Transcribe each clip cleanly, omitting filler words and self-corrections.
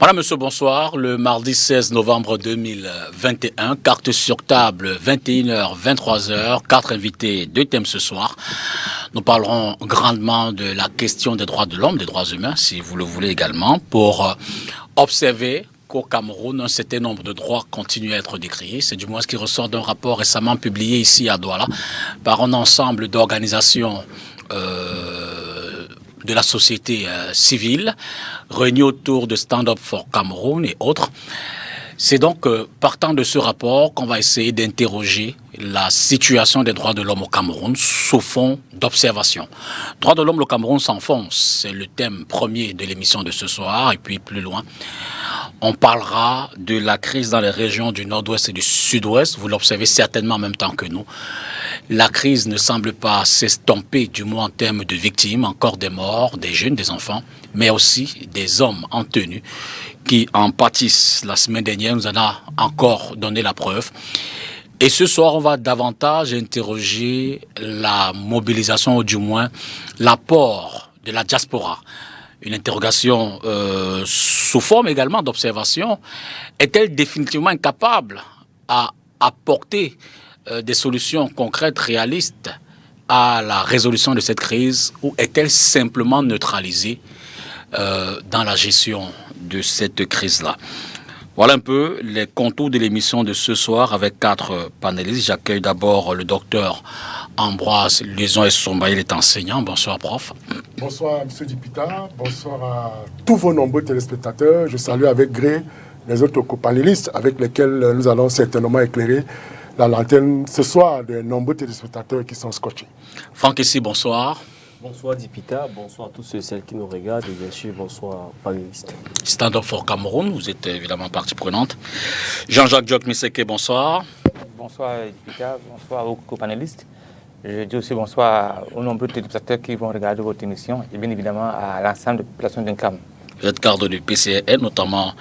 Madame, monsieur, bonsoir. Le mardi 16 novembre 2021, carte sur table, 21h, 23h, 4 invités, 2 thèmes ce soir. Nous parlerons grandement de la question des droits de l'homme, des droits humains, si vous le voulez également, pour observer qu'au Cameroun, un certain nombre de droits continuent à être décriés. C'est du moins ce qui ressort d'un rapport récemment publié ici à Douala par un ensemble d'organisations de la société civile, réunis autour de Stand Up for Cameroun et autres. C'est donc partant de ce rapport qu'on va essayer d'interroger la situation des droits de l'homme au Cameroun sous fond d'observation. Droits de l'homme au Cameroun s'enfonce, c'est le thème premier de l'émission de ce soir. Et puis plus loin, on parlera de la crise dans les régions du nord-ouest et du sud-ouest. Vous l'observez certainement en même temps que nous. La crise ne semble pas s'estomper, du moins en termes de victimes, encore des morts, des jeunes, des enfants, mais aussi des hommes en tenue qui en pâtissent. La semaine dernière nous en a encore donné la preuve. Et ce soir, on va davantage interroger la mobilisation, ou du moins l'apport de la diaspora. Une interrogation sous forme également d'observation. Est-elle définitivement incapable à apporter des solutions concrètes, réalistes à la résolution de cette crise, ou est-elle simplement neutralisée dans la gestion de cette crise-là? Voilà un peu les contours de l'émission de ce soir avec 4 panélistes. J'accueille d'abord le docteur Ambroise Liaison-Essomba, il est enseignant. Bonsoir, prof. Bonsoir, M. Dipita. Bonsoir à tous vos nombreux téléspectateurs. Je salue avec gré les autres copanélistes avec lesquels nous allons certainement éclairer la lanterne ce soir des nombreux téléspectateurs qui sont scotchés. Franck ici, bonsoir. Bonsoir Dipita, bonsoir à tous ceux et celles qui nous regardent et bien sûr bonsoir panélistes. Stand Up for Cameroun, vous êtes évidemment partie prenante. Jean-Jacques Diok Miseke, bonsoir. Bonsoir Dipita, bonsoir aux copanélistes. Je dis aussi bonsoir aux nombreux téléspectateurs qui vont regarder votre émission et bien évidemment à l'ensemble de la population d'Uncam. Vous êtes cadre du PCRN, notamment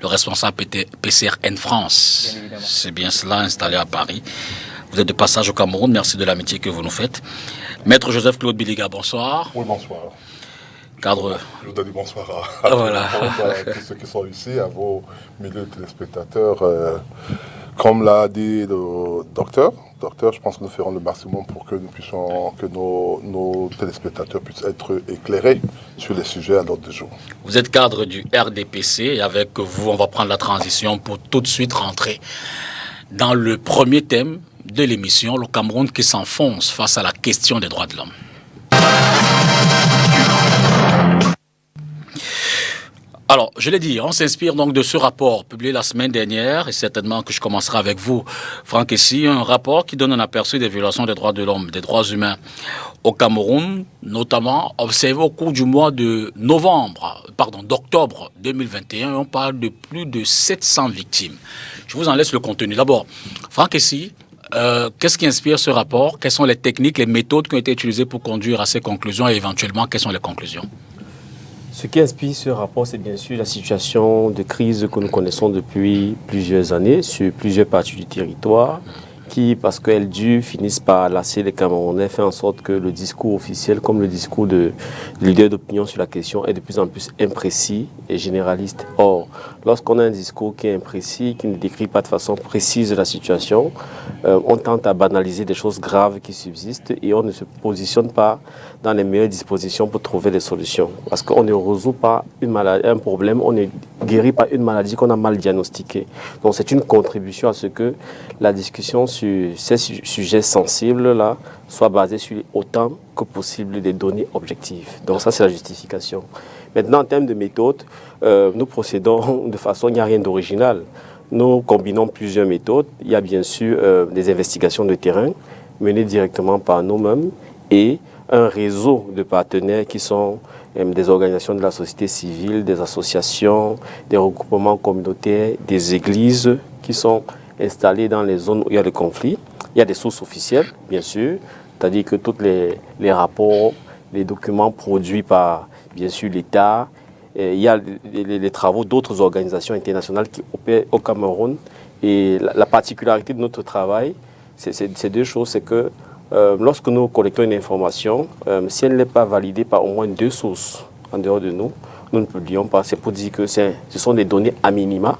le responsable PCRN France. C'est bien cela, installé à Paris. Vous êtes de passage au Cameroun, merci de l'amitié que vous nous faites. Maître Joseph-Claude Biliga, bonsoir. Oui, bonsoir. Cadre... Je vous donne bonsoir à tous ceux qui sont ici, à vos milieux téléspectateurs. Comme l'a dit le docteur, je pense que nous ferons le maximum pour que nous puissions, que nos téléspectateurs puissent être éclairés sur les sujets à l'ordre du jour. Vous êtes cadre du RDPC et avec vous, on va prendre la transition pour tout de suite rentrer dans le premier thème de l'émission, le Cameroun qui s'enfonce face à la question des droits de l'homme. Alors, je l'ai dit, on s'inspire donc de ce rapport publié la semaine dernière, et certainement que je commencerai avec vous, Franck, ici, un rapport qui donne un aperçu des violations des droits de l'homme, des droits humains au Cameroun, notamment observé au cours du mois de d'octobre 2021, on parle de plus de 700 victimes. Je vous en laisse le contenu. D'abord, Franck, ici, qu'est-ce qui inspire ce rapport? Quelles sont les techniques, les méthodes qui ont été utilisées pour conduire à ces conclusions et éventuellement, quelles sont les conclusions? Ce qui inspire ce rapport, c'est bien sûr la situation de crise que nous connaissons depuis plusieurs années sur plusieurs parties du territoire qui, parce qu'elles durent, finissent par lasser les Camerounais, fait en sorte que le discours officiel, comme le discours de leaders d'opinion sur la question, est de plus en plus imprécis et généraliste. Or, lorsqu'on a un discours qui est imprécis, qui ne décrit pas de façon précise la situation, on tente à banaliser des choses graves qui subsistent et on ne se positionne pas dans les meilleures dispositions pour trouver des solutions. Parce qu'on ne résout pas un problème, on ne guérit pas une maladie qu'on a mal diagnostiquée. Donc c'est une contribution à ce que la discussion sur ces sujets sensibles-là soit basée sur autant que possible des données objectives. Donc ça, c'est la justification. Maintenant, en termes de méthode, nous procédons de façon, il n'y a rien d'original. Nous combinons plusieurs méthodes. Il y a bien sûr des investigations de terrain menées directement par nous-mêmes et un réseau de partenaires qui sont des organisations de la société civile, des associations, des regroupements communautaires, des églises qui sont installées dans les zones où il y a des conflits. Il y a des sources officielles, bien sûr, c'est-à-dire que tous les rapports, les documents produits par, bien sûr, l'État. Il y a les travaux d'autres organisations internationales qui opèrent au Cameroun. Et la particularité de notre travail, c'est deux choses. C'est que lorsque nous collectons une information, si elle n'est pas validée par au moins deux sources en dehors de nous, nous ne publions pas. C'est pour dire que ce sont des données à minima.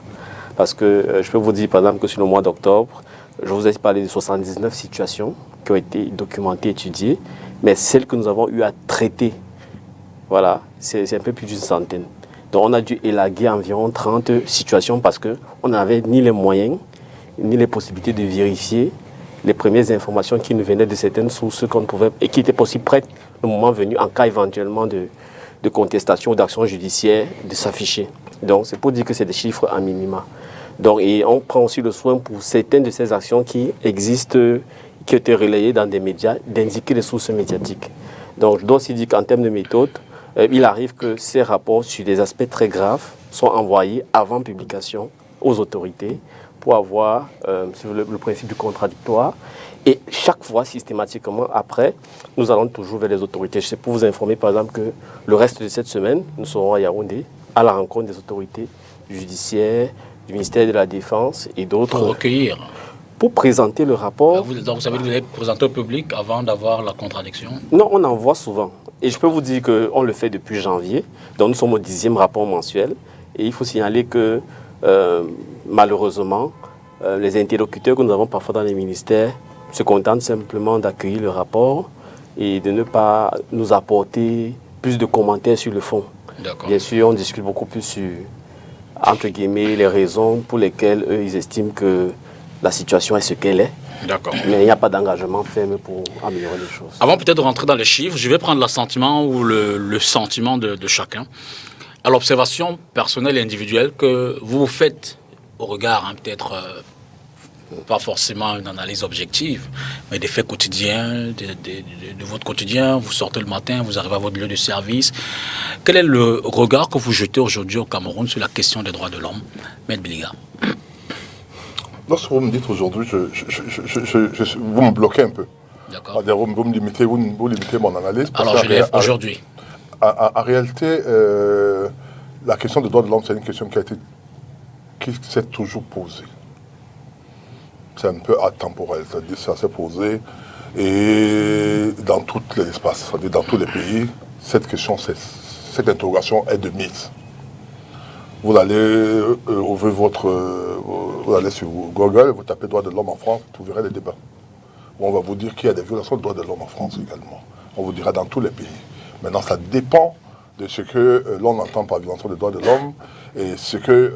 Parce que je peux vous dire, par exemple, que sur le mois d'octobre, je vous ai parlé de 79 situations qui ont été documentées, étudiées, mais celles que nous avons eu à traiter, voilà, c'est un peu plus d'une centaine. Donc on a dû élaguer environ 30 situations parce qu'on n'avait ni les moyens, ni les possibilités de vérifier les premières informations qui nous venaient de certaines sources qu'on pouvait, et qui étaient possibles prêtes, le moment venu, en cas éventuellement de contestation ou d'action judiciaire, de s'afficher. Donc c'est pour dire que c'est des chiffres à minima. Donc, et on prend aussi le soin pour certaines de ces actions qui existent, qui ont été relayées dans des médias, d'indiquer les sources médiatiques. Donc je dois aussi dire qu'en termes de méthode, il arrive que ces rapports sur des aspects très graves sont envoyés avant publication aux autorités pour avoir le principe du contradictoire. Et chaque fois, systématiquement, après, nous allons toujours vers les autorités. Je sais pour vous informer, par exemple, que le reste de cette semaine, nous serons à Yaoundé, à la rencontre des autorités judiciaires, du ministère de la Défense et d'autres. Pour recueillir. Pour présenter le rapport. Donc vous savez que vous allez présenter au public avant d'avoir la contradiction? Non, on en voit souvent. Et je peux vous dire qu'on le fait depuis janvier. Donc nous sommes au 10e rapport mensuel. Et il faut signaler que malheureusement, les interlocuteurs que nous avons parfois dans les ministères se contentent simplement d'accueillir le rapport et de ne pas nous apporter plus de commentaires sur le fond. Bien sûr, on discute beaucoup plus sur, entre guillemets, les raisons pour lesquelles eux, ils estiment que la situation est ce qu'elle est. D'accord. Mais il n'y a pas d'engagement ferme pour améliorer les choses. Avant peut-être de rentrer dans les chiffres, je vais prendre l'assentiment ou le sentiment de chacun à l'observation personnelle et individuelle que vous faites au regard, peut-être pas forcément une analyse objective, mais des faits quotidiens, de votre quotidien. Vous sortez le matin, vous arrivez à votre lieu de service. Quel est le regard que vous jetez aujourd'hui au Cameroun sur la question des droits de l'homme, Maître Biliga? Lorsque vous me dites aujourd'hui, vous me bloquez un peu. D'accord. Vous limitez mon analyse. Alors je lève aujourd'hui. En réalité, la question des droits de l'homme, c'est une question qui s'est toujours posée. C'est un peu atemporel, c'est-à-dire ça s'est posé et dans tout l'espace, c'est-à-dire dans tous les pays, cette question, cette interrogation est de mise. Vous allez vous allez sur Google, vous tapez droits de l'homme en France, vous verrez les débats. On va vous dire qu'il y a des violations des droits de l'homme en France également. On vous dira dans tous les pays. Maintenant, ça dépend de ce que l'on entend par violation des droits de l'homme et ce que...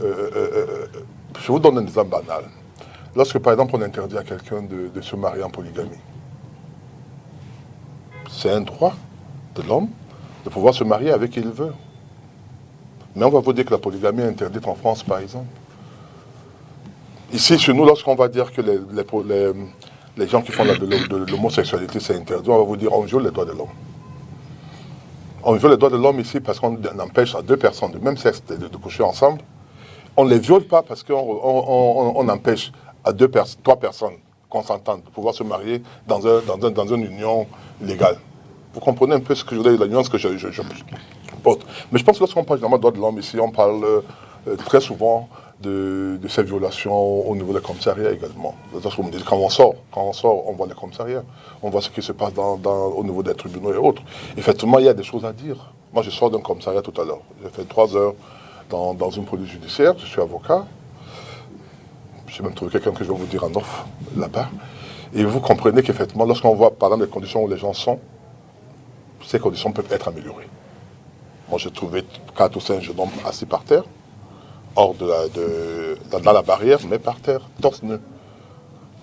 je vous donne un exemple banal. Lorsque, par exemple, on interdit à quelqu'un de se marier en polygamie, c'est un droit de l'homme de pouvoir se marier avec qui il veut. Mais on va vous dire que la polygamie est interdite en France, par exemple. Ici, chez nous, lorsqu'on va dire que les gens qui font de l'homosexualité, c'est interdit, on va vous dire on viole les droits de l'homme. On viole les droits de l'homme ici parce qu'on empêche à deux personnes de même sexe de coucher ensemble. On ne les viole pas parce qu'on empêche à trois personnes consentantes de pouvoir se marier dans une union légale. Vous comprenez un peu ce que je veux dire, la nuance que je porte. Mais je pense que lorsqu'on parle vraiment de droits de l'homme ici, on parle très souvent de ces violations au niveau des commissariats également. Lorsque vous me dites, quand on sort, on voit les commissariats, on voit ce qui se passe au niveau des tribunaux et autres. Effectivement, il y a des choses à dire. Moi, je sors d'un commissariat tout à l'heure. J'ai fait 3 heures dans une police judiciaire, je suis avocat. J'ai même trouvé quelqu'un que je vais vous dire en off, là-bas. Et vous comprenez qu'effectivement, lorsqu'on voit, par exemple, les conditions où les gens sont, ces conditions peuvent être améliorées. Moi, j'ai trouvé 4 ou 5 jeunes hommes assis par terre, hors dans la barrière, mais par terre, torse nu.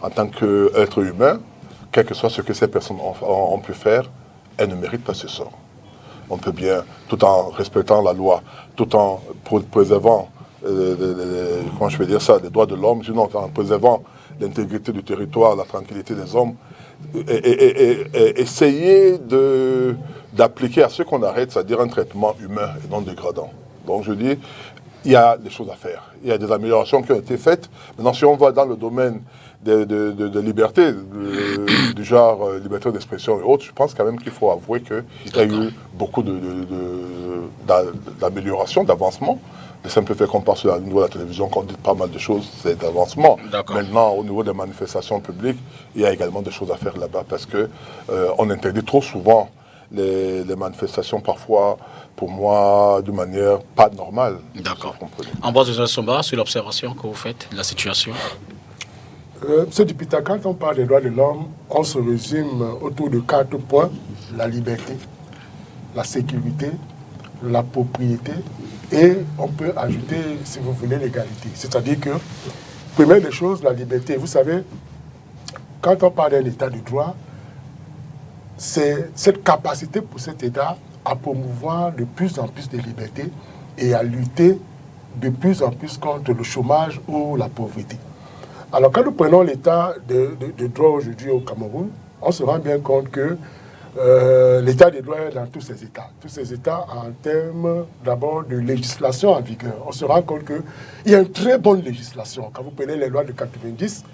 En tant qu'être humain, quel que soit ce que ces personnes ont pu faire, elles ne méritent pas ce sort. On peut bien, tout en respectant la loi, tout en préservant, comment je vais dire ça, les droits de l'homme, sinon en préservant l'intégrité du territoire, la tranquillité des hommes, et essayer d'appliquer à ce qu'on arrête, c'est-à-dire un traitement humain et non dégradant. Donc je dis, il y a des choses à faire. Il y a des améliorations qui ont été faites. Maintenant, si on va dans le domaine de liberté, du genre liberté d'expression et autres, je pense quand même qu'il faut avouer qu'il y a eu beaucoup d'améliorations, d'avancements. Le simple fait qu'on passe sur le niveau de la télévision, qu'on dit pas mal de choses, c'est d'avancement. Maintenant, au niveau des manifestations publiques, il y a également des choses à faire là-bas parce qu'on interdit trop souvent les manifestations parfois, pour moi, de manière pas normale. D'accord. Ambroise Somba, sur l'observation que vous faites de la situation. Monsieur Dupita, quand on parle des droits de l'homme, on se résume autour de 4 points. La liberté, la sécurité, la propriété et on peut ajouter, si vous voulez, l'égalité. C'est-à-dire que, première des choses, la liberté. Vous savez, quand on parle d'un état de droit, c'est cette capacité pour cet état à promouvoir de plus en plus de liberté et à lutter de plus en plus contre le chômage ou la pauvreté. Alors, quand nous prenons l'état de droit aujourd'hui au Cameroun, on se rend bien compte que l'état de droit est dans tous ces états. Tous ces états en termes d'abord de législation en vigueur. On se rend compte qu'il y a une très bonne législation. Quand vous prenez les lois de 90,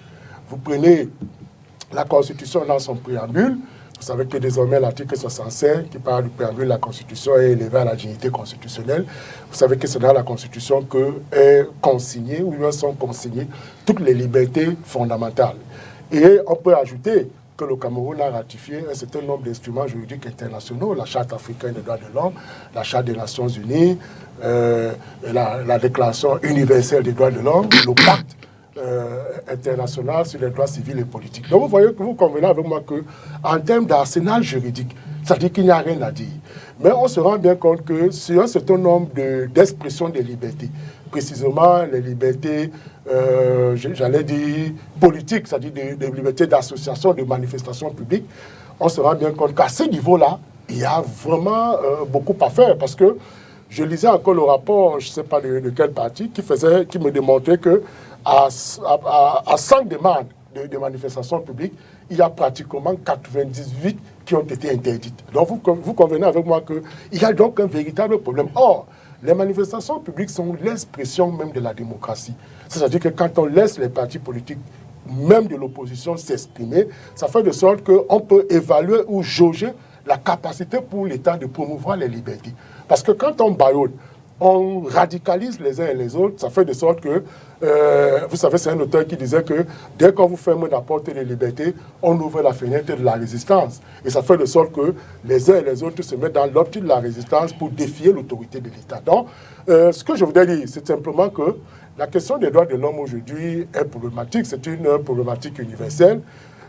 vous prenez la Constitution dans son préambule. Vous savez que désormais l'article 65 qui parle du préambule de la Constitution est élevé à la dignité constitutionnelle. Vous savez que c'est dans la Constitution que est consigné ou sont consignées toutes les libertés fondamentales. Et on peut ajouter que le Cameroun a ratifié un certain nombre d'instruments juridiques internationaux, la Charte africaine des droits de l'homme, la Charte des Nations Unies, la Déclaration universelle des droits de l'homme, le pacte international sur les droits civils et politiques. Donc vous voyez que vous convenez avec moi qu'en termes d'arsenal juridique, ça dit qu'il n'y a rien à dire. Mais on se rend bien compte que sur un certain nombre d'expressions de libertés, précisément les libertés, j'allais dire, politiques, c'est-à-dire des libertés d'association, de manifestation publique, on se rend bien compte qu'à ce niveau-là, il y a vraiment beaucoup à faire parce que je lisais encore le rapport, je ne sais pas de quel parti, qui me démontrait que à 100 demandes de manifestations publiques, il y a pratiquement 98 qui ont été interdites. Donc vous convenez avec moi qu'il y a donc un véritable problème. Or, les manifestations publiques sont l'expression même de la démocratie. C'est-à-dire que quand on laisse les partis politiques, même de l'opposition, s'exprimer, ça fait de sorte qu'on peut évaluer ou jauger la capacité pour l'État de promouvoir les libertés. Parce que quand on bâillonne, on radicalise les uns et les autres, ça fait de sorte que, vous savez, c'est un auteur qui disait que dès qu'on vous ferme la porte des libertés, on ouvre la fenêtre de la résistance. Et ça fait de sorte que les uns et les autres se mettent dans l'optique de la résistance pour défier l'autorité de l'État. Donc, ce que je voudrais dire, c'est simplement que la question des droits de l'homme aujourd'hui est problématique. C'est une problématique universelle.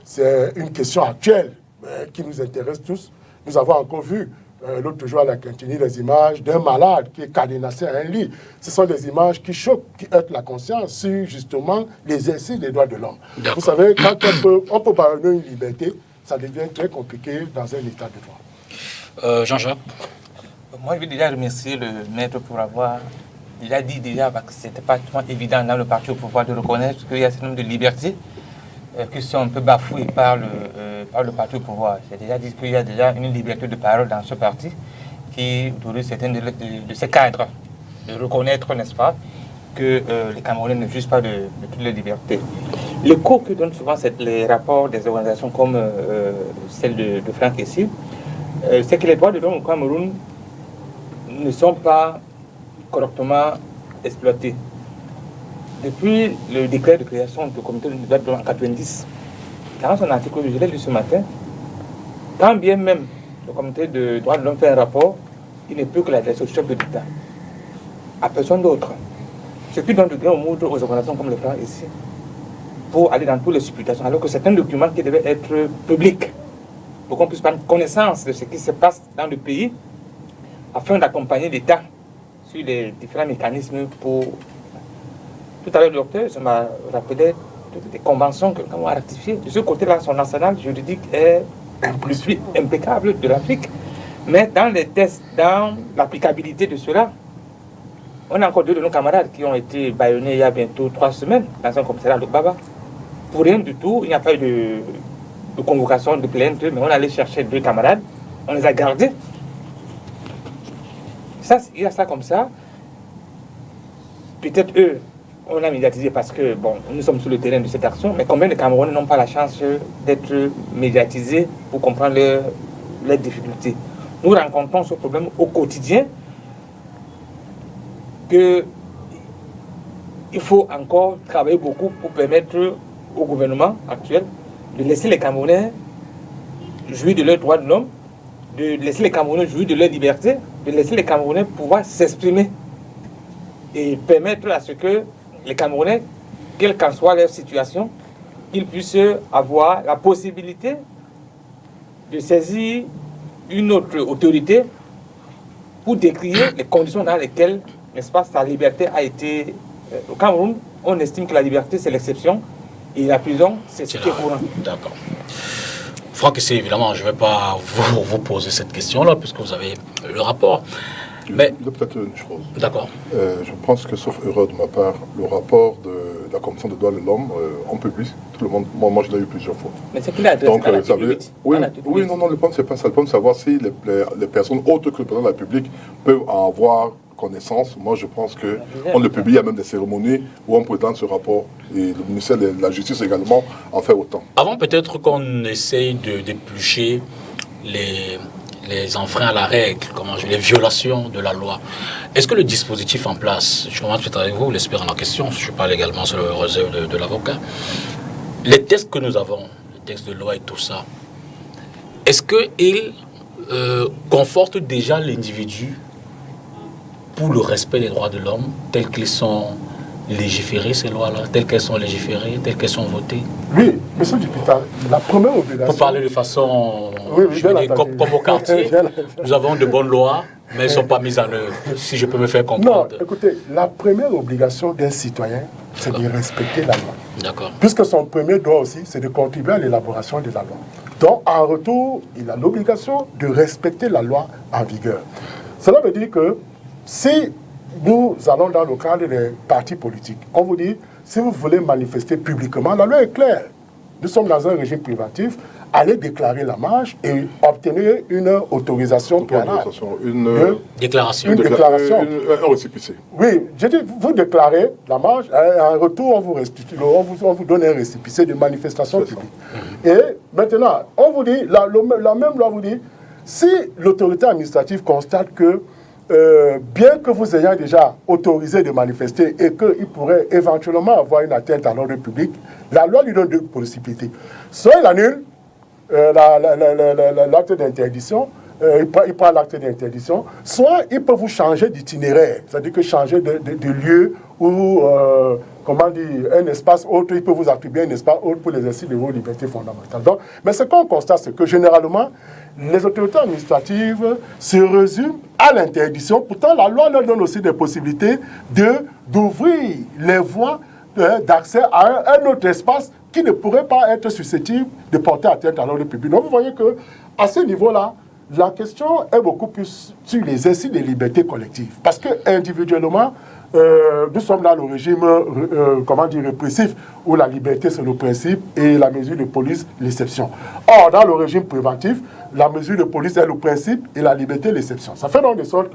C'est une question actuelle qui nous intéresse tous. Nous avons encore vu l'autre jour à la Quintinie des images d'un malade qui est cadenassé à un lit. Ce sont des images qui choquent, qui heurtent la conscience sur justement l'exercice des droits de l'homme. Vous savez, quand on peut parler une liberté, ça devient très compliqué dans un état de droit. Jean-Jacques. Moi, je veux déjà remercier le maître pour avoir déjà dit parce que ce n'était pas évident dans le parti au pouvoir de reconnaître qu'il y a un certain nombre de libertés qui sont un peu bafouées par le parti au pouvoir. J'ai déjà dit qu'il y a déjà une liberté de parole dans ce parti qui autorise certains de ces cadres de reconnaître, n'est-ce pas, que les Camerounais ne jugent pas de toutes les libertés. Le coup que donnent souvent les rapports des organisations comme celle de Franck Essi, c'est que les droits de l'homme au Cameroun ne sont pas correctement exploités. Depuis le décret de création du comité de droits de l'homme en 90, dans son article, je l'ai lu ce matin, quand bien même le comité de droits de l'homme fait un rapport, il ne peut que l'adresser au chef de l'État, à personne d'autre. Ce qui donne de grand mood aux organisations comme le Franck ici, pour aller dans toutes les supputations, alors que c'est un document qui devait être public, pour qu'on puisse prendre connaissance de ce qui se passe dans le pays, afin d'accompagner l'État sur les différents mécanismes pour... Tout à l'heure, le docteur, je m'a rappelé des conventions que nous avons ratifiées. De ce côté-là, son arsenal juridique est le plus impeccable de l'Afrique. Mais dans les tests, dans l'applicabilité de cela, on a encore deux de nos camarades qui ont été bâillonnés il y a bientôt 3 semaines dans un commissariat de Baba. Pour rien du tout, il n'y a pas eu de convocation, de plainte, mais on allait chercher 2 camarades, on les a gardés. Ça, il y a ça comme ça. Peut-être eux, on a médiatisé parce que, bon, nous sommes sur le terrain de cette action, mais combien de Camerounais n'ont pas la chance d'être médiatisés pour comprendre leurs difficultés. Nous rencontrons ce problème au quotidien, qu'il faut encore travailler beaucoup pour permettre au gouvernement actuel de laisser les Camerounais jouir de leurs droits de l'homme de laisser les Camerounais jouir de leur liberté, de laisser les Camerounais pouvoir s'exprimer et permettre à ce que les Camerounais, quelle qu'en soit leur situation, qu'ils puissent avoir la possibilité de saisir une autre autorité pour décrire les conditions dans lesquelles, n'est-ce pas, sa liberté a été... Au Cameroun, on estime que la liberté, c'est l'exception, et la prison, c'est ce qui est courant. D'accord. Franck, c'est évidemment, je ne vais pas vous poser cette question-là, puisque vous avez le rapport. Mais... Peut-être une chose. D'accord. Je pense que, sauf erreur de ma part, le rapport de la Commission des droits de l'homme, on publie. Tout le monde, moi, je l'ai eu plusieurs fois. Mais c'est qu'il a adressé à la République. Oui, non, le point, c'est pas ça. Le point, c'est de savoir si les personnes autres que le président de la République peuvent en avoir connaissance. Moi, je pense qu'on le publie. Il y a même des cérémonies où on présente ce rapport. Et le ministère de la Justice également en fait autant. Avant peut-être qu'on essaye d'éplucher les enfreints à la règle, les violations de la loi. Est-ce que le dispositif en place, je commence peut-être avec vous, l'espérant en question, je parle également sur le réserve de l'avocat, les textes que nous avons, les textes de loi et tout ça, est-ce qu'ils confortent déjà l'individu pour le respect des droits de l'homme, tels qu'ils sont légiférés, ces lois-là, telles qu'elles sont légiférées, telles qu'elles sont votées? Oui, M. Dupita, la première obligation... Pour parler de façon, je veux dire, comme au quartier, nous avons de bonnes lois, mais elles ne sont pas mises en œuvre, si je peux me faire comprendre. Non, écoutez, la première obligation d'un citoyen, c'est de respecter la loi. D'accord. Puisque son premier droit aussi, c'est de contribuer à l'élaboration de la loi. Donc, en retour, il a l'obligation de respecter la loi en vigueur. Cela veut dire que si nous allons dans le cadre des partis politiques, on vous dit, si vous voulez manifester publiquement, la loi est claire. Nous sommes dans un régime privatif, allez déclarer la marche et obtenir une autorisation préalable. Une déclaration. Une déclaration. Un récépissé. Oui, je dis, vous déclarez la marche, en retour, on vous restitue, on vous donne un récépissé de manifestation publique. Et maintenant, on vous dit, la même loi vous dit, si l'autorité administrative constate que bien que vous ayez déjà autorisé de manifester et qu'il pourrait éventuellement avoir une atteinte à l'ordre public, la loi lui donne deux possibilités. Soit il annule l'acte d'interdiction, il prend l'acte d'interdiction, soit il peut vous changer d'itinéraire, c'est-à-dire que changer de lieu ou, comment dire, un espace autre, il peut vous attribuer un espace autre pour l'exercice de vos libertés fondamentales. Donc, mais ce qu'on constate, c'est que généralement, les autorités administratives se résument à l'interdiction. Pourtant, la loi leur donne aussi des possibilités d'ouvrir les voies d'accès à un autre espace qui ne pourrait pas être susceptible de porter atteinte à l'ordre public. Donc, vous voyez qu'à ce niveau-là, la question est beaucoup plus sur l'exercice des libertés collectives. Parce que individuellement, nous sommes dans le régime répressif, où la liberté c'est le principe et la mesure de police l'exception. Or, dans le régime préventif, la mesure de police est le principe et la liberté l'exception. Ça fait donc de sorte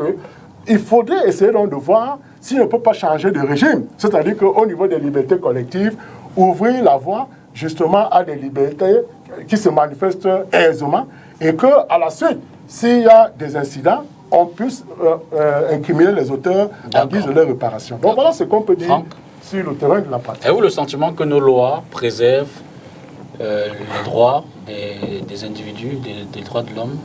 qu'il faudrait essayer donc de voir si on ne peut pas changer de régime. C'est-à-dire qu'au niveau des libertés collectives, ouvrir la voie justement à des libertés qui se manifestent aisément et qu'à la suite, s'il y a des incidents, on puisse incriminer les auteurs en guise de leur réparation. Donc voilà ce qu'on peut dire sur le terrain de la pratique. Avez-vous le sentiment que nos lois préservent les droits des individus, des droits de l'homme?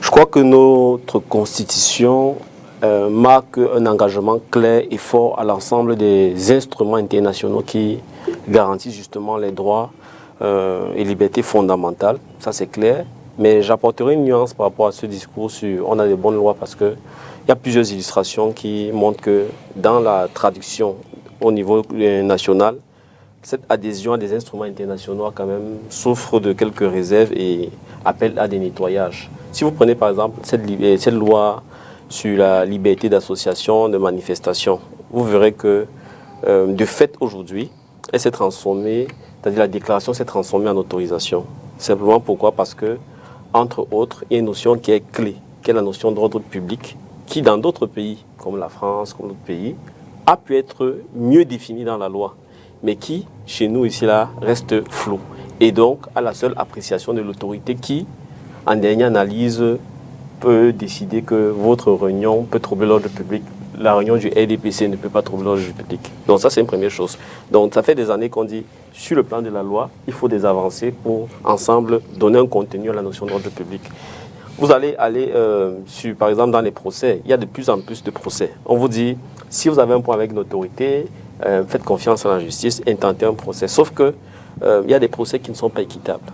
Je crois que notre constitution marque un engagement clair et fort à l'ensemble des instruments internationaux qui garantissent justement les droits et libertés fondamentales. Ça c'est clair. Mais j'apporterai une nuance par rapport à ce discours sur on a des bonnes lois parce qu'il y a plusieurs illustrations qui montrent que dans la traduction au niveau national, cette adhésion à des instruments internationaux quand même souffre de quelques réserves et appelle à des nettoyages. Si vous prenez par exemple cette loi sur la liberté d'association, de manifestation, vous verrez que de fait aujourd'hui, elle s'est transformée, c'est-à-dire la déclaration s'est transformée en autorisation. Simplement pourquoi? Parce que entre autres, il y a une notion qui est clé, qui est la notion d'ordre public, qui dans d'autres pays, comme la France, comme d'autres pays, a pu être mieux définie dans la loi, mais qui, chez nous ici, là, reste flou. Et donc, à la seule appréciation de l'autorité qui, en dernière analyse, peut décider que votre réunion peut troubler l'ordre public. La réunion du RDPC ne peut pas troubler l'ordre public. Donc ça, c'est une première chose. Donc ça fait des années qu'on dit, sur le plan de la loi, il faut des avancées pour ensemble donner un contenu à la notion d'ordre public. Vous allez aller, par exemple, dans les procès. Il y a de plus en plus de procès. On vous dit, si vous avez un point avec une autorité, faites confiance à la justice, intentez un procès. Sauf que il y a des procès qui ne sont pas équitables.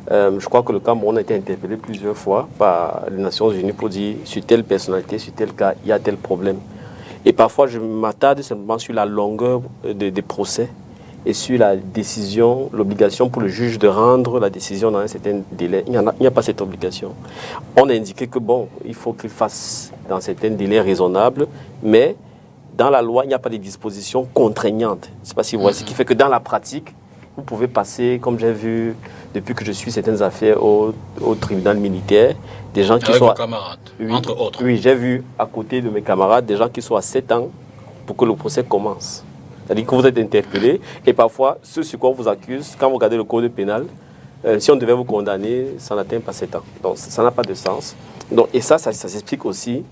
Je crois que le Cameroun a été interpellé plusieurs fois par les Nations Unies pour dire, sur telle personnalité, sur tel cas, il y a tel problème. Et parfois, je m'attarde simplement sur la longueur des procès et sur la décision, l'obligation pour le juge de rendre la décision dans un certain délai. Il n'y a pas cette obligation. On a indiqué que bon, il faut qu'il fasse dans un certain délai raisonnable, mais dans la loi, il n'y a pas de dispositions contraignantes. Je ne sais pas si vous voyez, ce qui fait que dans la pratique, vous pouvez passer, comme j'ai vu depuis que je suis certaines affaires au tribunal militaire, des gens qui avec sont... vos camarades, oui, entre autres. Oui, j'ai vu à côté de mes camarades des gens qui sont à 7 ans pour que le procès commence. C'est-à-dire que vous êtes interpellé et parfois, ce sur quoi on vous accuse, quand vous regardez le code pénal, si on devait vous condamner, ça n'atteint pas 7 ans. Donc ça n'a pas de sens. Donc, et ça s'explique aussi,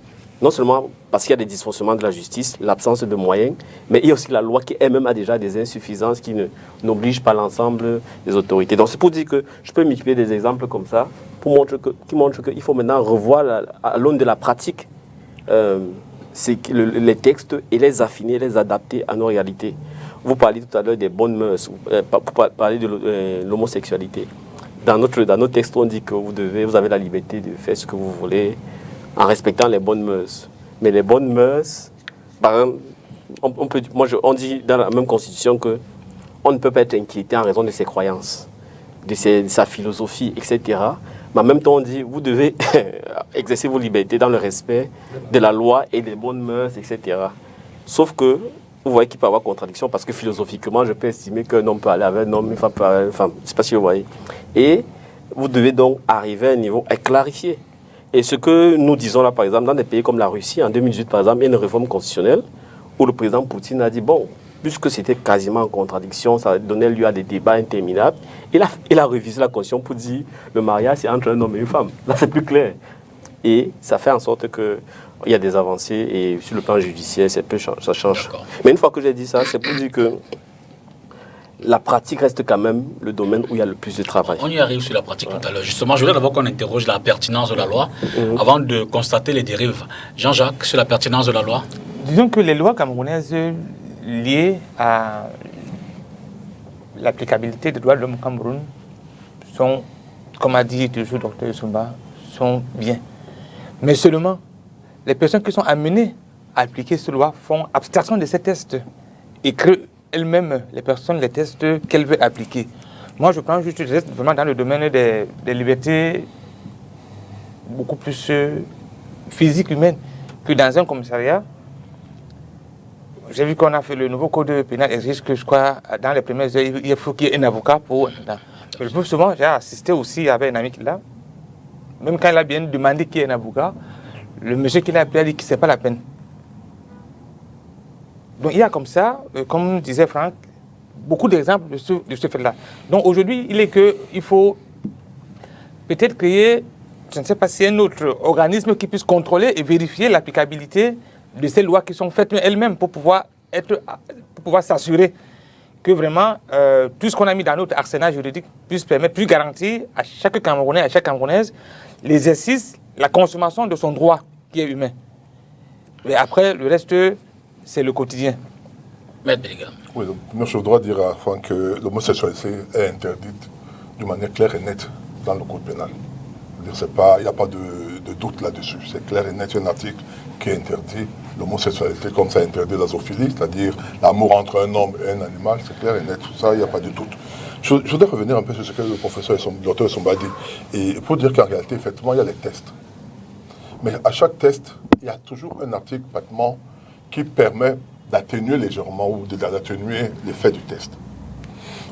non seulement parce qu'il y a des dysfonctionnements de la justice, l'absence de moyens, mais il y a aussi la loi qui elle-même a déjà des insuffisances qui n'obligent pas l'ensemble des autorités. Donc c'est pour dire que je peux multiplier des exemples comme ça qui montrent qu'il faut maintenant revoir à l'aune de la pratique les textes et les affiner, les adapter à nos réalités. Vous parliez tout à l'heure des bonnes mœurs, pour parler de l'homosexualité. Dans nos textes, on dit que vous avez la liberté de faire ce que vous voulez en respectant les bonnes mœurs. Mais les bonnes mœurs, par exemple, on dit dans la même constitution qu'on ne peut pas être inquiété en raison de ses croyances, de sa philosophie, etc. Mais en même temps, on dit vous devez exercer vos libertés dans le respect de la loi et des bonnes mœurs, etc. Sauf que vous voyez qu'il peut y avoir contradiction parce que philosophiquement, je peux estimer qu'un homme peut aller avec un homme, une femme peut aller avec une femme. Je ne sais pas si vous voyez. Et vous devez donc arriver à un niveau à clarifier. Et ce que nous disons là, par exemple, dans des pays comme la Russie, en 2018, par exemple, il y a une réforme constitutionnelle où le président Poutine a dit, bon, puisque c'était quasiment en contradiction, ça donnait lieu à des débats interminables, il a révisé la constitution pour dire le mariage, c'est entre un homme et une femme. Là, c'est plus clair. Et ça fait en sorte qu'il y a des avancées et sur le plan judiciaire, ça change. Mais une fois que j'ai dit ça, c'est pour dire que la pratique reste quand même le domaine où il y a le plus de travail. On y arrive sur la pratique tout à l'heure. Justement, je voudrais d'abord qu'on interroge la pertinence de la loi avant de constater les dérives. Jean-Jacques, sur la pertinence de la loi. Disons que les lois camerounaises liées à l'applicabilité des droits de l'homme au Cameroun sont, comme a dit toujours le Dr Sumba, sont bien. Mais seulement, les personnes qui sont amenées à appliquer ces lois font abstraction de ces tests et créent elles-mêmes, les personnes, les tests qu'elles veulent appliquer. Moi, je prends juste le test vraiment dans le domaine des libertés beaucoup plus physiques, humaines, que dans un commissariat. J'ai vu qu'on a fait le nouveau code pénal exige que je crois, dans les premières heures, il faut qu'il y ait un avocat pour... Le plus souvent, j'ai assisté aussi avec un ami qui l'a. Même quand il a bien demandé qu'il y ait un avocat, le monsieur qui l'a appelé a dit que ce n'est pas la peine. Donc il y a comme ça, comme disait Franck, beaucoup d'exemples de ce fait-là. Donc aujourd'hui, il faut peut-être créer, je ne sais pas si un autre organisme qui puisse contrôler et vérifier l'applicabilité de ces lois qui sont faites elles-mêmes pour pouvoir s'assurer que vraiment tout ce qu'on a mis dans notre arsenal juridique puisse permettre, puisse garantir à chaque Camerounais, à chaque Camerounaise, l'exercice, la consommation de son droit qui est humain. Et après, le reste, c'est le quotidien. Maître Bellingham. Oui, donc, moi, je voudrais dire à Franck que l'homosexualité est interdite de manière claire et nette dans le code pénal. Il n'y a pas de doute là-dessus. C'est clair et net, il y a un article qui interdit l'homosexualité comme ça interdit la zoophilie, c'est-à-dire l'amour entre un homme et un animal, c'est clair et net, tout ça, il n'y a pas de doute. Je voudrais revenir un peu sur ce que le professeur et le docteur Sumba dit, et pour dire qu'en réalité, effectivement, il y a les tests. Mais à chaque test, il y a toujours un article pratiquement qui permet d'atténuer légèrement ou d'atténuer l'effet du test.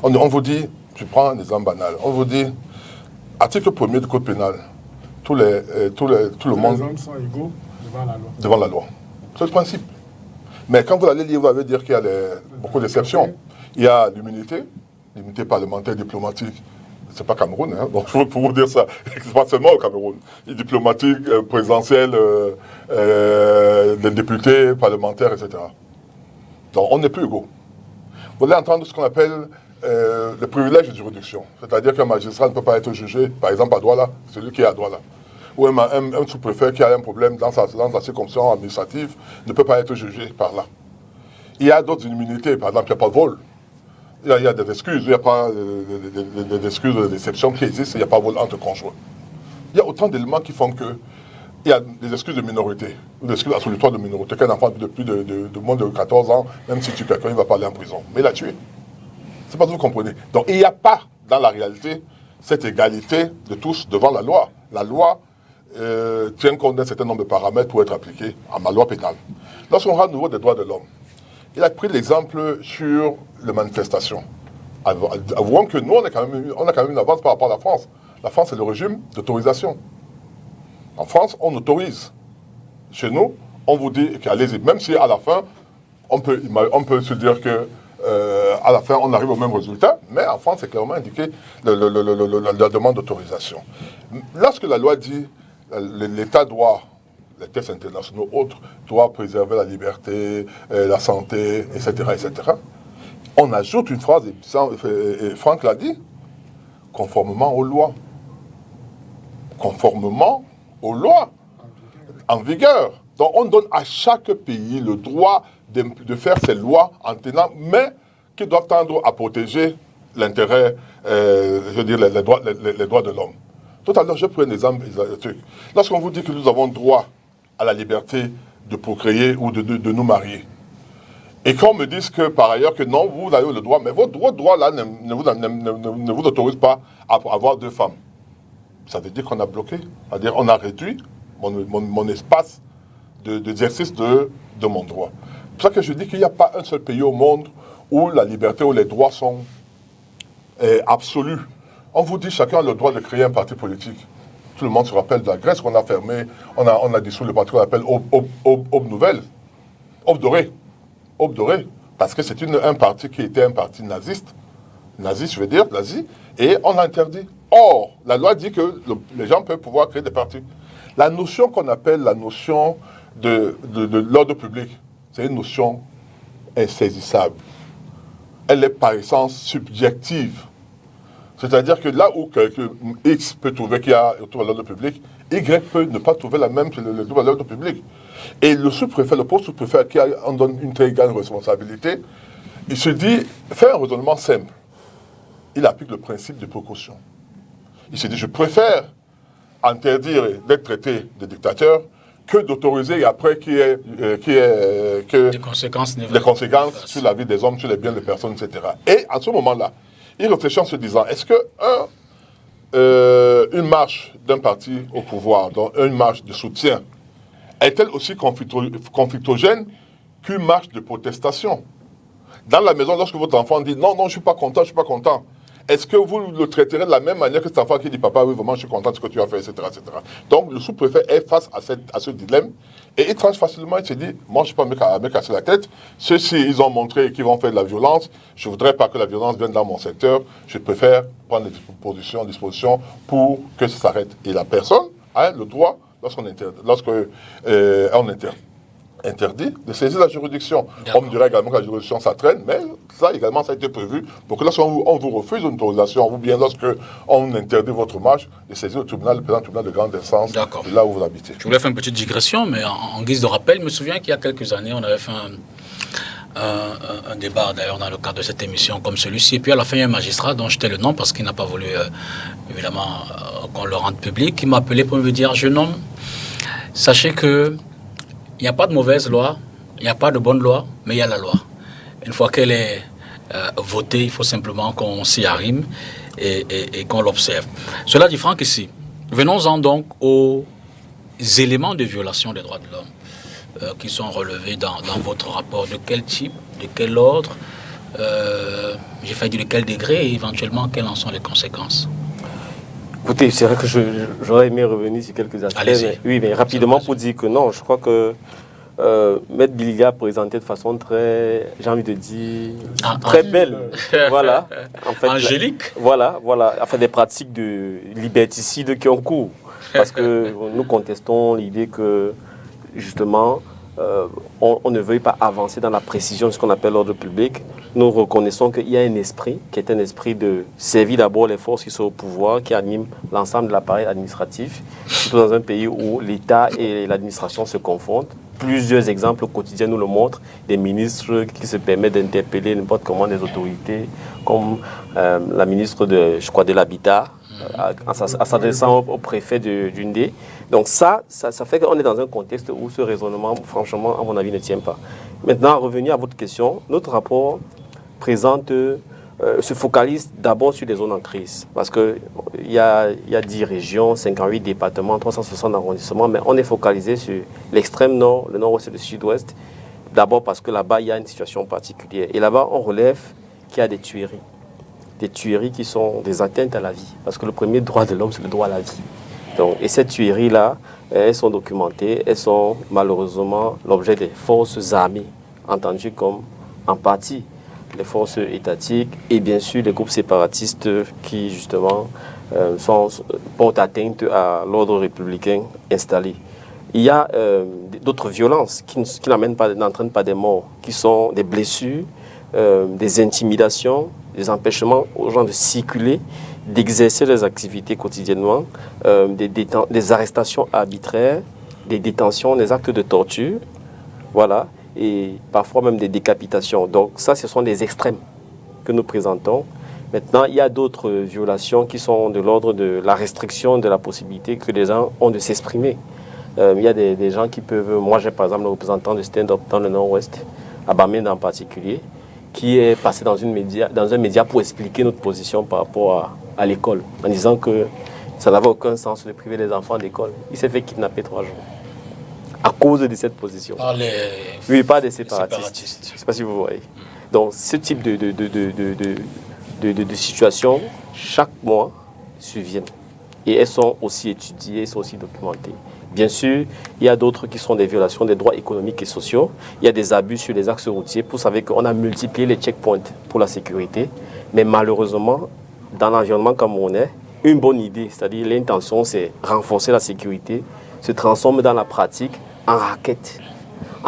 On vous dit, je prends un exemple banal, on vous dit, article 1er du code pénal, tout le monde... Les hommes sont égaux devant la loi. Devant la loi. C'est le principe. Mais quand vous allez lire, vous allez dire qu'il y a beaucoup d'exceptions. Il y a l'immunité parlementaire, diplomatique. C'est pas Cameroun, hein, donc je veux pour vous dire ça. C'est pas seulement au Cameroun. Il y a diplomatique, présidentielle, des députés, parlementaires, etc. Donc on n'est plus égaux. Vous allez entendre ce qu'on appelle le privilège de juridiction. C'est-à-dire qu'un magistrat ne peut pas être jugé, par exemple, à Douala, celui qui est à Douala. ou un sous-préfet qui a un problème dans sa circonscription administrative ne peut pas être jugé par là. Il y a d'autres immunités, par exemple, il n'y a pas de vol. Il y a des excuses, il n'y a pas des excuses de déception qui existent, il n'y a pas de vol entre conjoints. Il y a autant d'éléments qui font que il y a des excuses de minorité, des excuses absolutoires de minorité. Qu'un enfant de plus de moins de 14 ans, même si tu tues quelqu'un, il ne va pas aller en prison. Mais il l'a tué. C'est pas ce que vous comprenez. Donc il n'y a pas, dans la réalité, cette égalité de tous devant la loi. La loi tient compte d'un certain nombre de paramètres pour être appliquée à ma loi pénale. Lorsqu'on rentre au niveau des droits de l'homme, il a pris l'exemple sur les manifestations. Avouons que nous, on a quand même une avance par rapport à la France. La France, c'est le régime d'autorisation. En France, on autorise. Chez nous, on vous dit qu'allez-y. Même si à la fin, on peut se dire que à la fin, on arrive au même résultat, mais en France, c'est clairement indiqué la demande d'autorisation. Lorsque la loi dit l'État doit, les textes internationaux autres, doit préserver la liberté, la santé, etc., etc., on ajoute une phrase, et Franck l'a dit, conformément aux lois. Conformément aux lois en vigueur. Donc on donne à chaque pays le droit de faire ses lois en tenant, mais qui doivent tendre à protéger l'intérêt, je veux dire, les droits de l'homme. Tout à l'heure, j'ai pris un exemple. Lorsqu'on vous dit que nous avons droit à la liberté de procréer ou de nous marier, et qu'on me dise que par ailleurs que non, vous avez le droit, mais votre droit là ne vous autorise pas à avoir 2 femmes. Ça veut dire qu'on a bloqué, c'est-à-dire on a réduit mon espace d'exercice de mon droit. C'est pour ça que je dis qu'il n'y a pas un seul pays au monde où la liberté, où les droits sont absolus. On vous dit chacun a le droit de créer un parti politique. Tout le monde se rappelle de la Grèce qu'on a fermée, on a dissous le parti qu'on appelle Aube Nouvelle, Aube Dorée, parce que c'est un parti qui était un parti naziste, je veux dire, nazi, et on l'a interdit. Or, la loi dit que les gens peuvent pouvoir créer des partis. La notion qu'on appelle la notion de l'ordre public, c'est une notion insaisissable. Elle est par essence subjective. C'est-à-dire que là où X peut trouver qu'il y a un trouble à l'ordre public, Y peut ne pas trouver le trouble à l'ordre public. Et le sous-préfet, le poste sous-préfet, qui en donne une très grande responsabilité, il se dit, fait un raisonnement simple. Il applique le principe de précaution. Il se dit, je préfère interdire d'être traité de dictateur que d'autoriser et après qu'il y ait des conséquences sur la vie des hommes, sur les biens des personnes, etc. Et à ce moment-là, il réfléchit en se disant, est-ce que une marche d'un parti au pouvoir, donc une marche de soutien, est-elle aussi conflictogène qu'une marche de protestation? Dans la maison, lorsque votre enfant dit, non, je ne suis pas content, est-ce que vous le traiterez de la même manière que cet enfant qui dit, papa, oui, vraiment, je suis content de ce que tu as fait, etc., etc. Donc, le sous-préfet est face à ce dilemme et il tranche facilement. Il se dit, moi, je ne suis pas me casser la tête. Ceux-ci, ils ont montré qu'ils vont faire de la violence. Je ne voudrais pas que la violence vienne dans mon secteur. Je préfère prendre des dispositions pour que ça s'arrête. Et la personne a le droit, lorsqu'on interdit de saisir la juridiction. On me dirait également que la juridiction, ça traîne, mais ça également, ça a été prévu pour que lorsqu'on vous refuse une autorisation, ou bien lorsqu'on interdit votre marche, de saisir le tribunal de grande instance, de là où vous habitez. Je voulais faire une petite digression, mais en guise de rappel, je me souviens qu'il y a quelques années, on avait fait un débat, d'ailleurs, dans le cadre de cette émission comme celui-ci, et puis à la fin, il y a un magistrat dont j'étais le nom, parce qu'il n'a pas voulu, évidemment, qu'on le rende public, qui m'a appelé pour me dire, jeune homme, sachez que il n'y a pas de mauvaise loi, il n'y a pas de bonne loi, mais il y a la loi. Une fois qu'elle est votée, il faut simplement qu'on s'y arrime et qu'on l'observe. Cela dit, Franck, ici, venons-en donc aux éléments de violation des droits de l'homme qui sont relevés dans votre rapport. De quel type, de quel ordre, j'ai failli dire de quel degré et éventuellement quelles en sont les conséquences? Écoutez, c'est vrai que j'aurais aimé revenir sur quelques aspects. Mais rapidement pour dire que non, je crois que Maître Biliga présentait de façon très, j'ai envie de dire, très belle. Voilà. En fait, angélique. Voilà. Enfin, des pratiques de liberticide qui ont cours. Parce que nous contestons l'idée que, justement, on ne veuille pas avancer dans la précision de ce qu'on appelle l'ordre public. Nous reconnaissons qu'il y a un esprit qui est un esprit de servir d'abord les forces qui sont au pouvoir, qui animent l'ensemble de l'appareil administratif, surtout dans un pays où l'État et l'administration se confondent. Plusieurs exemples au quotidien nous le montrent, des ministres qui se permettent d'interpeller n'importe comment des autorités, comme la ministre de l'Habitat, en s'adressant au préfet d'une D. Donc ça fait qu'on est dans un contexte où ce raisonnement, franchement, à mon avis, ne tient pas. Maintenant, à revenir à votre question, notre rapport se focalise d'abord sur les zones en crise. Parce qu'il y a 10 régions, 58 départements, 360 arrondissements, mais on est focalisé sur l'extrême nord, le nord-ouest et le sud-ouest. D'abord parce que là-bas, il y a une situation particulière. Et là-bas, on relève qu'il y a des tueries. Des tueries qui sont des atteintes à la vie. Parce que le premier droit de l'homme, c'est le droit à la vie. Donc, et ces tueries-là, elles sont documentées, elles sont malheureusement l'objet des forces armées, entendues comme en partie les forces étatiques et bien sûr les groupes séparatistes qui justement portent atteinte à l'ordre républicain installé. Il y a d'autres violences qui n'entraînent pas des morts, qui sont des blessures, des intimidations, des empêchements aux gens de circuler, d'exercer leurs activités quotidiennement, des arrestations arbitraires, des détentions, des actes de torture, voilà, et parfois même des décapitations. Donc ça, ce sont des extrêmes que nous présentons. Maintenant, il y a d'autres violations qui sont de l'ordre de la restriction de la possibilité que les gens ont de s'exprimer. Il y a des gens qui peuvent... Moi, j'ai par exemple le représentant de stand-up dans le Nord-Ouest, à Bamenda en particulier, qui est passé dans un média pour expliquer notre position par rapport à l'école, en disant que ça n'avait aucun sens de priver les enfants d'école. Il s'est fait kidnapper 3 jours à cause de cette position. Oui, pas des séparatistes. Je ne sais pas si vous voyez. Donc, ce type de situations, chaque mois, surviennent. Et elles sont aussi étudiées, elles sont aussi documentées. Bien sûr, il y a d'autres qui sont des violations des droits économiques et sociaux. Il y a des abus sur les axes routiers. Vous savez qu'on a multiplié les checkpoints pour la sécurité. Mais malheureusement, dans l'environnement camerounais, une bonne idée, c'est-à-dire l'intention, c'est renforcer la sécurité, se transforme dans la pratique en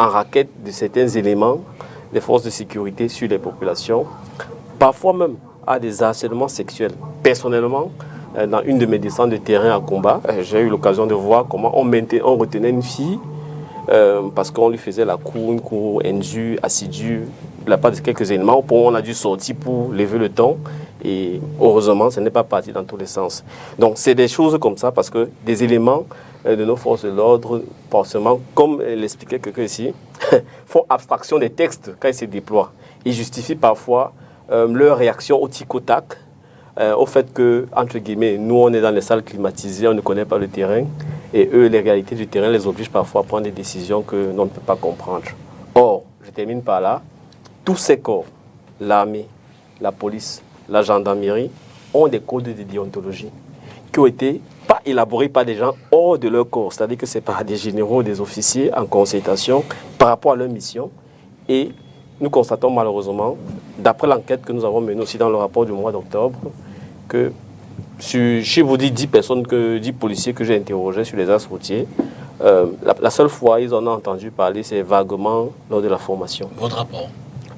raquette de certains éléments des forces de sécurité sur les populations, parfois même à des harcèlements sexuels. Personnellement, dans une de mes descentes de terrain à combat, j'ai eu l'occasion de voir comment on retenait une fille parce qu'on lui faisait une cour indue, assidue, de la part de quelques éléments. On a dû sortir pour lever le temps et heureusement, ce n'est pas parti dans tous les sens. Donc, c'est des choses comme ça parce que des éléments de nos forces de l'ordre, forcément, comme l'expliquait quelqu'un ici, font abstraction des textes quand ils se déploient. Ils justifient parfois leur réaction au tic au tac, au fait que, entre guillemets, nous on est dans les salles climatisées, on ne connaît pas le terrain, et eux, les réalités du terrain les obligent parfois à prendre des décisions que l'on ne peut pas comprendre. Or, je termine par là, tous ces corps, l'armée, la police, la gendarmerie, ont des codes de déontologie qui ont été pas élaborés par des gens hors de leur corps, c'est-à-dire que c'est par des généraux, des officiers en concertation par rapport à leur mission. Et nous constatons malheureusement, d'après l'enquête que nous avons menée aussi dans le rapport du mois d'octobre, que je vous dis 10 policiers que j'ai interrogés sur les axes routiers, la seule fois ils en ont entendu parler, c'est vaguement lors de la formation. Votre rapport?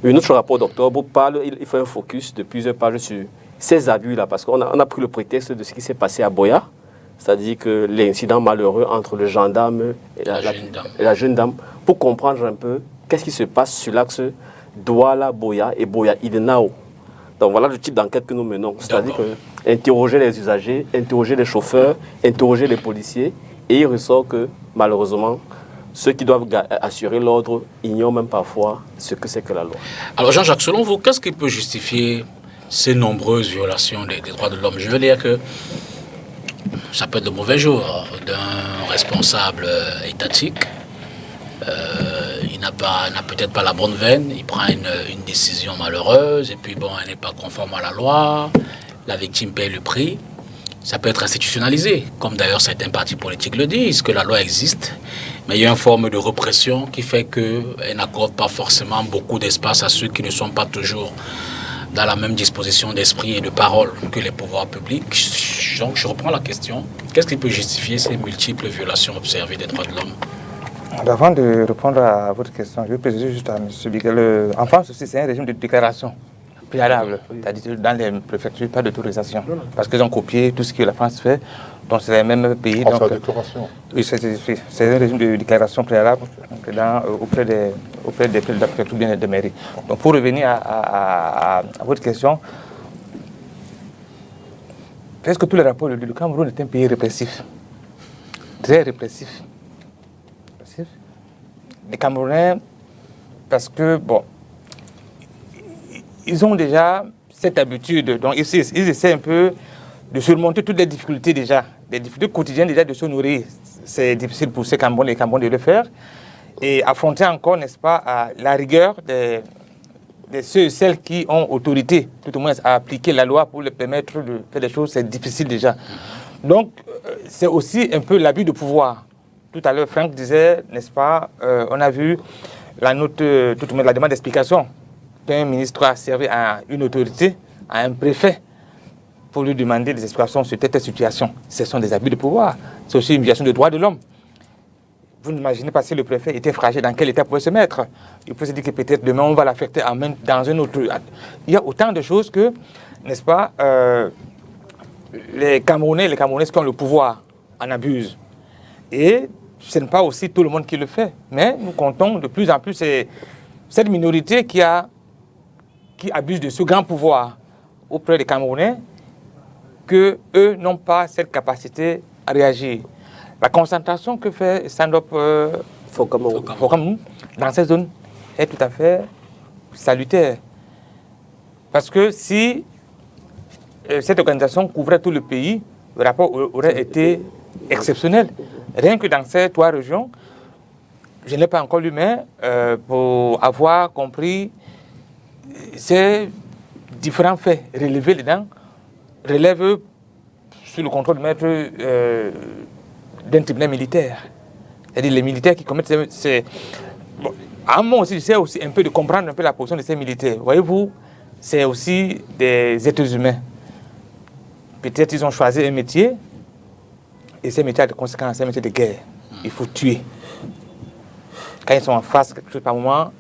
Oui, notre rapport d'octobre il fait un focus de plusieurs pages sur ces abus-là, parce qu'on a pris le prétexte de ce qui s'est passé à Boya, c'est-à-dire que l'incident malheureux entre le gendarme et la jeune dame, pour comprendre un peu qu'est-ce qui se passe sur l'axe Douala-Boya et Boya-Idenao. Donc voilà le type d'enquête que nous menons, c'est-à-dire que interroger les usagers, interroger les chauffeurs, interroger les policiers, et il ressort que malheureusement, ceux qui doivent assurer l'ordre ignorent même parfois ce que c'est que la loi. Alors Jean-Jacques, selon vous, qu'est-ce qui peut justifier ces nombreuses violations des droits de l'homme? Je veux dire que ça peut être de mauvais jours d'un responsable étatique. Il n'a peut-être pas la bonne veine, il prend une décision malheureuse, et puis bon, elle n'est pas conforme à la loi, la victime paye le prix. Ça peut être institutionnalisé, comme d'ailleurs certains partis politiques le disent, que la loi existe, mais il y a une forme de répression qui fait qu'elle n'accorde pas forcément beaucoup d'espace à ceux qui ne sont pas toujours dans la même disposition d'esprit et de parole que les pouvoirs publics. Donc je reprends la question, qu'est-ce qui peut justifier ces multiples violations observées des droits de l'homme? Avant de répondre à votre question, je vais préciser juste à M. Biguel. En France aussi, c'est un régime de déclaration préalable. C'est-à-dire dans les préfectures, pas d'autorisation. Parce qu'ils ont copié tout ce que la France fait. Donc c'est les mêmes pays. C'est la déclaration. Oui, c'est un régime de déclaration préalable auprès des préfectures bien des mairies. Donc pour revenir à votre question, presque tous les rapports le Cameroun est un pays répressif. Très répressif. Les Camerounais, parce que, bon, ils ont déjà cette habitude, donc ils essaient un peu de surmonter toutes les difficultés déjà, les difficultés quotidiennes déjà de se nourrir. C'est difficile pour ces Camerounais de le faire. Et affronter encore, n'est-ce pas, la rigueur de ceux et celles qui ont autorité, tout au moins à appliquer la loi pour leur permettre de faire des choses, c'est difficile déjà. Donc, c'est aussi un peu l'abus de pouvoir. Tout à l'heure, Franck disait, n'est-ce pas, on a vu la demande d'explication qu'un ministre a servi à une autorité, à un préfet, pour lui demander des explications sur telle situation. Ce sont des abus de pouvoir. C'est aussi une violation des droits de l'homme. Vous n'imaginez pas si le préfet était fragile, dans quel état il pouvait se mettre. Il peut se dire que peut-être demain on va l'affecter dans un autre... Il y a autant de choses que, n'est-ce pas, les Camerounais qui ont le pouvoir en abusent. Et ce n'est pas aussi tout le monde qui le fait. Mais nous comptons de plus en plus cette minorité qui abuse de ce grand pouvoir auprès des Camerounais, qu'eux n'ont pas cette capacité à réagir. La concentration que fait Stand Up for Cameroun dans cette zone est tout à fait salutaire. Parce que si cette organisation couvrait tout le pays, le rapport aurait été exceptionnel. Rien que dans ces 3 régions, je n'ai pas encore lu, mais pour avoir compris ces différents faits relevés dedans, relèvent sous le contrôle du maître d'un tribunal militaire. C'est-à-dire les militaires qui commettent Bon, à moi aussi, j'essaie aussi un peu de comprendre un peu la position de ces militaires. Voyez-vous, c'est aussi des êtres humains. Peut-être ils ont choisi un métier, et ces métiers ont des conséquences, c'est un métier de guerre. Il faut tuer. Quand ils sont en face, quelque chose par moment,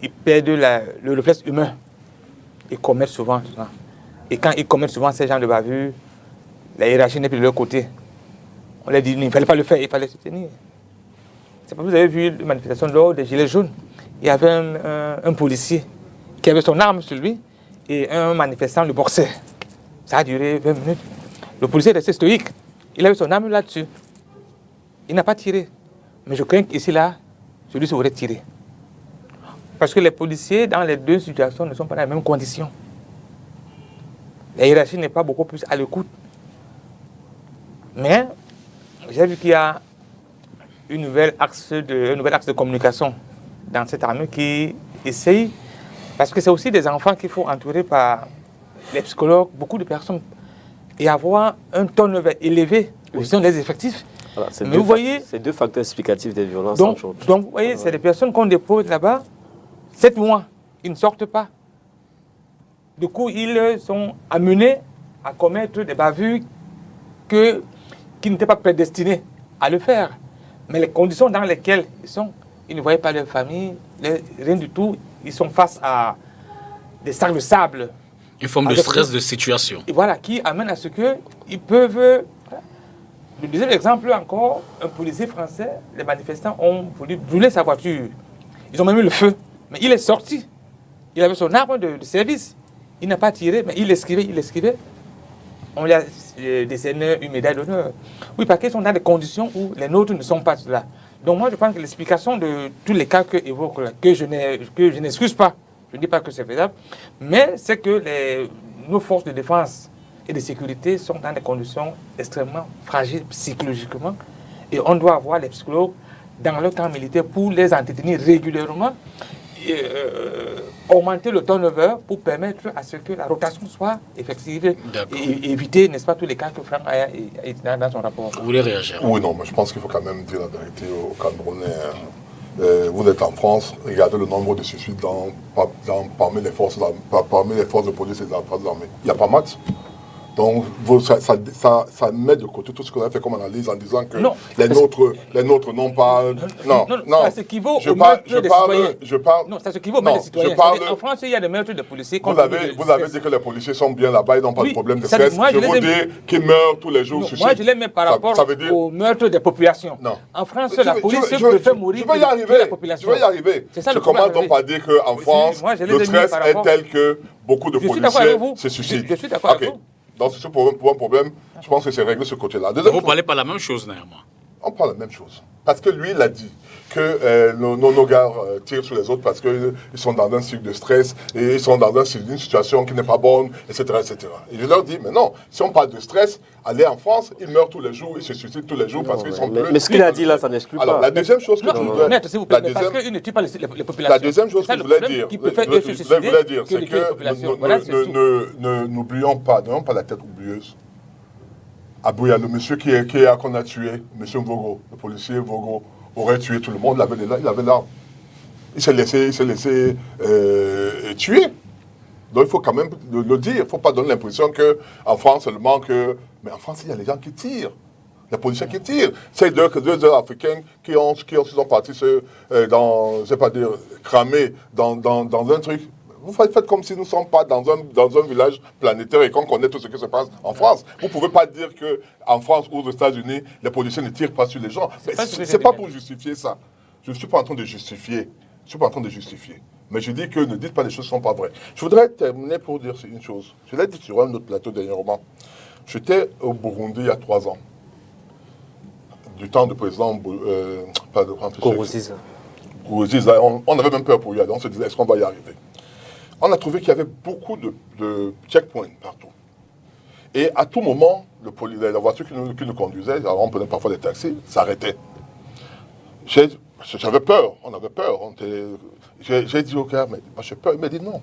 ils perdent le réflexe humain. Ils commettent souvent ça. Et quand ils commettent souvent ces genres de bavures, la hiérarchie n'est plus de leur côté. On leur dit, il ne fallait pas le faire, il fallait se tenir. C'est parce que vous avez vu la manifestation lors des Gilets jaunes. Il y avait un policier qui avait son arme sur lui et un manifestant le boxait. Ça a duré 20 minutes. Le policier est resté stoïque. Il avait son arme là-dessus. Il n'a pas tiré. Mais je crains qu'ici, là, celui-ci aurait tiré. Parce que les policiers, dans les 2 situations, ne sont pas dans les mêmes conditions. La hiérarchie n'est pas beaucoup plus à l'écoute. Mais j'ai vu qu'il y a un nouvel axe de communication dans cette armée qui essaye, parce que c'est aussi des enfants qu'il faut entourer par les psychologues, beaucoup de personnes, et avoir un turnover élevé au sein des effectifs. Voilà, mais vous voyez, c'est 2 facteurs explicatifs des violences. Donc vous voyez, c'est des personnes qu'on dépose là-bas, 7 mois, ils ne sortent pas. Du coup, ils sont amenés à commettre des bavures qui n'étaient pas prédestinés à le faire. Mais les conditions dans lesquelles ils sont, ils ne voyaient pas leur famille, rien du tout. Ils sont face à des sacs de sable. Une forme de stress de situation. Et voilà, qui amène à ce qu'ils peuvent... Le deuxième exemple encore, un policier français, les manifestants ont voulu brûler sa voiture. Ils ont même mis le feu. Mais il est sorti. Il avait son arme de service. Il n'a pas tiré, mais il esquivait. On lui a décerné une médaille d'honneur. Oui, parce qu'ils sont dans des conditions où les nôtres ne sont pas là. Donc moi, je pense que l'explication de tous les cas que évoque là, que je n'excuse pas, je ne dis pas que c'est faisable, mais c'est que nos forces de défense et de sécurité sont dans des conditions extrêmement fragiles psychologiquement. Et on doit avoir les psychologues dans le camp militaire pour les entretenir régulièrement, augmenter le turnover pour permettre à ce que la rotation soit effective et éviter, n'est-ce pas, tous les cas que Franck a dans son rapport. Vous voulez réagir? Oui, non, mais je pense qu'il faut quand même dire la vérité aux Camerounais. Vous êtes en France, regardez le nombre de suicides parmi les forces de police et des forces armées. Il n'y a pas maths. Donc, ça met de côté tout ce qu'on a fait comme analyse en disant que les nôtres n'ont pas... Non. Ça s'équivaut au meurtre des citoyens. Non, ça s'équivaut au meurtre des citoyens. En France, il y a des meurtres de policiers. Vous avez dit que les policiers sont bien là-bas, ils n'ont pas de problème de stress. Je vous dis qu'ils meurent tous les jours. Moi, je les mets par rapport au meurtre des populations. Non. En France, la police préfère mourir que la population. Je vais y arriver. Je commence donc par dire qu'en France, le stress est tel que beaucoup de policiers se suicident. Je suis d'accord avec vous. Donc, c'est pour un problème, je pense que c'est réglé ce côté-là. Vous ne parlez pas la même chose, néanmoins. On parle la même chose. Parce que lui, il a dit que nos gars tirent sur les autres parce qu'ils sont dans un cycle de stress et ils sont dans une situation qui n'est pas bonne, etc., etc. Et je leur dis, mais non, si on parle de stress, allez en France, ils meurent tous les jours, ils se suicident tous les jours parce qu'ils sont plus... Mais ce qu'il a dit là, ça n'exclut pas. Alors, la deuxième chose que je voulais... Maître, s'il vous plaît, parce qu'ils ne tuent pas les populations. La deuxième chose que je voulais dire, c'est que n'oublions pas, n'ayons pas la tête oublieuse. Abouya, le monsieur qu'on a tué, monsieur Vogo, le policier Vogo, aurait tué tout le monde, il avait l'arme. Il s'est laissé tuer. Donc il faut quand même le dire, il ne faut pas donner l'impression qu'en France seulement que... Mais en France, il y a les gens qui tirent, les policiers qui tirent. C'est deux Africains qui sont partis cramer dans un truc. Vous faites comme si nous ne sommes pas dans un village planétaire et qu'on connaît tout ce qui se passe en France. Vous ne pouvez pas dire qu'en France ou aux États-Unis, les policiers ne tirent pas sur les gens. Ce n'est pas pour justifier ça. Je ne suis pas en train de justifier. Mais je dis que ne dites pas des choses qui ne sont pas vraies. Je voudrais terminer pour dire une chose. Je l'ai dit sur un autre plateau dernièrement. J'étais au Burundi il y a 3 ans. Du temps du président... Nkurunziza. On avait même peur pour y aller. On se disait, est-ce qu'on va y arriver? On a trouvé qu'il y avait beaucoup de checkpoints partout. Et à tout moment, la voiture qui nous conduisait, alors on prenait parfois des taxis, s'arrêtait. J'avais peur, on avait peur. J'ai dit au gars, mais j'ai peur. Il m'a dit non.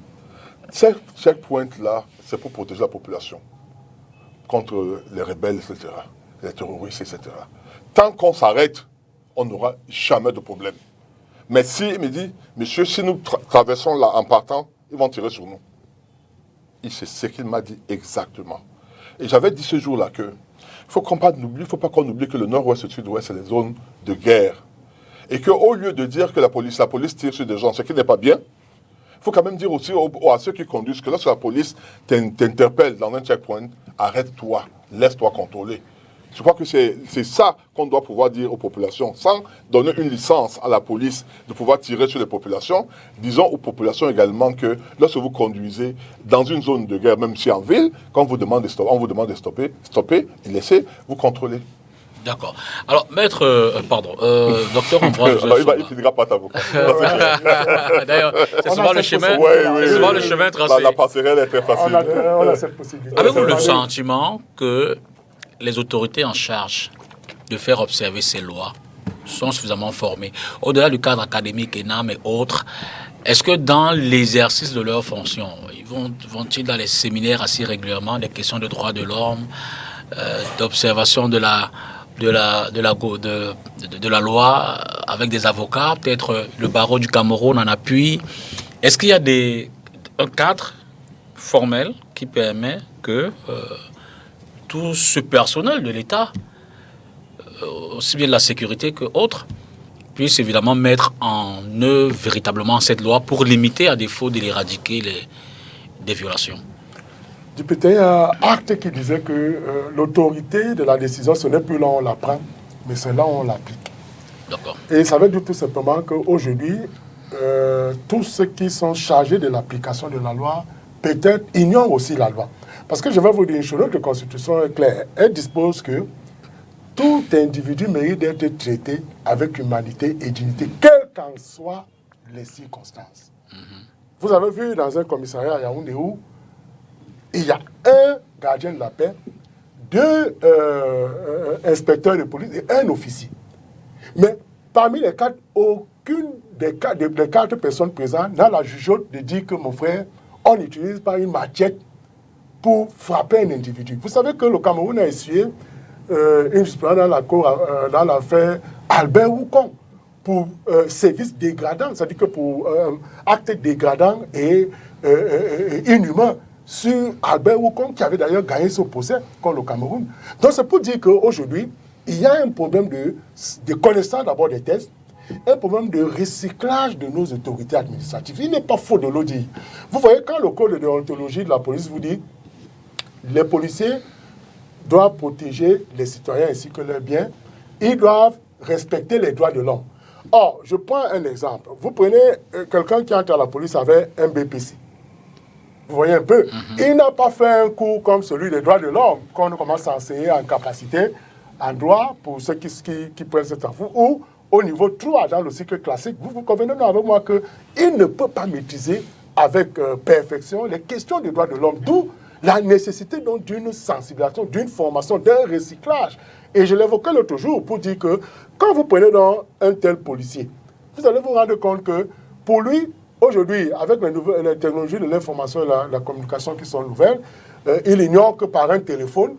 Ces checkpoints-là, c'est pour protéger la population contre les rebelles, etc., les terroristes, etc. Tant qu'on s'arrête, on n'aura jamais de problème. Mais si, il me dit, monsieur, si nous traversons là en partant, ils vont tirer sur nous. Et c'est ce qu'il m'a dit exactement. Et j'avais dit ce jour-là que il ne faut pas qu'on oublie que le nord-ouest et le sud-ouest, c'est les zones de guerre. Et qu'au lieu de dire que la police tire sur des gens, ce qui n'est pas bien, il faut quand même dire aussi à ceux qui conduisent que lorsque la police t'interpelle dans un checkpoint, arrête-toi, laisse-toi contrôler. Je crois que c'est ça qu'on doit pouvoir dire aux populations, sans donner une licence à la police de pouvoir tirer sur les populations. Disons aux populations également que lorsque vous conduisez dans une zone de guerre, même si en ville, quand on vous demande de stopper et laissez vous contrôler. D'accord. Alors, maître, docteur Ambroise... il finira pas avocat. D'ailleurs, c'est souvent le chemin, le chemin tracé. La passerelle est très facile. On a cette possibilité. Avez-vous le sentiment que les autorités en charge de faire observer ces lois sont suffisamment formées, au-delà du cadre académique, ENAM et autres? Est-ce que dans l'exercice de leurs fonctions, vont-ils dans les séminaires assez régulièrement des questions de droits de l'homme, d'observation de la loi avec des avocats, peut-être le barreau du Cameroun en appui? Est-ce qu'il y a un cadre formel qui permet que tout ce personnel de l'État, aussi bien de la sécurité que autres, puisse évidemment mettre en œuvre véritablement cette loi pour limiter, à défaut de l'éradiquer, des violations? Député, il y a un acte qui disait que l'autorité de la décision, ce n'est plus là où on la prend, mais c'est là où on l'applique. D'accord. Et ça veut dire tout simplement qu'aujourd'hui, tous ceux qui sont chargés de l'application de la loi, peut-être ignorent aussi la loi. Parce que je vais vous dire une chose, notre Constitution est claire. Elle dispose que tout individu mérite d'être traité avec humanité et dignité, quelles qu'en soient les circonstances. Vous avez vu dans un commissariat à Yaoundé où il y a un gardien de la paix, 2 inspecteurs de police et 1 officier. Mais parmi les 4, aucune des 4 personnes présentes n'a la jugeote de dire que, mon frère, on n'utilise pas une machette pour frapper un individu. Vous savez que le Cameroun a essuyé une jurisprudence dans la cour, dans l'affaire Albert Wukong, pour service dégradant, c'est-à-dire que pour actes dégradants et inhumains sur Albert Oukom, qui avait d'ailleurs gagné ce procès contre le Cameroun. Donc c'est pour dire qu'aujourd'hui, il y a un problème de connaissance d'abord des textes, un problème de recyclage de nos autorités administratives. Il n'est pas faux de le dire. Vous voyez, quand le code de déontologie de la police vous dit les policiers doivent protéger les citoyens ainsi que leurs biens, ils doivent respecter les droits de l'homme. Or, je prends un exemple. Vous prenez quelqu'un qui entre à la police avec un BPC. Vous voyez un peu, il n'a pas fait un cours comme celui des droits de l'homme, qu'on commence à enseigner en capacité, en droit, pour ceux qui prennent cet enfant, ou au niveau 3 dans le cycle classique. Vous convenez avec moi qu'il ne peut pas maîtriser avec perfection les questions des droits de l'homme, d'où la nécessité donc d'une sensibilisation, d'une formation, d'un recyclage. Et je l'évoquais l'autre jour pour dire que quand vous prenez dans un tel policier, vous allez vous rendre compte que pour lui, aujourd'hui, avec les technologies de l'information et la communication qui sont nouvelles, il ignore que par un téléphone,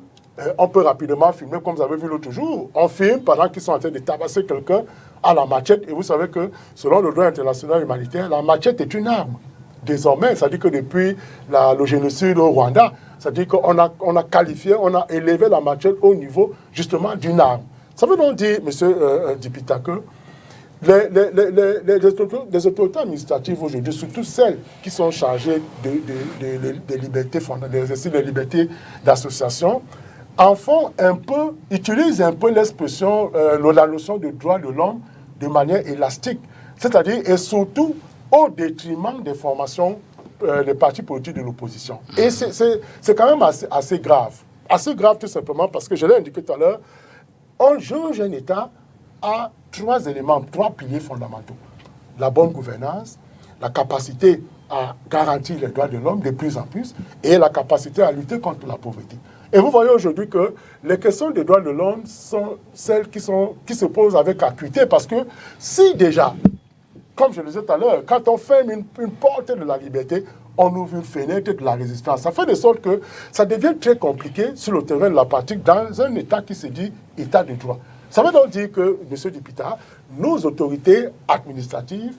on peut rapidement filmer, comme vous avez vu l'autre jour. On filme pendant qu'ils sont en train de tabasser quelqu'un à la machette. Et vous savez que, selon le droit international humanitaire, la machette est une arme. Désormais, ça dit que depuis le génocide au Rwanda, ça dit qu'on a qualifié, on a élevé la machette au niveau, justement, d'une arme. Ça veut donc dire, monsieur Dipita, que les autorités administratives aujourd'hui, surtout celles qui sont chargées de libertés fondamentales, d'exercice des libertés d'association, en font un peu, utilisent un peu l'expression, la notion de droit de l'homme de manière élastique. C'est-à-dire, et surtout, au détriment des formations des partis politiques de l'opposition. Et c'est quand même assez grave. Assez grave tout simplement parce que, je l'ai indiqué tout à l'heure, on juge un État à 3 éléments, 3 piliers fondamentaux. La bonne gouvernance, la capacité à garantir les droits de l'homme de plus en plus, et la capacité à lutter contre la pauvreté. Et vous voyez aujourd'hui que les questions des droits de l'homme sont celles qui se posent avec acuité, parce que si déjà, comme je le disais tout à l'heure, quand on ferme une porte de la liberté, on ouvre une fenêtre de la résistance. Ça fait de sorte que ça devient très compliqué sur le terrain de la pratique dans un État qui se dit État de droit. Ça veut donc dire que, M. Dipita, nos autorités administratives,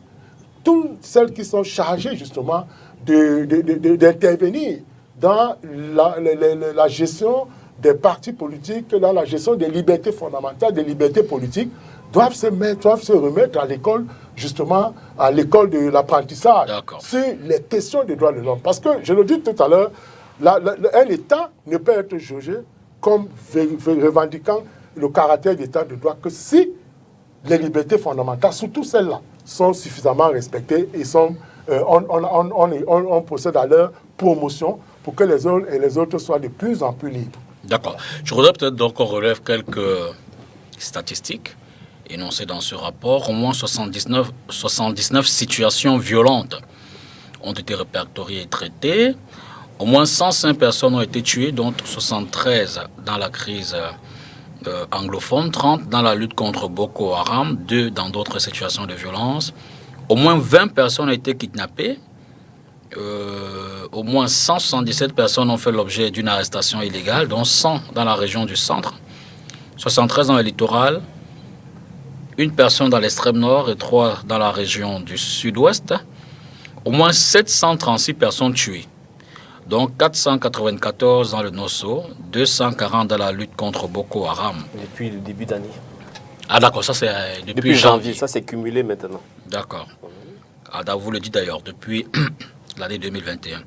toutes celles qui sont chargées justement d'intervenir dans la gestion des partis politiques, dans la gestion des libertés fondamentales, des libertés politiques, doivent se remettre à l'école, justement, à l'école de l'apprentissage sur les questions des droits de l'homme. Parce que, je le dis tout à l'heure, un État ne peut être jugé comme revendiquant le caractère d'État de droit que si les libertés fondamentales, surtout celles-là, sont suffisamment respectées et on procède à leur promotion pour que les uns et les autres soient de plus en plus libres. D'accord. Je voudrais peut-être donc qu'on relève quelques statistiques énoncées dans ce rapport. Au moins 79 situations violentes ont été répertoriées et traitées. Au moins 105 personnes ont été tuées, dont 73 dans la crise anglophone, 30 dans la lutte contre Boko Haram, 2 dans d'autres situations de violence. Au moins 20 personnes ont été kidnappées. Au moins 177 personnes ont fait l'objet d'une arrestation illégale, dont 100 dans la région du centre, 73 dans le littoral, 1 personne dans l'extrême nord et 3 dans la région du sud-ouest. Au moins 736 personnes tuées, donc 494 dans le Nosso, 240 dans la lutte contre Boko Haram. Depuis le début d'année. Ah d'accord, ça c'est depuis janvier. Ça c'est cumulé maintenant. D'accord. Ah, vous le dites d'ailleurs, depuis l'année 2021.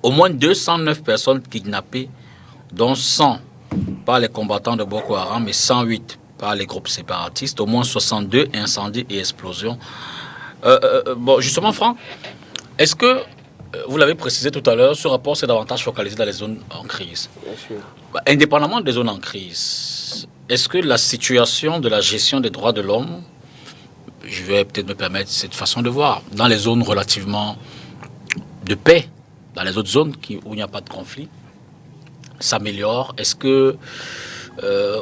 Au moins 209 personnes kidnappées, dont 100 par les combattants de Boko Haram et 108 par les groupes séparatistes. Au moins 62 incendies et explosions. Bon, justement, Franck, est-ce que, vous l'avez précisé tout à l'heure, ce rapport s'est davantage focalisé dans les zones en crise? Bien sûr. Indépendamment des zones en crise, est-ce que la situation de la gestion des droits de l'homme, je vais peut-être me permettre cette façon de voir, dans les zones relativement de paix, dans les autres zones où il n'y a pas de conflit, s'améliore? Est-ce que,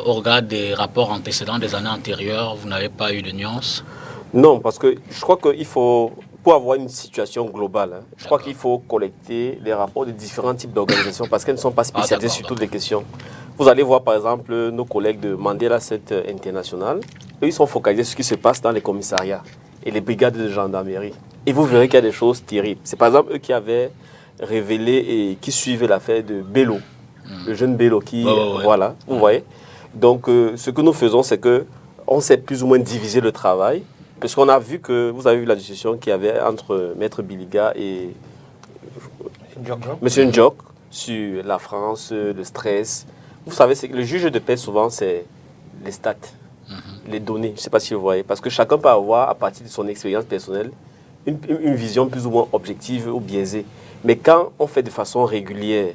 au regard des rapports antécédents des années antérieures, vous n'avez pas eu de nuances? Non, parce que je crois qu'il faut, pour avoir une situation globale, je crois qu'il faut collecter les rapports de différents types d'organisations parce qu'elles ne sont pas spécialisées sur toutes les questions. Vous allez voir par exemple nos collègues de Mandela 7 International, eux ils sont focalisés sur ce qui se passe dans les commissariats et les brigades de gendarmerie. Et vous verrez qu'il y a des choses terribles. C'est par exemple eux qui avaient révélé et qui suivait l'affaire de Bello, le jeune Bello qui, voilà, vous voyez. Donc, ce que nous faisons, c'est que on s'est plus ou moins divisé le travail, parce qu'on a vu que, vous avez vu la discussion qu'il y avait entre Maître Biliga et M. Ndjok sur la France, le stress. Vous savez, le juge de paix, souvent, c'est les stats, les données. Je ne sais pas si vous voyez. Parce que chacun peut avoir, à partir de son expérience personnelle, une vision plus ou moins objective ou biaisée. Mais quand on fait de façon régulière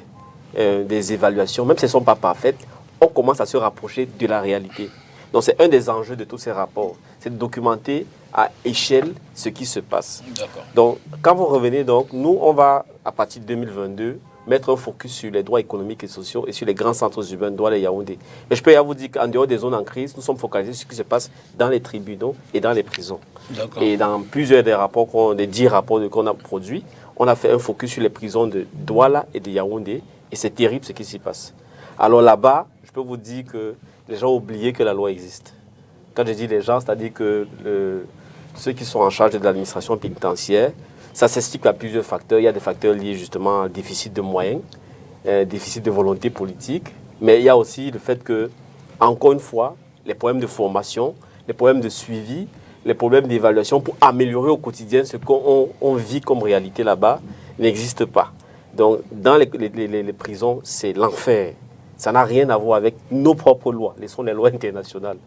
des évaluations, même si elles ne sont pas parfaites, on commence à se rapprocher de la réalité. Donc, c'est un des enjeux de tous ces rapports. C'est de documenter à échelle ce qui se passe. Donc, quand vous revenez, donc, nous, on va, à partir de 2022, mettre un focus sur les droits économiques et sociaux et sur les grands centres urbains, Douala et Yaoundé. Mais je peux vous dire qu'en dehors des zones en crise, nous sommes focalisés sur ce qui se passe dans les tribunaux et dans les prisons. Et dans plusieurs des rapports, des 10 rapports qu'on a produits, on a fait un focus sur les prisons de Douala et de Yaoundé. Et c'est terrible ce qui s'y passe. Alors là-bas, je peux vous dire que les gens ont oublié que la loi existe. Quand je dis les gens, c'est-à-dire que ceux qui sont en charge de l'administration pénitentiaire, ça s'explique à plusieurs facteurs. Il y a des facteurs liés justement au déficit de moyens, déficit de volonté politique, mais il y a aussi le fait que, encore une fois, les problèmes de formation, les problèmes de suivi, les problèmes d'évaluation pour améliorer au quotidien ce qu'on vit comme réalité là-bas n'existent pas. Donc, dans les prisons, c'est l'enfer. Ça n'a rien à voir avec nos propres lois, laissons les lois internationales.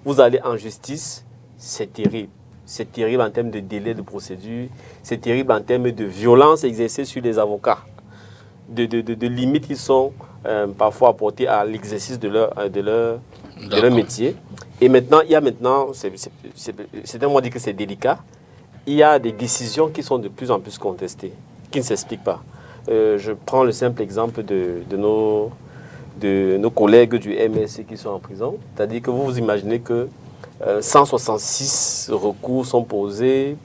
Vous allez en justice, c'est terrible. C'est terrible en termes de délai de procédure, c'est terrible en termes de violence exercée sur les avocats, de limites qui sont parfois apportées à l'exercice de leur métier. Et maintenant, il y a c'est un mot dit que c'est délicat, il y a des décisions qui sont de plus en plus contestées, qui ne s'expliquent pas. Je prends le simple exemple de nos collègues du MSC qui sont en prison, c'est-à-dire que vous imaginez que 166 recours sont posés,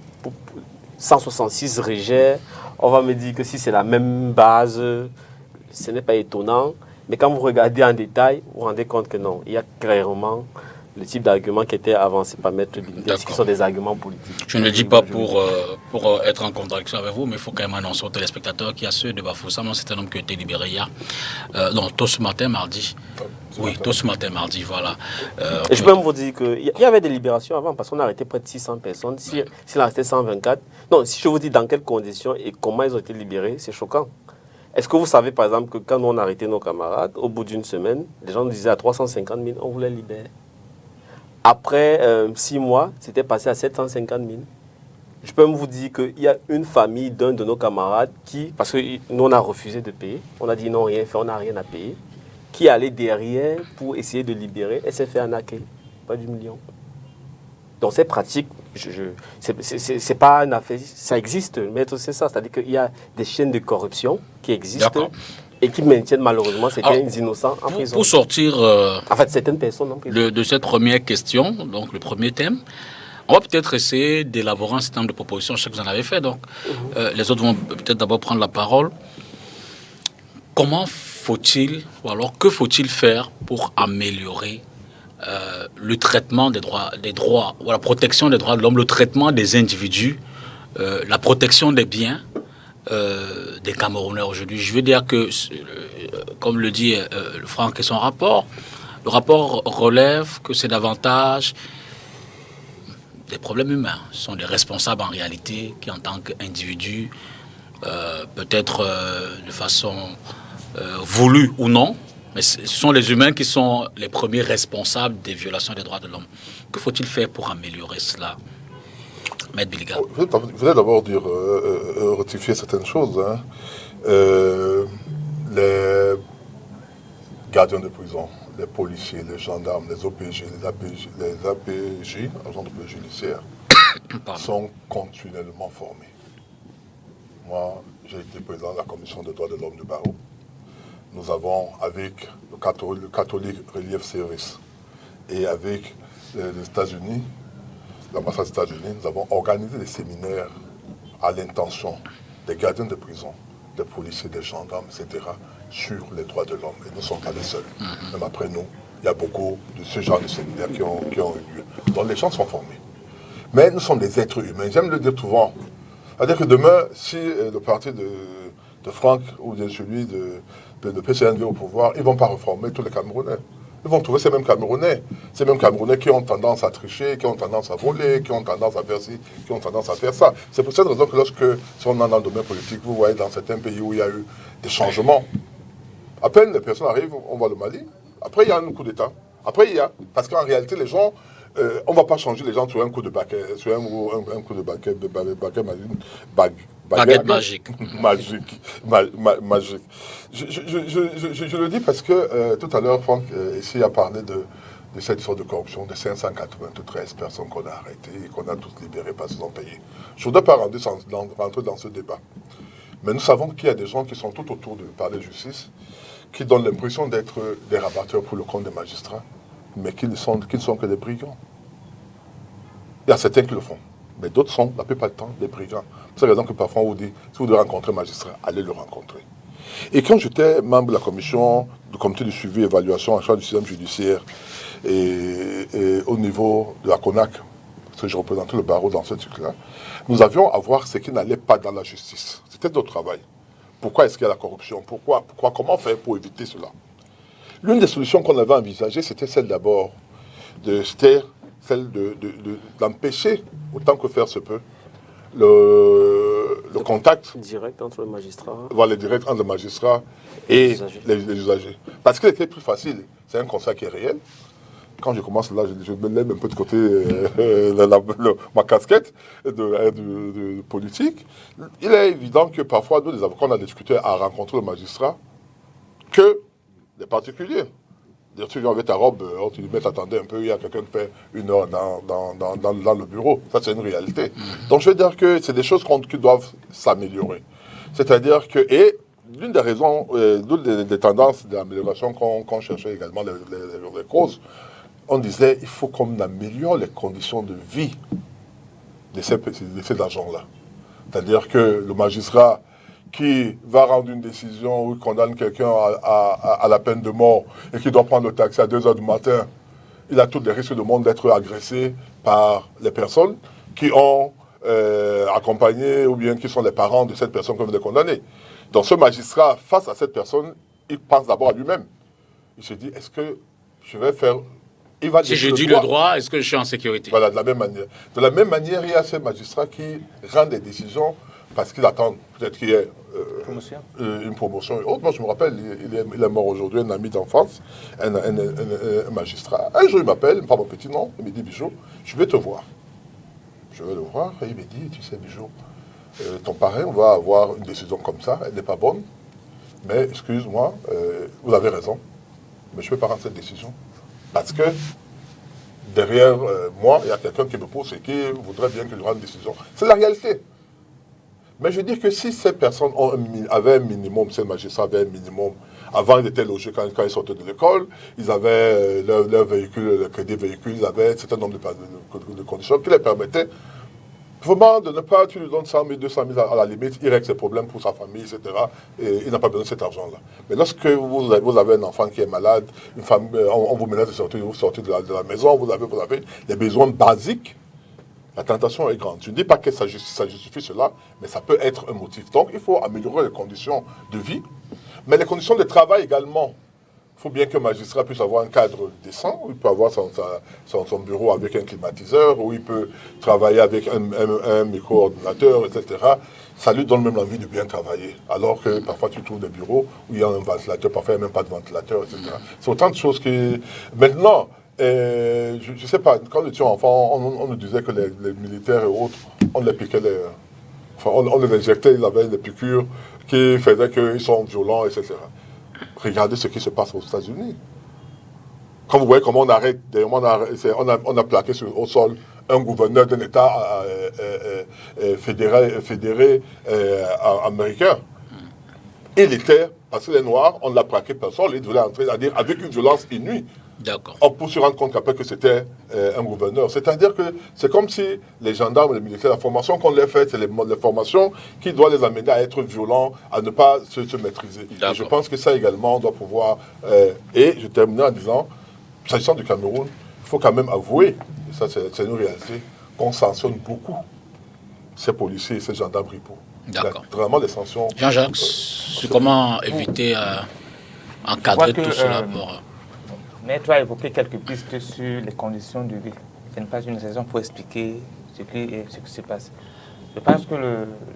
166 rejets. On va me dire que si c'est la même base, ce n'est pas étonnant. Mais quand vous regardez en détail, vous vous rendez compte que non, il y a clairement le type d'arguments qui étaient avancés par Maître Biliga, qui sont des arguments politiques. Je ne le dis pas pour être en contradiction avec vous, mais il faut quand même annoncer aux téléspectateurs qu'il y a ceux de Bafoussam, un certain nombre qui ont été libérés hier. Tôt ce matin, mardi. Tôt ce matin, mardi, voilà. Et je peux même vous dire qu'il y avait des libérations avant, parce qu'on a arrêté près de 600 personnes. S'il en restait 124, non, si je vous dis dans quelles conditions et comment ils ont été libérés, c'est choquant. Est-ce que vous savez, par exemple, que quand on a arrêté nos camarades, au bout d'une semaine, les gens nous disaient à 350 000, on voulait libérer. Après 6 mois, c'était passé à 750 000. Je peux même vous dire qu'il y a une famille d'un de nos camarades qui, parce que nous on a refusé de payer, on a dit non, rien fait, on n'a rien à payer, qui est allé derrière pour essayer de libérer et s'est fait arnaquer, pas du million. Donc ces pratiques, c'est pas une affaire, ça existe, mais c'est ça, c'est-à-dire qu'il y a des chaînes de corruption qui existent et qui maintiennent malheureusement certains innocents en prison. Pour sortir en fait, certaines personnes en prison. De cette première question, donc le premier thème, on va peut-être essayer d'élaborer un certain nombre de propositions. Je sais que vous en avez fait, donc les autres vont peut-être d'abord prendre la parole. Comment faut-il, ou alors que faut-il faire pour améliorer le traitement des droits, ou la protection des droits de l'homme, le traitement des individus, la protection des biens des Camerounais aujourd'hui? Je veux dire que, comme le dit Franck et son rapport, le rapport relève que c'est davantage des problèmes humains. Ce sont des responsables en réalité qui, en tant qu'individus, peut-être de façon voulue ou non, mais ce sont les humains qui sont les premiers responsables des violations des droits de l'homme. Que faut-il faire pour améliorer cela, Maître Biliga? Je voulais d'abord dire, rectifier certaines choses. Hein. Les gardiens de prison, les policiers, les gendarmes, les OPG, les APJ, agents de police judiciaire, sont continuellement formés. Moi, j'ai été président de la commission des droits de l'homme du barreau. Nous avons, avec le Catholic Relief Service et avec les États-Unis, l'ambassade des États-Unis, nous avons organisé des séminaires à l'intention des gardiens de prison, des policiers, des gendarmes, etc., sur les droits de l'homme. Et nous ne sommes pas les seuls. Même après nous, il y a beaucoup de ce genre de séminaires qui ont eu lieu. Donc les gens sont formés. Mais nous sommes des êtres humains. J'aime le dire souvent. C'est-à-dire que demain, si le parti de Franck ou de celui de PCNV au pouvoir, ils ne vont pas réformer tous les Camerounais. Ils vont trouver ces mêmes Camerounais qui ont tendance à tricher, qui ont tendance à voler, qui ont tendance à faire ci, qui ont tendance à faire ça. C'est pour cette raison que si on est dans le domaine politique, vous voyez dans certains pays où il y a eu des changements, à peine les personnes arrivent, on voit le Mali, après il y a un coup d'État, parce qu'en réalité les gens, on ne va pas changer les gens sur un coup de baguette, baguette magique. Magique. Je le dis parce que tout à l'heure, Franck ici a parlé de cette sorte de corruption de 593 personnes qu'on a arrêtées et qu'on a toutes libérées parce qu'ils ont payé. Je ne voudrais pas rentrer dans ce débat. Mais nous savons qu'il y a des gens qui sont tout autour de parler de justice, qui donnent l'impression d'être des rabatteurs pour le compte des magistrats, mais qui ne sont que des brigands. Il y a certains qui le font. Mais d'autres sont, la plupart du temps, des brigands. C'est la raison que parfois on vous dit, si vous devez rencontrer un magistrat, allez le rencontrer. Et quand j'étais membre de la commission, du comité de suivi et évaluation en charge du système judiciaire, et au niveau de la CONAC, parce que je représentais le barreau dans ce truc-là, nous avions à voir ce qui n'allait pas dans la justice. C'était notre travail. Pourquoi est-ce qu'il y a la corruption? Comment faire pour éviter cela? L'une des solutions qu'on avait envisagées, c'était celle d'abord d'empêcher, autant que faire se peut, le contact direct entre le magistrat. Voilà, direct entre le magistrat et les usagers. Parce qu'il était plus facile, c'est un constat qui est réel. Quand je commence là, je me lève un peu de côté ma casquette de politique. Il est évident que parfois, nous, les avocats, on a discuté à rencontrer le magistrat que les particuliers. Tu viens avec ta robe, tu lui mets, t'attendais un peu, il y a quelqu'un qui fait une heure dans le bureau. Ça, c'est une réalité. Donc, je veux dire que c'est des choses qui doivent s'améliorer. C'est-à-dire que, et l'une des raisons, l'une des tendances d'amélioration qu'on cherchait également, les causes, on disait, il faut qu'on améliore les conditions de vie de ces agents-là. C'est-à-dire que le magistrat qui va rendre une décision où il condamne quelqu'un à la peine de mort et qui doit prendre le taxi à 2 h du matin, il a tous les risques du monde d'être agressé par les personnes qui ont accompagné ou bien qui sont les parents de cette personne qu'on vient de condamner. Donc ce magistrat, face à cette personne, il pense d'abord à lui-même. Il se dit, est-ce que je vais faire... Si je dis le droit, est-ce que je suis en sécurité? Voilà, de la même manière. De la même manière, il y a ces magistrats qui rendent des décisions parce qu'ils attendent peut-être qu'il y ait une promotion et autre. Moi, je me rappelle, il est mort aujourd'hui, un ami d'enfance, un magistrat. Un jour, il m'appelle, pas mon petit nom, il me dit, Bijou, je vais te voir. Je vais le voir, et il me dit, tu sais, Bijou, ton parrain, on va avoir une décision comme ça, elle n'est pas bonne, mais excuse-moi, vous avez raison, mais je ne peux pas rendre cette décision. Parce que derrière moi, il y a quelqu'un qui me pousse et qui voudrait bien que je rende une décision. C'est la réalité. Mais je dis que si ces personnes avaient un minimum, ces magistrats avaient un minimum, avant ils étaient logés quand ils sortaient de l'école, ils avaient leur véhicule, le crédit véhicule, ils avaient un certain nombre de conditions qui les permettaient vraiment de ne pas, tu lui donnes 100 000, 200 000 à la limite, il règle ses problèmes pour sa famille, etc. Et il n'a pas besoin de cet argent-là. Mais lorsque vous avez un enfant qui est malade, une femme, on vous menace de sortir, vous sortez de la maison, vous avez les besoins basiques, la tentation est grande. Je ne dis pas que ça justifie cela, mais ça peut être un motif. Donc il faut améliorer les conditions de vie, mais les conditions de travail également. Il faut bien qu'un magistrat puisse avoir un cadre décent, où il peut avoir son bureau avec un climatiseur, où il peut travailler avec un micro-ordinateur, etc. Ça lui donne même l'envie de bien travailler. Alors que parfois tu trouves des bureaux où il y a un ventilateur, parfois il n'y a même pas de ventilateur, etc. C'est autant de choses qui... Maintenant, je ne sais pas, quand nous étions enfants, on nous disait que les militaires et autres, on les piquait on les injectait, ils avaient des piqûres qui faisaient qu'ils sont violents, etc. Regardez ce qui se passe aux États-Unis. Quand vous voyez comment on a plaqué au sol un gouverneur d'un État fédéré américain. Il était, parce que les Noirs, on l'a plaqué par sol, il devait entrer, c'est-à-dire avec une violence inouïe. D'accord. On peut se rendre compte qu'après que c'était un gouverneur. C'est-à-dire que c'est comme si les gendarmes, les militaires, la formation qu'on leur fait, c'est les formations qui doivent les amener à être violents, à ne pas se maîtriser. Et je pense que ça également, on doit pouvoir... et je terminerai en disant, s'agissant du Cameroun, il faut quand même avouer, et ça c'est une réalité, qu'on sanctionne beaucoup ces policiers et ces gendarmes ripoux. D'accord. Vraiment, les sanctions... Jean-Jacques, comment éviter encadrer tout cela pour... Maître a évoqué quelques pistes sur les conditions de vie. Ce n'est pas une raison pour expliquer ce qui se passe. Je pense que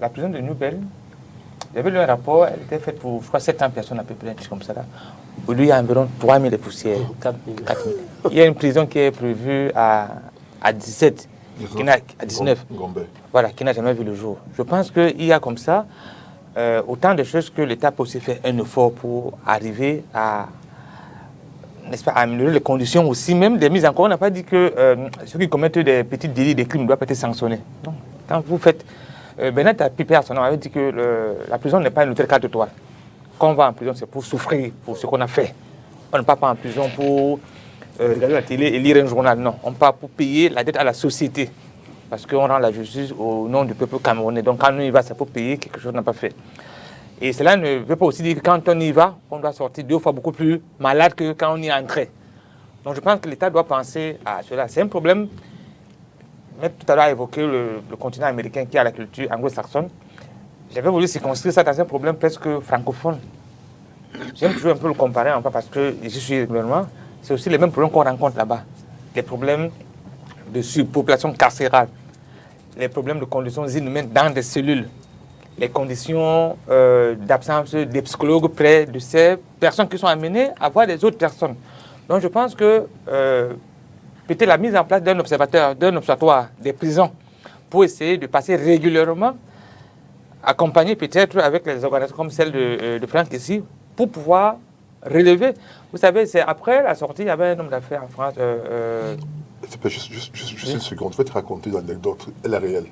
la prison de Nouvelle, il y avait un rapport, elle était faite pour, je crois, 700 personnes à peu près, comme ça. Là. Aujourd'hui, il y a environ 3000 de poussières. 4000. Il y a une prison qui est prévue à 17, à 19, voilà, qui n'a jamais vu le jour. Je pense qu'il y a comme ça autant de choses que l'État peut aussi faire un effort pour arriver à, n'est-ce pas, améliorer les conditions aussi, même des mises en cause. On n'a pas dit que ceux qui commettent des petits délits, des crimes, doivent être sanctionnés. Non. Quand vous faites... Bennett a Piper, son nom, avait dit que la prison n'est pas un hôtel 4 étoiles. Quand on va en prison, c'est pour souffrir, pour ce qu'on a fait. On ne part pas en prison pour regarder la télé et lire un journal. Non, on part pour payer la dette à la société. Parce qu'on rend la justice au nom du peuple camerounais. Donc quand on y va, c'est pour payer quelque chose qu'on n'a pas fait. Et cela ne veut pas aussi dire que quand on y va, on doit sortir 2 fois beaucoup plus malade que quand on y est entré. Donc je pense que l'État doit penser à cela. C'est un problème. Même tout à l'heure, évoqué le continent américain qui a la culture anglo-saxonne. J'avais voulu circonscrire ça dans un problème presque francophone. J'aime toujours un peu le comparer, hein, parce que j'y suis régulièrement. C'est aussi les mêmes problèmes qu'on rencontre là-bas. Les problèmes de surpopulation carcérale, les problèmes de conditions inhumaines dans des cellules, les conditions d'absence des psychologues près de ces personnes qui sont amenées à voir des autres personnes. Donc je pense que peut-être la mise en place d'un observatoire des prisons pour essayer de passer régulièrement, accompagné peut-être avec les organisations comme celle de Franck ici, pour pouvoir relever. Vous savez, c'est après la sortie, il y avait un homme d'affaires en France. Juste une seconde, je vais te raconter une anecdote, elle est réelle.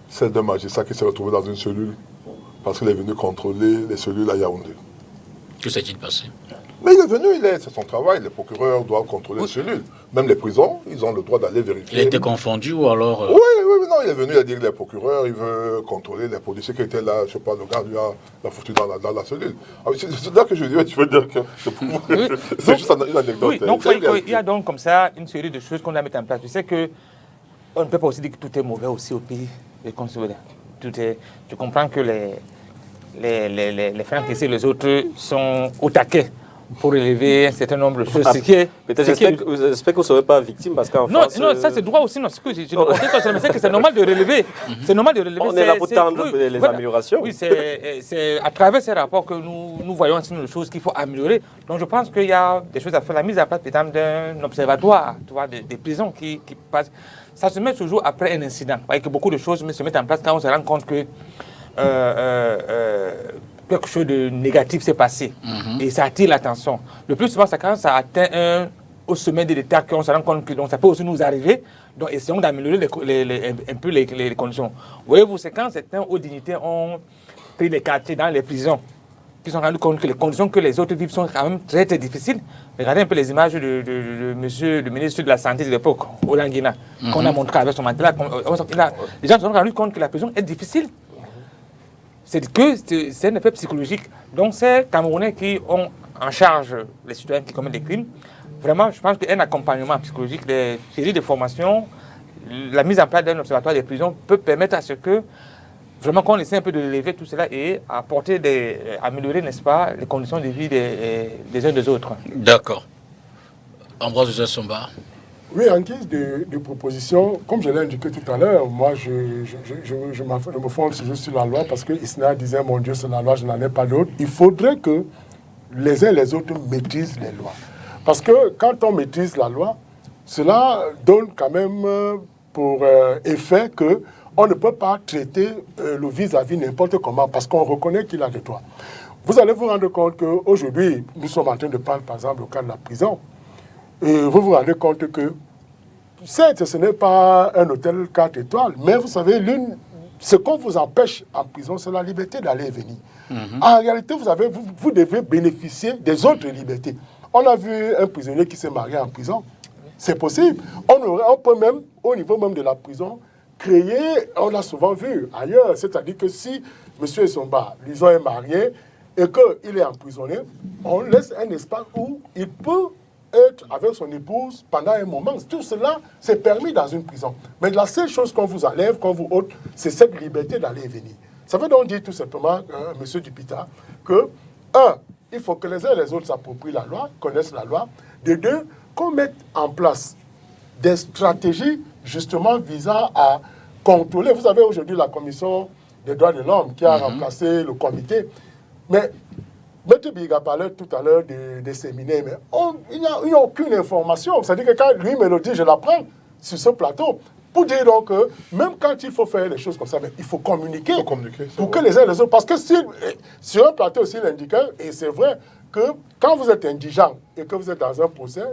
Celle d'un magistrat qui s'est retrouvé dans une cellule parce qu'il est venu contrôler les cellules à Yaoundé. Que s'est-il passé? Mais il est venu, c'est son travail, les procureurs doivent contrôler les cellules. Même les prisons, ils ont le droit d'aller vérifier. Il a été confondu ou alors... Oui, non, il est venu, il a dit que les procureurs, il veut contrôler les policiers qui étaient là, je ne sais pas, le gars lui a foutu dans la cellule. Ah, c'est là que je dis, tu veux dire que c'est juste une anecdote. Oui, donc il y a donc comme ça une série de choses qu'on doit mettre en place. Tu sais qu'on ne peut pas aussi dire que tout est mauvais aussi au pays. Tu comprends que les frères qui les autres sont au taquet pour élever un certain nombre de choses. Peut-être j'espère que vous ne serez pas victime parce qu'en France... Non, ça c'est droit aussi. Non, je sais que c'est normal de relever. C'est normal de relever. On est là pour tendre les améliorations. Oui, c'est à travers ces rapports que nous voyons un certain nombre de choses qu'il faut améliorer. Donc je pense qu'il y a des choses à faire. La mise en place d'un observatoire, tu vois, des prisons qui passent. Ça se met toujours après un incident. Vous voyez que beaucoup de choses se mettent en place quand on se rend compte que quelque chose de négatif s'est passé. Et ça attire l'attention. Le plus souvent, c'est quand ça atteint au sommet de l'État qu'on se rend compte que donc, ça peut aussi nous arriver. Donc essayons d'améliorer un peu les conditions. Voyez-vous, c'est quand certains hauts dignitaires ont pris les quartiers dans les prisons, qui se sont rendus compte que les conditions que les autres vivent sont quand même très, très difficiles. Regardez un peu les images de monsieur le ministre de la Santé de l'époque, Olanguina, qu'on a montré avec son manteau. Les gens se sont rendus compte que la prison est difficile. C'est un effet psychologique. Donc, ces Camerounais qui ont en charge les citoyens qui commettent des crimes, vraiment, je pense qu'un accompagnement psychologique, des séries de formations, la mise en place d'un observatoire des prisons peut permettre à ce que, vraiment, qu'on essaie un peu de lever tout cela et améliorer, n'est-ce pas, les conditions de vie des uns des autres. D'accord. Ambroise Somba. Oui, en guise de proposition, comme je l'ai indiqué tout à l'heure, moi je me fonde juste sur la loi parce que Isna disait, mon Dieu, c'est la loi, je n'en ai pas d'autre. Il faudrait que les uns et les autres maîtrisent les lois. Parce que quand on maîtrise la loi, cela donne quand même pour effet qu'on ne peut pas traiter le vis-à-vis n'importe comment parce qu'on reconnaît qu'il a des droits. Vous allez vous rendre compte qu'aujourd'hui, nous sommes en train de parler par exemple au cas de la prison. Et vous vous rendez compte que, certes, ce n'est pas un hôtel 4 étoiles, mais vous savez, ce qu'on vous empêche en prison, c'est la liberté d'aller et venir. En réalité, vous devez bénéficier des autres libertés. On a vu un prisonnier qui s'est marié en prison. C'est possible. On peut même, au niveau même de la prison, créer, on l'a souvent vu ailleurs, c'est-à-dire que si M. Somba, disons, est marié et qu'il est emprisonné, on laisse un espace où il peut être avec son épouse pendant un moment. Tout cela, c'est permis dans une prison. Mais la seule chose qu'on vous enlève, qu'on vous ôte, c'est cette liberté d'aller et venir. Ça veut donc dire tout simplement, M. Dupita, que, un, il faut que les uns et les autres s'approprient la loi, connaissent la loi. De deux, qu'on mette en place des stratégies justement visant à contrôler. Vous avez aujourd'hui la Commission des droits de l'homme qui a remplacé le comité. Mais M. Biga parlait tout à l'heure des séminaires, mais il n'y a aucune information. C'est-à-dire que quand lui me le dit, je l'apprends sur ce plateau. Pour dire donc que même quand il faut faire des choses comme ça, il faut communiquer, pour que les uns et les autres... Parce que sur un plateau aussi, il indiquait, et c'est vrai, que quand vous êtes indigent et que vous êtes dans un procès,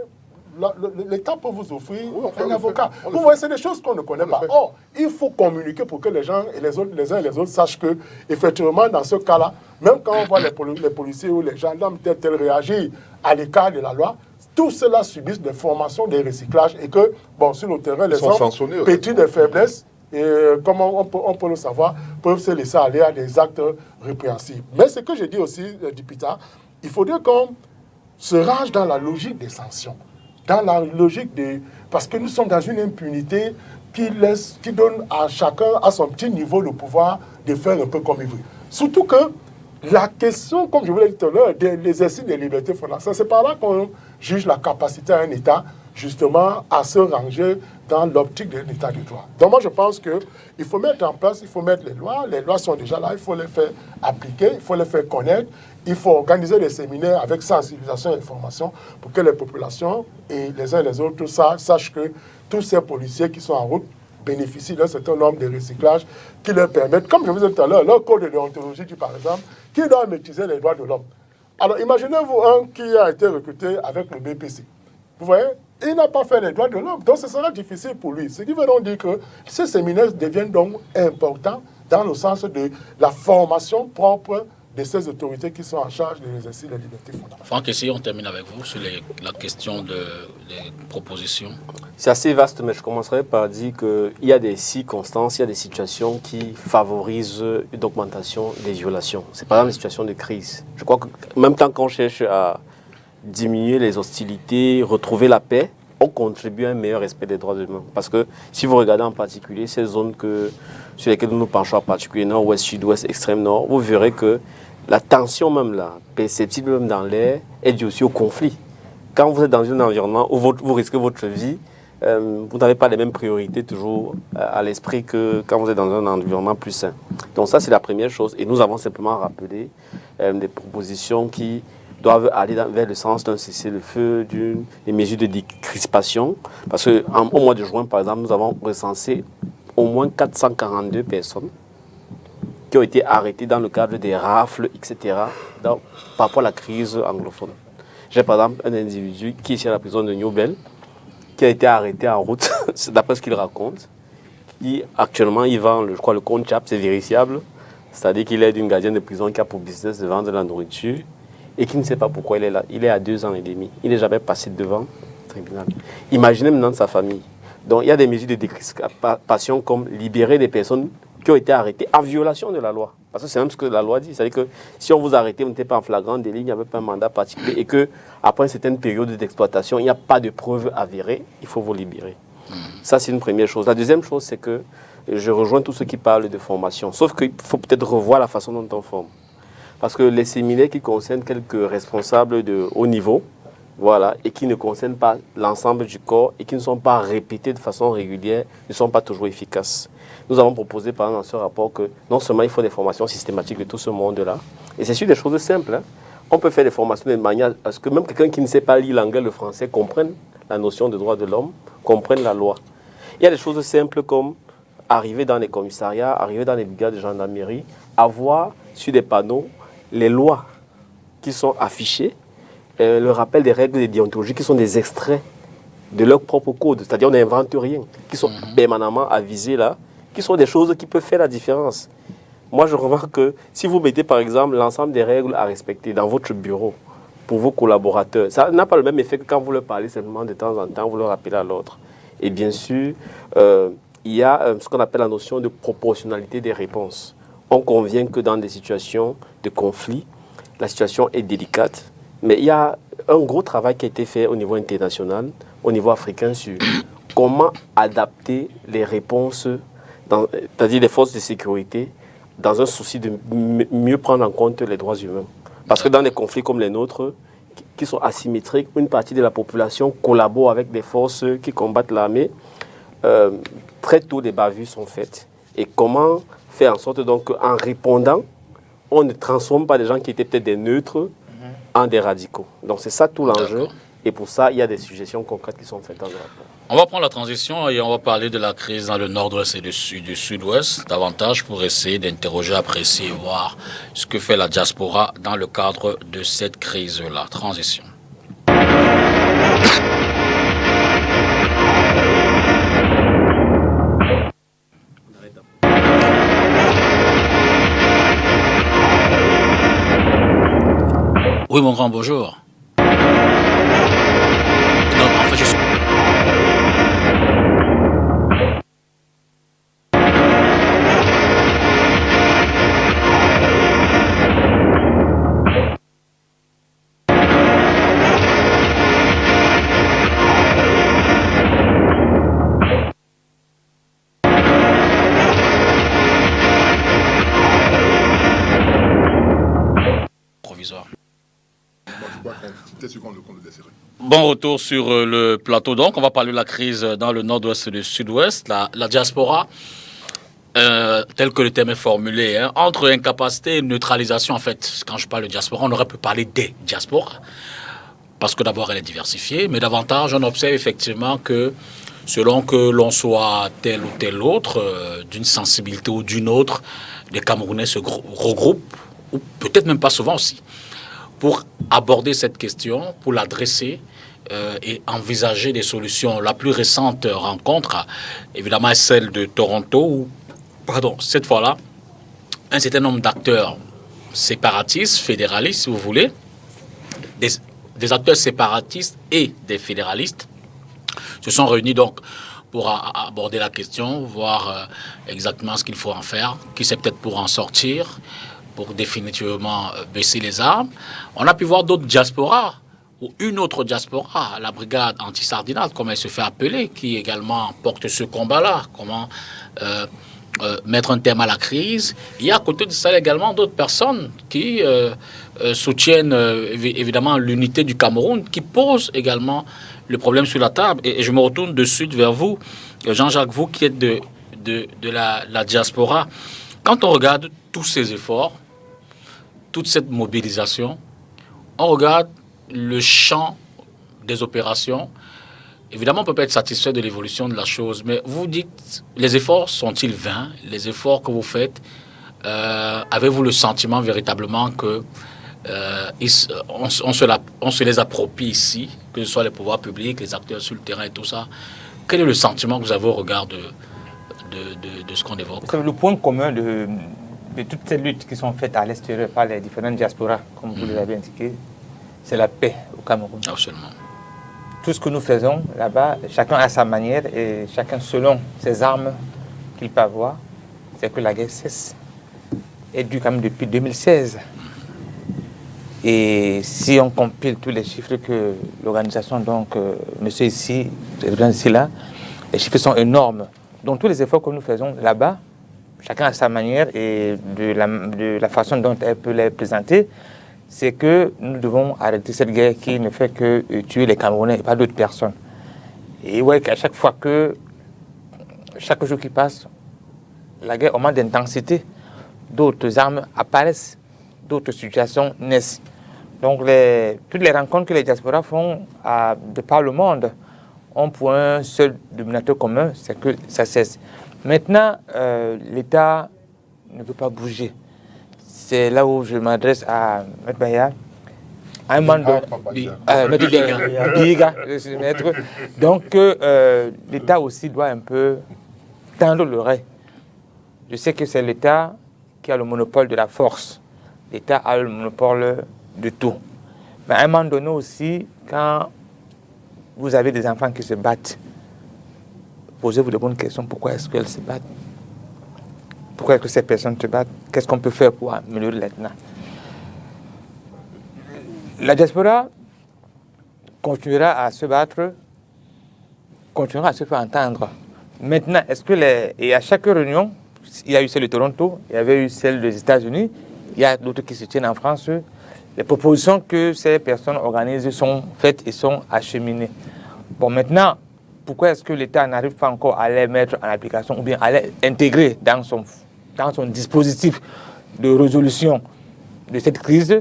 l'État peut vous offrir un avocat. Vous voyez, c'est des choses qu'on ne connaît pas. Or, il faut communiquer pour que les gens et les uns et les autres sachent que, effectivement, dans ce cas-là, même quand on voit les policiers ou les gendarmes tels réagir à l'écart de la loi, tout cela subissent des formations, des recyclages et que, bon, sur le terrain, les hommes pétris de faiblesses, et comme on peut le savoir, peuvent se laisser aller à des actes répréhensibles. Mais ce que je dis aussi, Dupita, il faudrait qu'on se range dans la logique des sanctions, dans la logique des... Parce que nous sommes dans une impunité qui donne à chacun, à son petit niveau, le pouvoir de faire un peu comme il veut. Surtout que la question, comme je vous l'ai dit tout à l'heure, de l'exercice des libertés fondamentales, c'est par là qu'on juge la capacité à un État, justement, à se ranger dans l'optique de l'État de droit. Donc moi, je pense qu'il faut mettre en place, il faut mettre les lois. Les lois sont déjà là, il faut les faire appliquer, il faut les faire connaître. Il faut organiser des séminaires avec sensibilisation et information pour que les populations et les uns et les autres sachent que tous ces policiers qui sont en route bénéficient d'un certain nombre de recyclages qui leur permettent, comme je vous ai dit tout à l'heure, leur code de déontologie dit par exemple, qui doit maîtriser les droits de l'homme. Alors imaginez-vous un qui a été recruté avec le BPC. Vous voyez, il n'a pas fait les droits de l'homme, donc ce sera difficile pour lui. Ce qui veut donc dire que ces séminaires deviennent donc importants dans le sens de la formation propre de ces autorités qui sont en charge de l'exercice des libertés fondamentales. Franck, ici, on termine avec vous sur la question des propositions. C'est assez vaste, mais je commencerai par dire qu'il y a des circonstances, il y a des situations qui favorisent une augmentation des violations. C'est par exemple une situation de crise. Je crois que même tant qu'on cherche à diminuer les hostilités, retrouver la paix, on contribue à un meilleur respect des droits de l'homme. Parce que si vous regardez en particulier ces zones sur lesquelles nous nous penchons en particulier, nord, ouest, sud-ouest, extrême nord, vous verrez que la tension même là, perceptible même dans l'air, est due aussi au conflit. Quand vous êtes dans un environnement où vous risquez votre vie, vous n'avez pas les mêmes priorités toujours à l'esprit que quand vous êtes dans un environnement plus sain. Donc ça, c'est la première chose. Et nous avons simplement rappelé des propositions qui doivent aller vers le sens d'un cessez-le-feu, des mesures de décrispation. Parce qu'au mois de juin, par exemple, nous avons recensé au moins 442 personnes qui ont été arrêtées dans le cadre des rafles, etc., par rapport à la crise anglophone. J'ai par exemple un individu qui est ici à la prison de Newbel, qui a été arrêté en route, d'après ce qu'il raconte, qui actuellement il vend, je crois, le compte CHAP, c'est vérifiable, c'est-à-dire qu'il est d'une gardienne de prison qui a pour business de vendre de la nourriture et qui ne sait pas pourquoi il est là. Il est à 2 ans et demi, il n'est jamais passé devant le tribunal. Imaginez maintenant sa famille. Donc il y a des mesures de décrispation comme libérer des personnes qui ont été arrêtées en violation de la loi. Parce que c'est même ce que la loi dit. C'est-à-dire que si on vous arrêtait, vous n'étiez pas en flagrant délit, il n'y avait pas un mandat particulier et qu'après une certaine période d'exploitation, il n'y a pas de preuves avérées, il faut vous libérer. Ça, c'est une première chose. La deuxième chose, c'est que je rejoins tous ceux qui parlent de formation. Sauf qu'il faut peut-être revoir la façon dont on forme. Parce que les séminaires qui concernent quelques responsables de haut niveau, voilà, et qui ne concernent pas l'ensemble du corps et qui ne sont pas répétés de façon régulière, ne sont pas toujours efficaces. Nous avons proposé, par exemple, dans ce rapport que non seulement il faut des formations systématiques de tout ce monde-là, et c'est sur des choses simples. Hein. On peut faire des formations de manière à ce que même quelqu'un qui ne sait pas lire l'anglais, le français, comprenne la notion de droits de l'homme, comprenne la loi. Il y a des choses simples comme arriver dans les commissariats, arriver dans les brigades de gendarmerie, avoir sur des panneaux les lois qui sont affichées, le rappel des règles de déontologie qui sont des extraits de leur propre code, c'est-à-dire on n'invente rien, qui sont permanemment avisés là, qui sont des choses qui peuvent faire la différence. Moi, je remarque que si vous mettez par exemple l'ensemble des règles à respecter dans votre bureau pour vos collaborateurs, ça n'a pas le même effet que quand vous leur parlez seulement de temps en temps, vous leur rappelez à l'autre. Et bien sûr, il y a ce qu'on appelle la notion de proportionnalité des réponses. On convient que dans des situations de conflit, la situation est délicate, mais il y a un gros travail qui a été fait au niveau international, au niveau africain, sur comment adapter les réponses, c'est-à-dire les forces de sécurité, dans un souci de mieux prendre en compte les droits humains. Parce que dans des conflits comme les nôtres, qui sont asymétriques, une partie de la population collabore avec des forces qui combattent l'armée. Très tôt, des bavures sont faites. Et comment faire en sorte donc qu'en répondant, on ne transforme pas des gens qui étaient peut-être des neutres en des radicaux. Donc c'est ça tout l'enjeu. Et pour ça, il y a des suggestions concrètes qui sont faites dans le rapport. On va prendre la transition et on va parler de la crise dans le nord-ouest et du sud-ouest, davantage pour essayer d'interroger, apprécier et voir ce que fait la diaspora dans le cadre de cette crise-là. Transition. Oui, mon grand, bonjour. Non, en fait, je suis... provisoire. Bon retour sur le plateau. Donc, on va parler de la crise dans le nord-ouest et le sud-ouest. La diaspora, tel que le terme est formulé, hein, entre incapacité et neutralisation, en fait, quand je parle de diaspora, on aurait pu parler des diasporas. Parce que d'abord, elle est diversifiée, mais davantage, on observe effectivement que selon que l'on soit tel ou tel autre, d'une sensibilité ou d'une autre, les Camerounais se regroupent, ou peut-être même pas souvent aussi, pour aborder cette question, pour l'adresser et envisager des solutions. La plus récente rencontre, évidemment, est celle de Toronto, où, cette fois-là, un certain nombre d'acteurs séparatistes, fédéralistes, si vous voulez, des acteurs séparatistes et des fédéralistes, se sont réunis donc pour aborder la question, voir exactement ce qu'il faut en faire, qui c'est peut-être pour en sortir, pour définitivement baisser les armes. On a pu voir d'autres diasporas, ou une autre diaspora, la brigade anti-sardinate, comme elle se fait appeler, qui également porte ce combat-là, comment mettre un terme à la crise. Il y a à côté de ça également d'autres personnes qui soutiennent évidemment l'unité du Cameroun, qui posent également le problème sur la table. Et je me retourne de suite vers vous, Jean-Jacques, vous qui êtes de la diaspora. Quand on regarde tous ces efforts, toute cette mobilisation, on regarde le champ des opérations. Évidemment, on ne peut pas être satisfait de l'évolution de la chose, mais vous dites, les efforts sont-ils vains? Les efforts que vous faites, avez-vous le sentiment véritablement que on se les approprie ici, que ce soit les pouvoirs publics, les acteurs sur le terrain et tout ça? Quel est le sentiment que vous avez au regard de ce qu'on évoque? Le point commun de toutes ces luttes qui sont faites à l'extérieur par les différentes diasporas, comme vous l'avez indiqué, c'est la paix au Cameroun. Absolument. Tout ce que nous faisons là-bas, chacun à sa manière et chacun selon ses armes qu'il peut avoir, c'est que la guerre cesse. Et dure quand même depuis 2016. Et si on compile tous les chiffres que l'organisation, donc, monsieur ici, là, les chiffres sont énormes. Donc tous les efforts que nous faisons là-bas, chacun à sa manière et de la façon dont elle peut les présenter, c'est que nous devons arrêter cette guerre qui ne fait que tuer les Camerounais et pas d'autres personnes. Et ouais, qu'à chaque fois chaque jour qui passe, la guerre augmente d'intensité, d'autres armes apparaissent, d'autres situations naissent. Donc toutes les rencontres que les diasporas font de par le monde ont pour un seul dénominateur commun, c'est que ça cesse. Maintenant, l'État ne veut pas bouger. C'est là où je m'adresse à M. Baya, à un moment donc l'État aussi doit un peu tendre l'oreille. Je sais que c'est l'État qui a le monopole de la force. L'État a le monopole de tout. Mais à un moment donné aussi, quand vous avez des enfants qui se battent, posez-vous de bonnes questions. Pourquoi est-ce qu'elles se battent? Pourquoi est-ce que ces personnes se battent? Qu'est-ce qu'on peut faire pour améliorer maintenant? La diaspora continuera à se battre, continuera à se faire entendre. Maintenant, est-ce que et à chaque réunion, il y a eu celle de Toronto, il y avait eu celle des États-Unis, il y a d'autres qui se tiennent en France. Les propositions que ces personnes organisent sont faites et sont acheminées. Bon, maintenant, pourquoi est-ce que l'État n'arrive pas encore à les mettre en application ou bien à les intégrer dans son dispositif de résolution de cette crise?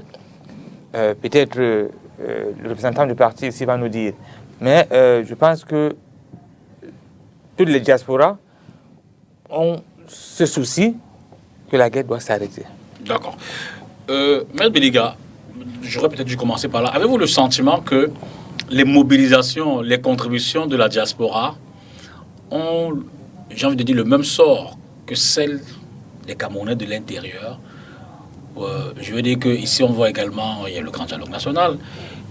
Peut-être le représentant du parti ici va nous dire. Mais je pense que toutes les diasporas ont ce souci que la guerre doit s'arrêter. D'accord. Maître Béliga, j'aurais peut-être dû commencer par là. Avez-vous le sentiment que les mobilisations, les contributions de la diaspora ont, j'ai envie de dire, le même sort que celles des Camerounais de l'intérieur? Je veux dire qu'ici, on voit également, il y a le Grand Dialogue National,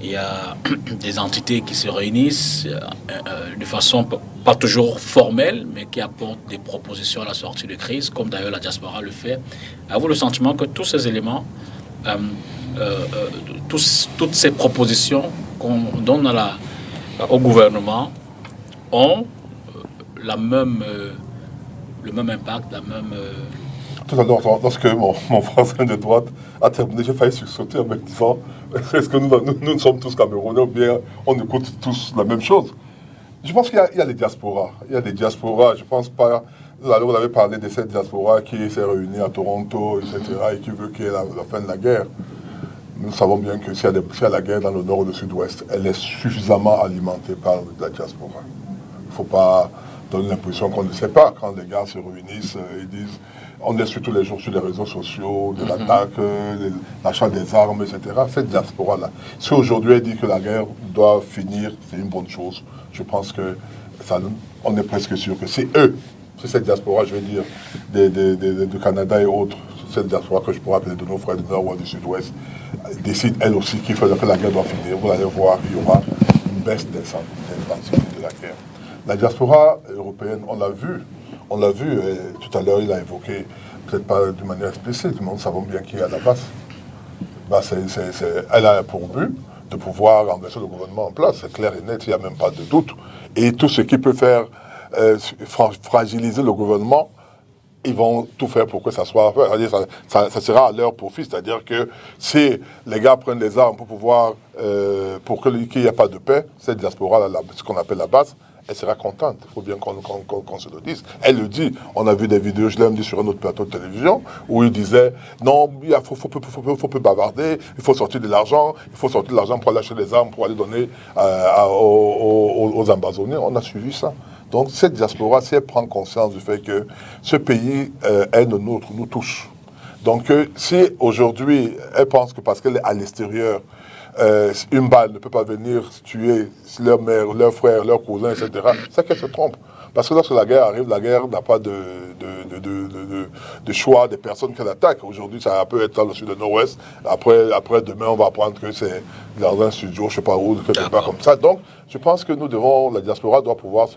il y a des entités qui se réunissent de façon pas toujours formelle, mais qui apportent des propositions à la sortie de crise, comme d'ailleurs la diaspora le fait. Avez-vous le sentiment que tous ces éléments, toutes ces propositions qu'on donne au gouvernement ont le même impact, la même... Tout à l'heure, lorsque mon voisin de droite a terminé, j'ai failli sursauter en me disant est-ce que nous sommes tous Camerounais ou bien on écoute tous la même chose? Je pense qu'il y a les diasporas. Il y a des diasporas, je pense pas. Vous avez parlé de cette diaspora qui s'est réunie à Toronto, etc., et qui veut qu'il y ait la fin de la guerre. Nous savons bien que s'il y a la guerre dans le nord ou le sud-ouest, elle est suffisamment alimentée par la diaspora. Il ne faut pas donner l'impression qu'on ne sait pas. Quand les gars se réunissent, ils disent on est sur tous les jours sur les réseaux sociaux, de l'attaque, l'achat des armes, etc. Cette diaspora-là. Si aujourd'hui elle dit que la guerre doit finir, c'est une bonne chose. Je pense que on est presque sûr que c'est eux, c'est cette diaspora, je veux dire, du Canada et autres, cette diaspora que je pourrais appeler de nos frères du Nord ou du Sud-Ouest, décide elle aussi qu'il faut que la guerre doit finir. Vous allez voir, il y aura une baisse d'intensité de la guerre. La diaspora européenne, on l'a vu, tout à l'heure il a évoqué, peut-être pas de manière explicite, mais nous savons bien qui est à la base. Elle a pour but de pouvoir renverser le gouvernement en place, c'est clair et net, il n'y a même pas de doute. Et tout ce qui peut faire fragiliser le gouvernement, ils vont tout faire pour que ça soit fait. Ça sera à leur profit. C'est-à-dire que si les gars prennent les armes pour pouvoir, pour qu'il n'y ait pas de paix, cette diaspora, ce qu'on appelle la base, elle sera contente. Il faut bien qu'on se le dise. Elle le dit. On a vu des vidéos, je l'ai dit sur un autre plateau de télévision, où il disait non, il faut peu bavarder, il faut sortir de l'argent, pour aller acheter des armes, pour aller donner aux ambazoniens. On a suivi ça. Donc cette diaspora, si elle prend conscience du fait que ce pays est le nôtre, nous tous. Donc si aujourd'hui elle pense que parce qu'elle est à l'extérieur, une balle ne peut pas venir tuer leur mère, leur frère, leur cousin, etc., c'est qu'elle se trompe. Parce que lorsque la guerre arrive, la guerre n'a pas de choix des personnes qu'elle attaque. Aujourd'hui, ça peut être dans le sud et nord-ouest. Après, demain, on va apprendre que c'est dans un studio, je ne sais pas où, quelque part comme ça. Donc, je pense que la diaspora doit pouvoir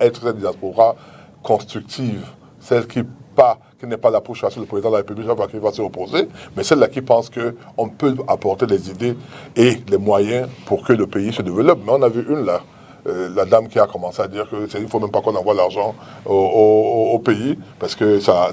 être cette diaspora constructive, celle qui n'est pas là pour chasser le président de la République, qui va se opposer, mais celle-là qui pense qu'on peut apporter des idées et les moyens pour que le pays se développe. Mais on a vu une là, la dame qui a commencé à dire qu'il ne faut même pas qu'on envoie l'argent au pays, parce que ça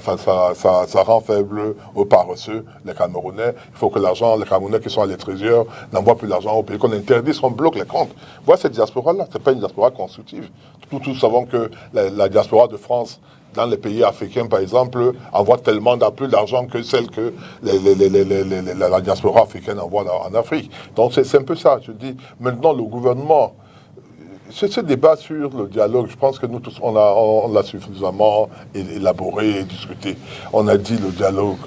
rend faible aux paresseux, les Camerounais. Il faut que les Camerounais qui sont à l'extérieur n'envoient plus l'argent au pays, qu'on interdise, qu'on bloque les comptes. Voilà cette diaspora-là, ce n'est pas une diaspora constructive. Nous savons que la diaspora de France, dans les pays africains, par exemple, envoie tellement plus d'argent que celle que la diaspora africaine envoie en Afrique. Donc c'est un peu ça, je dis. Maintenant, le gouvernement, ce débat sur le dialogue, je pense que nous tous, on l'a suffisamment élaboré et discuté. On a dit que le dialogue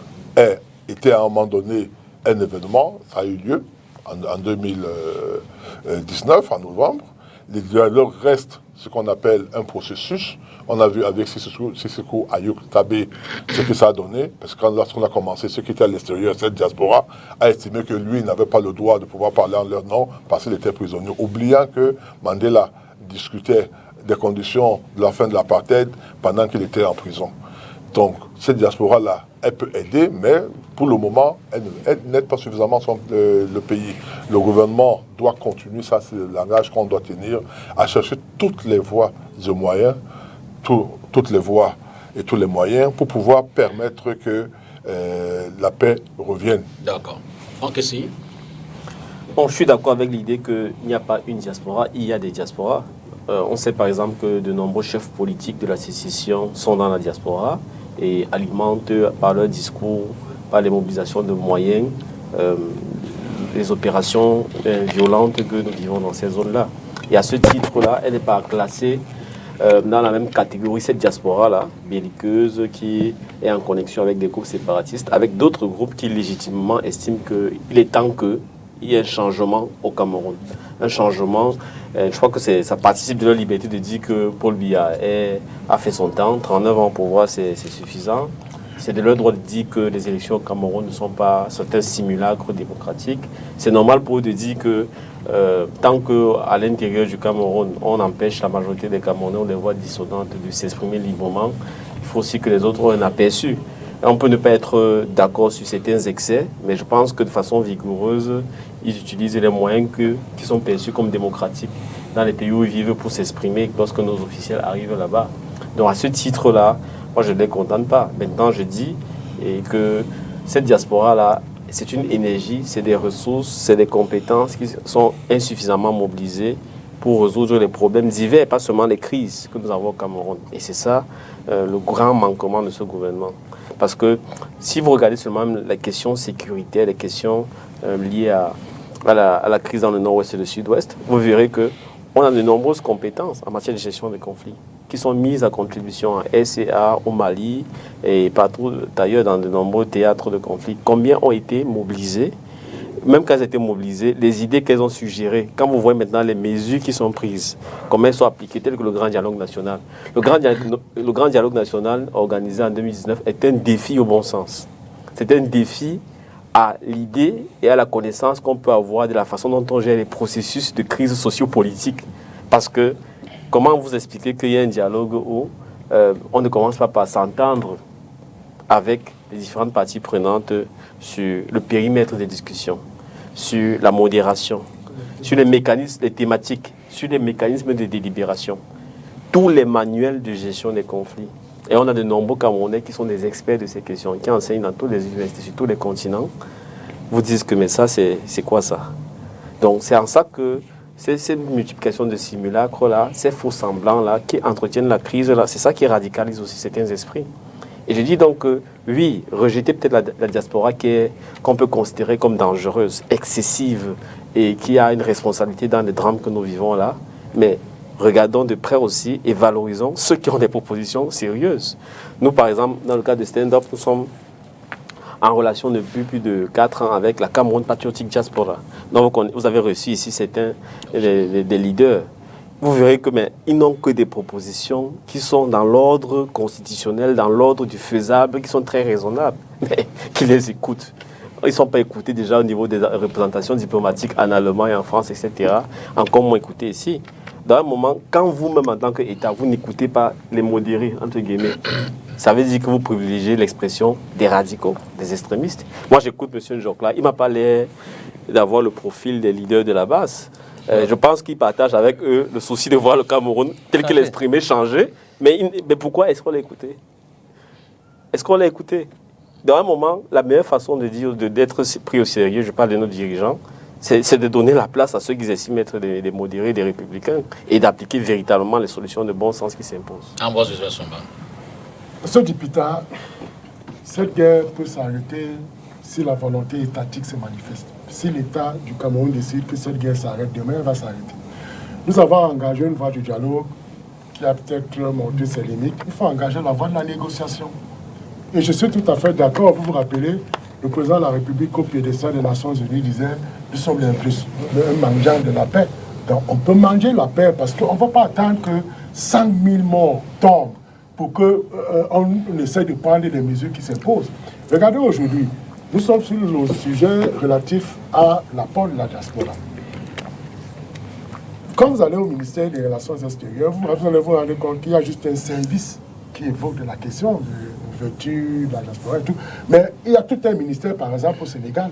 était à un moment donné un événement, ça a eu lieu en 2019, en novembre. Le dialogue reste ce qu'on appelle un processus. On a vu avec Sissoko Ayuk Tabé ce que ça a donné, parce que lorsqu'on a commencé, ceux qui étaient à l'extérieur, cette diaspora a estimé que lui n'avait pas le droit de pouvoir parler en leur nom parce qu'il était prisonnier, oubliant que Mandela discutait des conditions de la fin de l'apartheid pendant qu'il était en prison. Donc, cette diaspora-là, elle peut aider, mais pour le moment, elle n'aide pas suffisamment le pays. Le gouvernement doit continuer, ça c'est le langage qu'on doit tenir, à chercher toutes les voies et moyens, toutes les voies et tous les moyens pour pouvoir permettre que la paix revienne. D'accord. Ok, si. Bon, je suis d'accord avec l'idée qu'il n'y a pas une diaspora, il y a des diasporas. On sait par exemple que de nombreux chefs politiques de la sécession sont dans la diaspora et alimentent par leur discours, par les mobilisations de moyens, les opérations violentes que nous vivons dans ces zones-là. Et à ce titre-là, elle n'est pas classée dans la même catégorie, cette diaspora-là, belliqueuse, qui est en connexion avec des groupes séparatistes, avec d'autres groupes qui légitimement estiment qu'il est temps qu'il y ait un changement au Cameroun. Un changement, je crois que ça participe de leur liberté de dire que Paul Biya a fait son temps, 39 ans pour voir, c'est suffisant. C'est de leur droit de dire que les élections au Cameroun ne sont pas certains simulacres démocratiques. C'est normal pour eux de dire que tant qu'à l'intérieur du Cameroun, on empêche la majorité des Camerounais ou des voix dissonantes de s'exprimer librement, il faut aussi que les autres aient un aperçu. On peut ne pas être d'accord sur certains excès, mais je pense que de façon vigoureuse, ils utilisent les moyens qui sont perçus comme démocratiques dans les pays où ils vivent pour s'exprimer lorsque nos officiels arrivent là-bas. Donc à ce titre-là, moi je ne les condamne pas. Maintenant je dis que cette diaspora-là, c'est une énergie, c'est des ressources, c'est des compétences qui sont insuffisamment mobilisées pour résoudre les problèmes divers, pas seulement les crises que nous avons au Cameroun. Et c'est ça le grand manquement de ce gouvernement. Parce que si vous regardez seulement les questions sécuritaires, les questions liées à la crise dans le nord-ouest et le sud-ouest, vous verrez qu'on a de nombreuses compétences en matière de gestion des conflits qui sont mises à contribution à SCA, au Mali et partout ailleurs dans de nombreux théâtres de conflits. Combien ont été mobilisés? Même quand elles étaient mobilisées, les idées qu'elles ont suggérées, quand vous voyez maintenant les mesures qui sont prises, comment elles sont appliquées, telles que le Grand Dialogue National. Le Grand Dialogue National organisé en 2019 est un défi au bon sens. C'est un défi à l'idée et à la connaissance qu'on peut avoir de la façon dont on gère les processus de crise sociopolitique. Parce que, comment vous expliquer qu'il y a un dialogue où on ne commence pas par s'entendre avec les différentes parties prenantes sur le périmètre des discussions, sur la modération, sur les mécanismes, les thématiques, sur les mécanismes de délibération, tous les manuels de gestion des conflits. Et on a de nombreux Camerounais qui sont des experts de ces questions, qui enseignent dans toutes les universités, sur tous les continents, vous disent que mais ça, c'est quoi ça? Donc c'est en ça que cette multiplication de simulacres-là, ces faux semblants-là, qui entretiennent la crise-là, c'est ça qui radicalise aussi certains esprits. Et je dis donc que, oui, rejeter peut-être la diaspora qu'on peut considérer comme dangereuse, excessive, et qui a une responsabilité dans les drames que nous vivons là, mais regardons de près aussi et valorisons ceux qui ont des propositions sérieuses. Nous, par exemple, dans le cas de Stand Up, nous sommes en relation depuis plus de 4 ans avec la Cameroun Patriotic Diaspora. Donc, vous avez reçu ici certains des leaders. Vous verrez que ils n'ont que des propositions qui sont dans l'ordre constitutionnel, dans l'ordre du faisable, qui sont très raisonnables, mais qui les écoutent. Ils ne sont pas écoutés déjà au niveau des représentations diplomatiques en Allemagne, en France, etc. Encore moins écoutés ici. Dans un moment, quand vous-même en tant qu'État, vous n'écoutez pas les modérés, entre guillemets, ça veut dire que vous privilégiez l'expression des radicaux, des extrémistes. Moi, j'écoute M. Njokla, il ne m'a pas l'air d'avoir le profil des leaders de la base. Je pense qu'ils partagent avec eux le souci de voir le Cameroun tel qu'il est exprimé changer. Mais pourquoi est-ce qu'on l'a écouté? Est-ce qu'on l'a écouté? Dans un moment, la meilleure façon d'être pris au sérieux, je parle de nos dirigeants, c'est de donner la place à ceux qui estiment être des modérés, des républicains, et d'appliquer véritablement les solutions de bon sens qui s'imposent. Ambroise Somba. Monsieur Dipita, cette guerre peut s'arrêter si la volonté étatique se manifeste. Si l'État du Cameroun décide que cette guerre s'arrête demain, elle va s'arrêter. Nous avons engagé une voie du dialogue qui a peut-être montré ses limites. Il faut engager la voie de la négociation. Et je suis tout à fait d'accord. Vous vous rappelez, le président de la République au piédestal des Nations Unies disait « Nous sommes un mangeant de la paix ». Donc on peut manger la paix parce qu'on ne va pas attendre que 100 000 morts tombent pour qu'on essaie de prendre des mesures qui s'imposent. Regardez aujourd'hui, nous sommes sur le sujet relatif à l'apport de la diaspora. Quand vous allez au ministère des Relations extérieures, vous allez vous rendre compte qu'il y a juste un service qui évoque de la question de l'ouverture de la diaspora et tout. Mais il y a tout un ministère, par exemple, au Sénégal.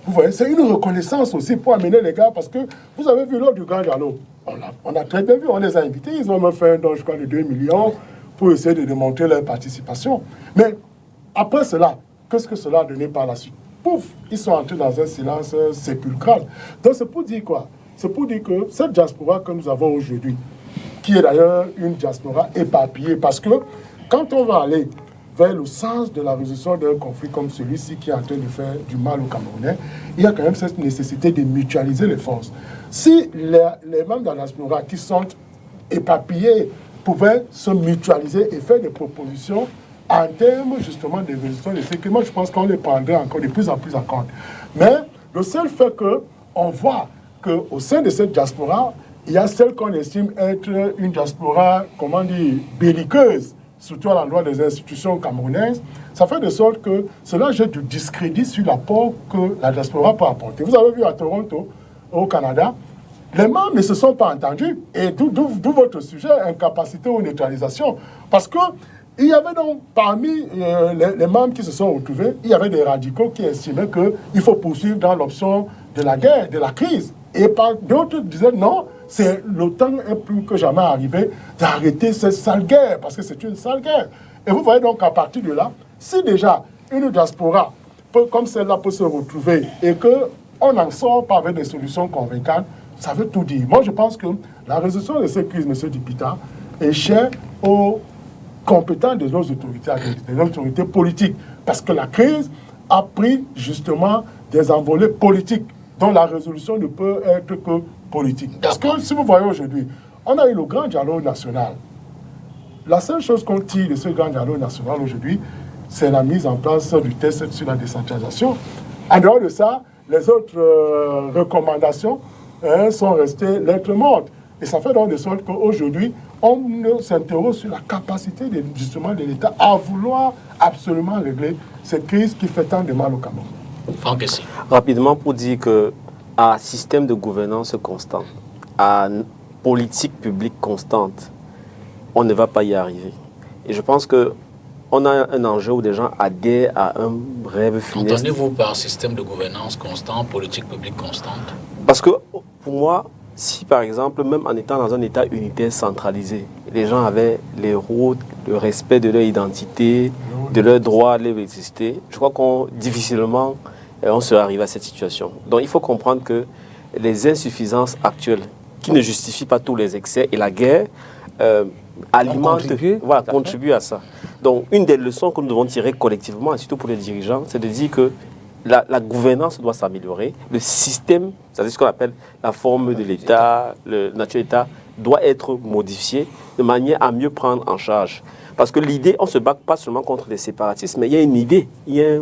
Vous voyez, c'est une reconnaissance aussi pour amener les gars, parce que vous avez vu lors du Grand Dialogue, on a très bien vu, on les a invités, ils ont même fait un don, je crois, de 2 millions pour essayer de démontrer leur participation. Mais après cela, qu'est-ce que cela a donné par la suite? Pouf, ils sont entrés dans un silence sépulcral. Donc c'est pour dire quoi? C'est pour dire que cette diaspora que nous avons aujourd'hui, qui est d'ailleurs une diaspora éparpillée, parce que quand on va aller vers le sens de la résolution d'un conflit comme celui-ci qui est en train de faire du mal aux Camerounais, il y a quand même cette nécessité de mutualiser les forces. Si les membres de la diaspora qui sont éparpillés pouvaient se mutualiser et faire des propositions en termes justement de résolution de sécurité, moi je pense qu'on les prendrait encore de plus en plus en compte. Mais le seul fait qu'on voit qu'au sein de cette diaspora, il y a celle qu'on estime être une diaspora, comment dire, belliqueuse, surtout à l'endroit des institutions camerounaises, ça fait de sorte que cela jette du discrédit sur l'apport que la diaspora peut apporter. Vous avez vu à Toronto, au Canada, les membres ne se sont pas entendus. Et d'où votre sujet, incapacité ou neutralisation. Parce que il y avait donc, parmi les membres qui se sont retrouvés, il y avait des radicaux qui estimaient qu'il faut poursuivre dans l'option de la guerre, de la crise. Et d'autres disaient non, le temps est plus que jamais arrivé d'arrêter cette sale guerre, parce que c'est une sale guerre. Et vous voyez donc qu'à partir de là, si déjà une diaspora comme celle-là peut se retrouver et qu'on n'en sort pas avec des solutions convaincantes, ça veut tout dire. Moi, je pense que la résolution de cette crise, M. Dipita, est chère aux compétents des autorités politiques. Parce que la crise a pris justement des envolées politiques dont la résolution ne peut être que politique. Parce que si vous voyez aujourd'hui, on a eu le grand dialogue national. La seule chose qu'on tire de ce grand dialogue national aujourd'hui, c'est la mise en place du test sur la décentralisation. En dehors de ça, les autres recommandations sont restées lettres mortes. Et ça fait donc de sorte qu'aujourd'hui, on s'interroge sur la capacité justement de l'État à vouloir absolument régler cette crise qui fait tant de mal au Cameroun. Franck, rapidement pour dire que à système de gouvernance constant, à politique publique constante, on ne va pas y arriver. Et je pense que on a un enjeu où des gens adhèrent à un rêve funeste. Entendez-vous par système de gouvernance constant, politique publique constante? Parce que pour moi, si par exemple, même en étant dans un État unitaire centralisé, les gens avaient les routes, le respect de leur identité, de leurs droits à exister, je crois qu'on difficilement on serait arrivé à cette situation. Donc il faut comprendre que les insuffisances actuelles, qui ne justifient pas tous les excès, et la guerre alimente, contribue à ça. Donc une des leçons que nous devons tirer collectivement, et surtout pour les dirigeants, c'est de dire que la gouvernance doit s'améliorer, le système, c'est-à-dire ce qu'on appelle la forme de l'État, le nature de l'État, doit être modifié de manière à mieux prendre en charge. Parce que l'idée, on ne se bat pas seulement contre les séparatistes, mais il y a une idée, il y a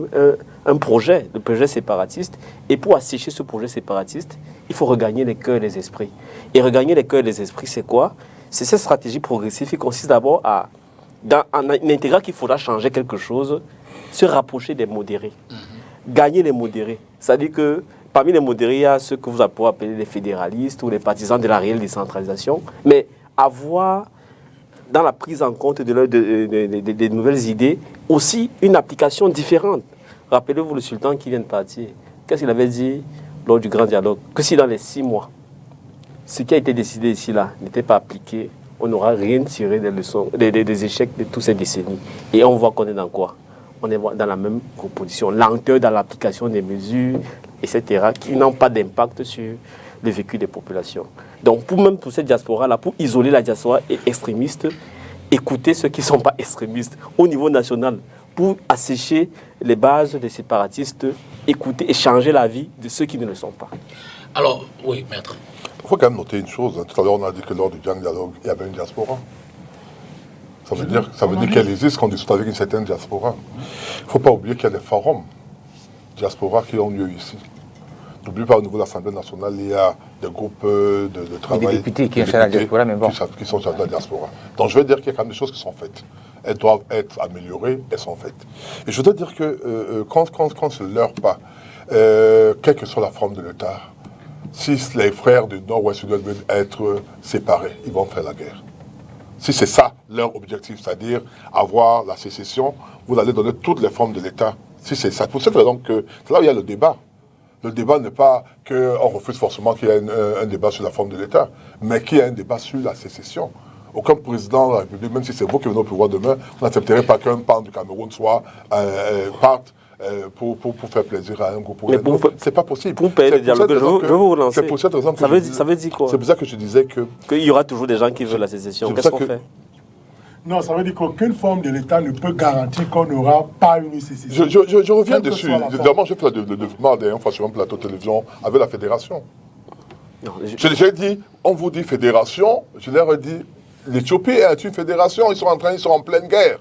un projet, le projet séparatiste. Et pour assécher ce projet séparatiste, il faut regagner les cœurs et les esprits. Et regagner les cœurs et les esprits, c'est quoi? C'est cette stratégie progressive qui consiste d'abord en intégrant qu'il faudra changer quelque chose, se rapprocher des modérés. Gagner les modérés. C'est-à-dire que parmi les modérés, il y a ceux que vous pourrez appeler les fédéralistes ou les partisans de la réelle décentralisation, mais avoir dans la prise en compte des nouvelles idées, aussi une application différente. Rappelez-vous le sultan qui vient de partir. Qu'est-ce qu'il avait dit lors du grand dialogue? Que si dans les 6 mois, ce qui a été décidé ici là n'était pas appliqué, on n'aura rien tiré des leçons, des échecs de toutes ces décennies. Et on voit qu'on est dans quoi? On est dans la même proposition. Lenteur dans l'application des mesures, etc., qui n'ont pas d'impact sur le vécu des populations. Donc, même pour cette diaspora-là, pour isoler la diaspora extrémiste, écouter ceux qui ne sont pas extrémistes au niveau national, pour assécher les bases des séparatistes, écouter et changer la vie de ceux qui ne le sont pas. Alors, oui, maître. Il faut quand même noter une chose. Tout à l'heure, on a dit que lors du dialogue, il y avait une diaspora. Ça veut dire qu'elle existe quand on discute avec une certaine diaspora. Il ne faut pas oublier qu'il y a des forums diaspora qui ont lieu ici. N'oublie pas, au niveau de l'Assemblée nationale, il y a des groupes de travail. Des députés qui sont la diaspora, mais bon. Qui sont sur la diaspora. Donc je veux dire qu'il y a quand même des choses qui sont faites. Elles doivent être améliorées, elles sont faites. Et je voudrais dire que quand on ne se leurre pas, quelle que soit la forme de l'État, si les frères du Nord-Ouest veulent être séparés, ils vont faire la guerre. Si c'est ça leur objectif, c'est-à-dire avoir la sécession, vous allez donner toutes les formes de l'État. Si c'est ça. Pour cette raison que c'est là où il y a le débat. Le débat n'est pas qu'on refuse forcément qu'il y ait un débat sur la forme de l'État, mais qu'il y ait un débat sur la sécession. Aucun président de la République, même si c'est vous qui venez au pouvoir demain, vous n'accepterez pas qu'un pan du Cameroun soit parte pour faire plaisir à un groupe. C'est pas possible. Pour payer le dialogue, je veux vous relancer. C'est pour cette raison que ça veut dire quoi? C'est pour ça que je disais qu'il y aura toujours des gens qui veulent la sécession. Qu'est-ce qu'on fait? Non, ça veut dire qu'aucune forme de l'État ne peut garantir qu'on n'aura pas une sécession. Je reviens dessus. D'abord, j'ai fait le développement d'un sur un plateau de télévision avec la fédération. J'ai dit, on vous dit fédération, je leur ai dit, l'Éthiopie est une fédération, ils sont en pleine guerre.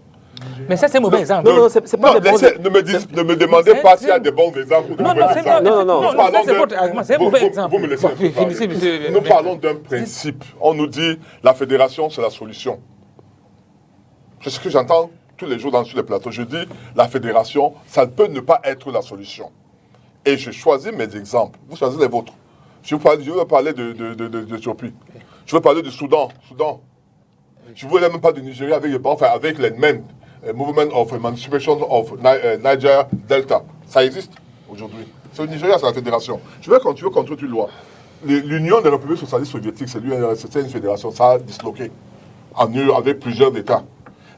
Mais ça, c'est un mauvais exemple. Non, c'est pas des bons exemples. Ne me demandez pas s'il y a des bons exemples. Non, c'est votre argument, c'est un mauvais exemple. Vous me laissez. Nous parlons d'un principe. On nous dit, la fédération, c'est la solution. C'est ce que j'entends tous les jours sur les plateaux. Je dis, la fédération, ça peut ne pas être la solution. Et je choisis mes exemples. Vous choisissez les vôtres. Je veux parler d'Éthiopie. Je veux parler du Soudan. Je ne veux même pas du Nigeria avec les MEN, Movement of Emancipation of Niger Delta. Ça existe aujourd'hui. C'est le Nigeria, c'est la fédération. Je veux continuer contre une loi. L'Union des républiques socialistes soviétiques, c'est une fédération. Ça a disloqué avec plusieurs États.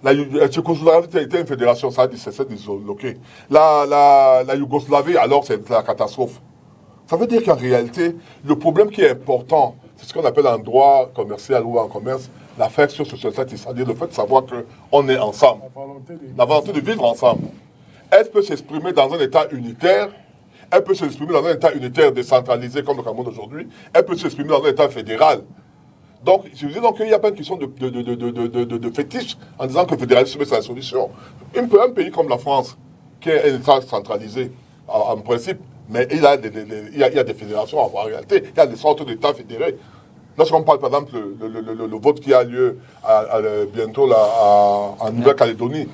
La Tchécoslovaquie a été une fédération, ça s'est disloqué. La Yougoslavie, alors c'est la catastrophe. Ça veut dire qu'en réalité, le problème qui est important, c'est ce qu'on appelle en droit commercial ou en commerce, l'affection sociétatique, c'est-à-dire le fait de savoir qu'on est ensemble. La volonté de vivre ensemble. Elle peut s'exprimer dans un État unitaire, elle peut s'exprimer dans un État unitaire décentralisé comme le Cameroun aujourd'hui, elle peut s'exprimer dans un État fédéral. Donc, je veux dire qu'il n'y a pas une question de fétiche en disant que le fédéralisme c'est la solution. Un pays comme la France, qui est un État centralisé, en principe, mais il y a des fédérations en réalité, il y a des sortes d'États fédérés. Lorsqu'on parle par exemple le vote qui a lieu bientôt là, en Nouvelle-Calédonie,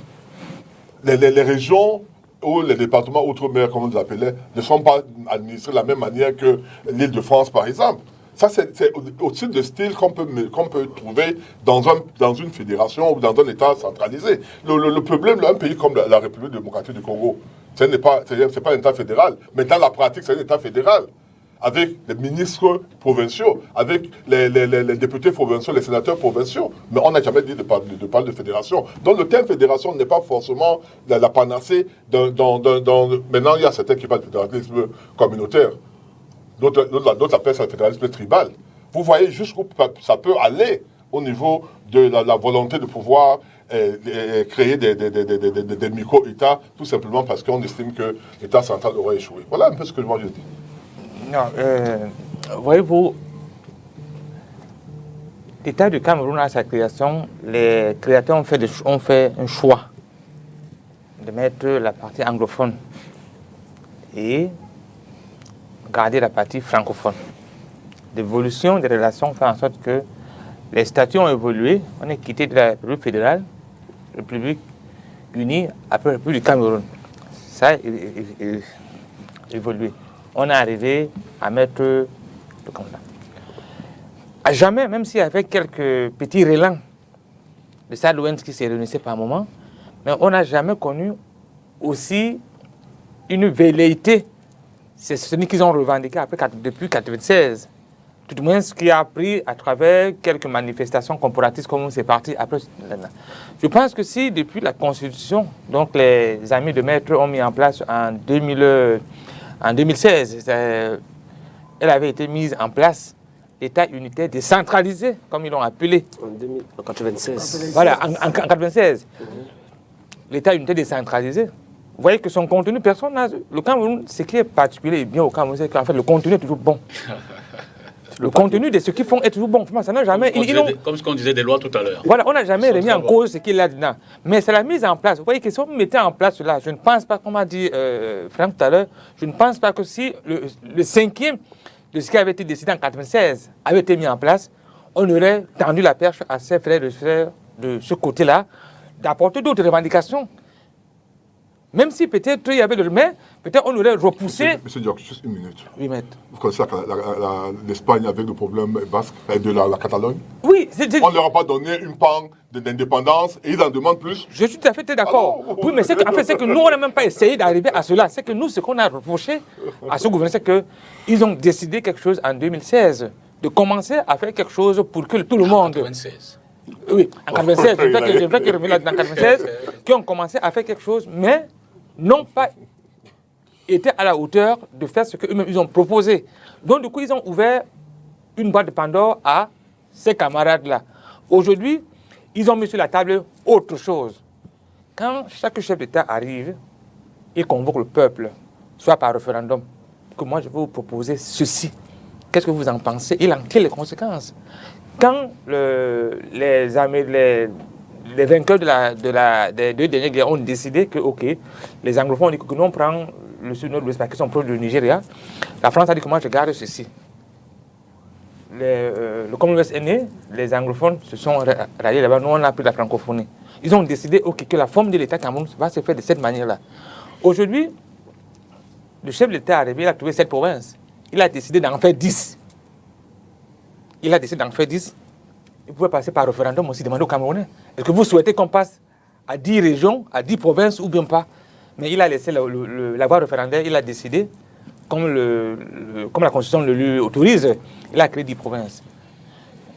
les régions ou les départements outre-mer, comme on les appelait, ne sont pas administrés de la même manière que l'Île-de-France par exemple. Ça, c'est au-dessus de style qu'on peut trouver dans une fédération ou dans un État centralisé. Le problème, un pays comme la République démocratique du Congo, ce n'est pas un État fédéral, mais dans la pratique, c'est un État fédéral. Avec les ministres provinciaux, avec les députés provinciaux, les sénateurs provinciaux. Mais on n'a jamais dit de parler de fédération. Donc le terme fédération n'est pas forcément la panacée. Maintenant, il y a certains qui parlent de fédéralisme communautaire. D'autres appellent ça le fédéralisme tribal. Vous voyez jusqu'où ça peut aller au niveau de la volonté de pouvoir créer des micro-États, tout simplement parce qu'on estime que l'État central aurait échoué. Voilà un peu ce que moi je dis. Non, voyez-vous, l'État du Cameroun à sa création, les créateurs ont fait un choix de mettre la partie anglophone et garder la partie francophone. L'évolution des relations fait en sorte que les statuts ont évolué. On est quitté de la République fédérale, République unie, après la République du Cameroun. Ça a évolué. On est arrivé à mettre comme ça. À jamais, même s'il y avait quelques petits relents de Salouens qui se réunissaient par moment, mais on n'a jamais connu aussi une velléité. C'est ce qu'ils ont revendiqué depuis 1996. Tout du moins, ce qui a appris à travers quelques manifestations corporatistes comme c'est parti après. Je pense que si depuis la Constitution, donc les amis de Maître ont mis en place en 2016, elle avait été mise en place, l'État unitaire décentralisé, comme ils l'ont appelé. En 1996. Voilà, en 1996. L'État unitaire décentralisé. Vous voyez que son contenu, personne n'a... Le Cameroun, ce qui est particulier et bien au Cameroun, c'est qu'en fait, le contenu est toujours bon. Le contenu de ce qu'ils font est toujours bon. Ça n'a jamais... Comme ce qu'on disait des lois tout à l'heure. Voilà, on n'a jamais remis en cause ce qu'il y a dedans. Mais c'est la mise en place. Vous voyez que si on mettait en place cela, je ne pense pas, comme a dit Franck tout à l'heure, je ne pense pas que si le cinquième de ce qui avait été décidé en 1996 avait été mis en place, on aurait tendu la perche à ses frères de faire de ce côté-là, d'apporter d'autres revendications. Même si peut-être il y avait le mais, peut-être on aurait repoussé... Monsieur Diop, juste une minute. Oui, maître. Vous connaissez l'Espagne avec le problème basque de la Catalogne? Oui. On ne leur a pas donné une part d'indépendance et ils en demandent plus. Je suis tout à fait d'accord. Oui, mais en fait, c'est que nous, on n'a même pas essayé d'arriver à cela. C'est que nous, ce qu'on a reproché à ce gouvernement, c'est qu'ils ont décidé quelque chose en 2016, de commencer à faire quelque chose pour que tout le monde... 96. Oui, en 96, je veux qu'ils reviennent en 96, qui ont commencé à faire quelque chose, mais n'ont pas été à la hauteur de faire ce qu'eux-mêmes ils ont proposé. Donc, du coup, ils ont ouvert une boîte de Pandore à ces camarades-là. Aujourd'hui, ils ont mis sur la table autre chose. Quand chaque chef d'État arrive, il convoque le peuple, soit par référendum, que moi je vais vous proposer ceci. Qu'est-ce que vous en pensez? Il en tire les conséquences. Quand les vainqueurs des 2 dernières guerres ont décidé que, OK, les anglophones ont dit que nous on prend le sud, nord, l'ouest, parce qu'ils sont proches du Nigeria, la France a dit que moi je garde ceci. Le Commonwealth est né, les anglophones se sont ralliés là-bas, nous on a pris la francophonie. Ils ont décidé que la forme de l'État Cameroun va se faire de cette manière-là. Aujourd'hui, le chef de l'État est arrivé, il a trouvé 7 provinces. Il a décidé d'en faire 10. Il pouvait passer par référendum aussi, demander aux Camerounais. Est-ce que vous souhaitez qu'on passe à 10 régions, à 10 provinces ou bien pas? Mais il a laissé la voie référendaire, il a décidé, comme la Constitution le lui autorise, il a créé 10 provinces.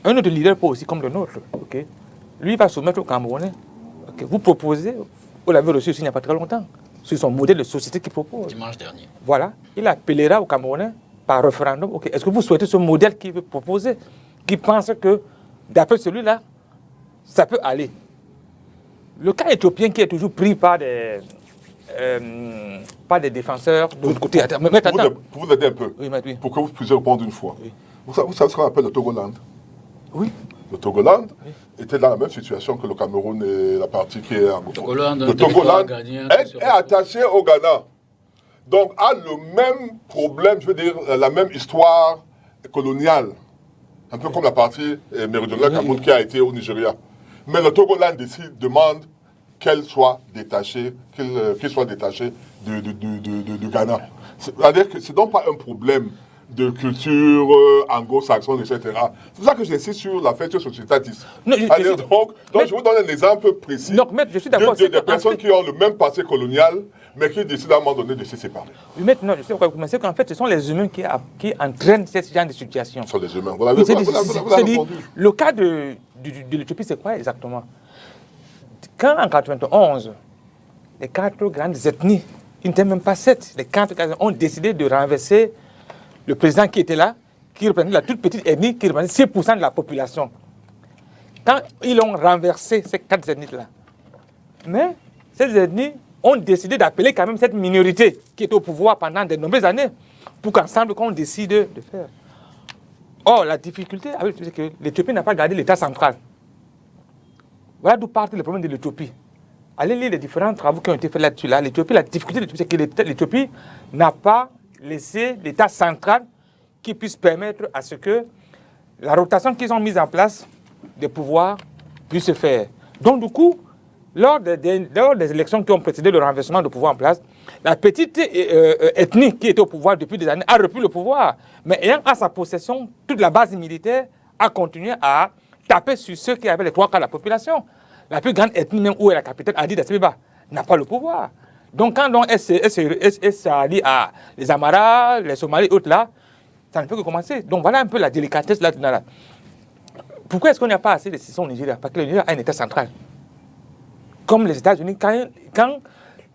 Un autre leader peut aussi, comme le nôtre, lui va soumettre aux Camerounais. Vous proposez, vous l'avez reçu aussi il n'y a pas très longtemps, sur son modèle de société qu'il propose. Dimanche dernier. Voilà, il appellera aux Camerounais par référendum. Est-ce que vous souhaitez ce modèle qu'il veut proposer, qui pense que, d'après celui-là, ça peut aller? Le cas éthiopien qui est toujours pris par des défenseurs de l'autre côté. Pour vous aider un peu, oui. pour que vous puissiez répondre une fois. Oui. Vous savez ce qu'on appelle le Togoland? Oui. Le Togoland était dans la même situation que le Cameroun et la partie qui est anglophone. Le Togoland est attaché au Ghana. Donc a le même problème, je veux dire, la même histoire coloniale. Un peu comme la partie méridionale Cameroun qui a été au Nigeria. Mais le Togoland demande qu'elle soit détachée, qu'il soit détaché de Ghana. C'est-à-dire que ce n'est donc pas un problème de culture anglo-saxonne, etc. C'est pour ça que j'insiste sur la fête sociétatiste. Donc, je vous donne un exemple précis de personnes qui ont le même passé colonial, mais qui décident à un moment donné de se séparer. Mais non, je sais pourquoi vous commencez, qu'en fait, ce sont les humains qui entraînent ce genre de situation. Ce sont les humains. Vous l'avez répondu. Le cas de l'Éthiopie, c'est quoi exactement? Quand en 91, les 4 grandes ethnies, ils n'étaient même pas 7, les 4 ont décidé de renverser le président qui était là, qui représentait la toute petite ethnie, qui représentait 6% de la population. Quand ils ont renversé ces 4 ethnies-là, mais ces ethnies ont décidé d'appeler quand même cette minorité qui était au pouvoir pendant de nombreuses années pour qu'ensemble qu'on décide de faire. Or, la difficulté, c'est que l'Éthiopie n'a pas gardé l'État central. Voilà d'où partent les problèmes de l'Éthiopie. Allez lire les différents travaux qui ont été faits là-dessus. La difficulté de l'Éthiopie, c'est que l'Éthiopie n'a pas laissé l'État central qui puisse permettre à ce que la rotation qu'ils ont mise en place des pouvoirs puisse se faire. Donc, du coup, lors des élections qui ont précédé le renversement de pouvoir en place, la petite ethnie qui était au pouvoir depuis des années a repris le pouvoir. Mais ayant à sa possession toute la base militaire, a continué à taper sur ceux qui avaient les 3 quarts de la population. La plus grande ethnie, même où est la capitale, Addis Abeba, n'a pas le pouvoir. Donc, quand elle s'allie à les Amaras, les Somalis et autres là, ça ne peut que commencer. Donc, voilà un peu la délicatesse là-dedans. Pourquoi est-ce qu'on n'a pas assez de décisions au Nigeria? Parce que le Nigeria a un État central. Comme les États-Unis, quand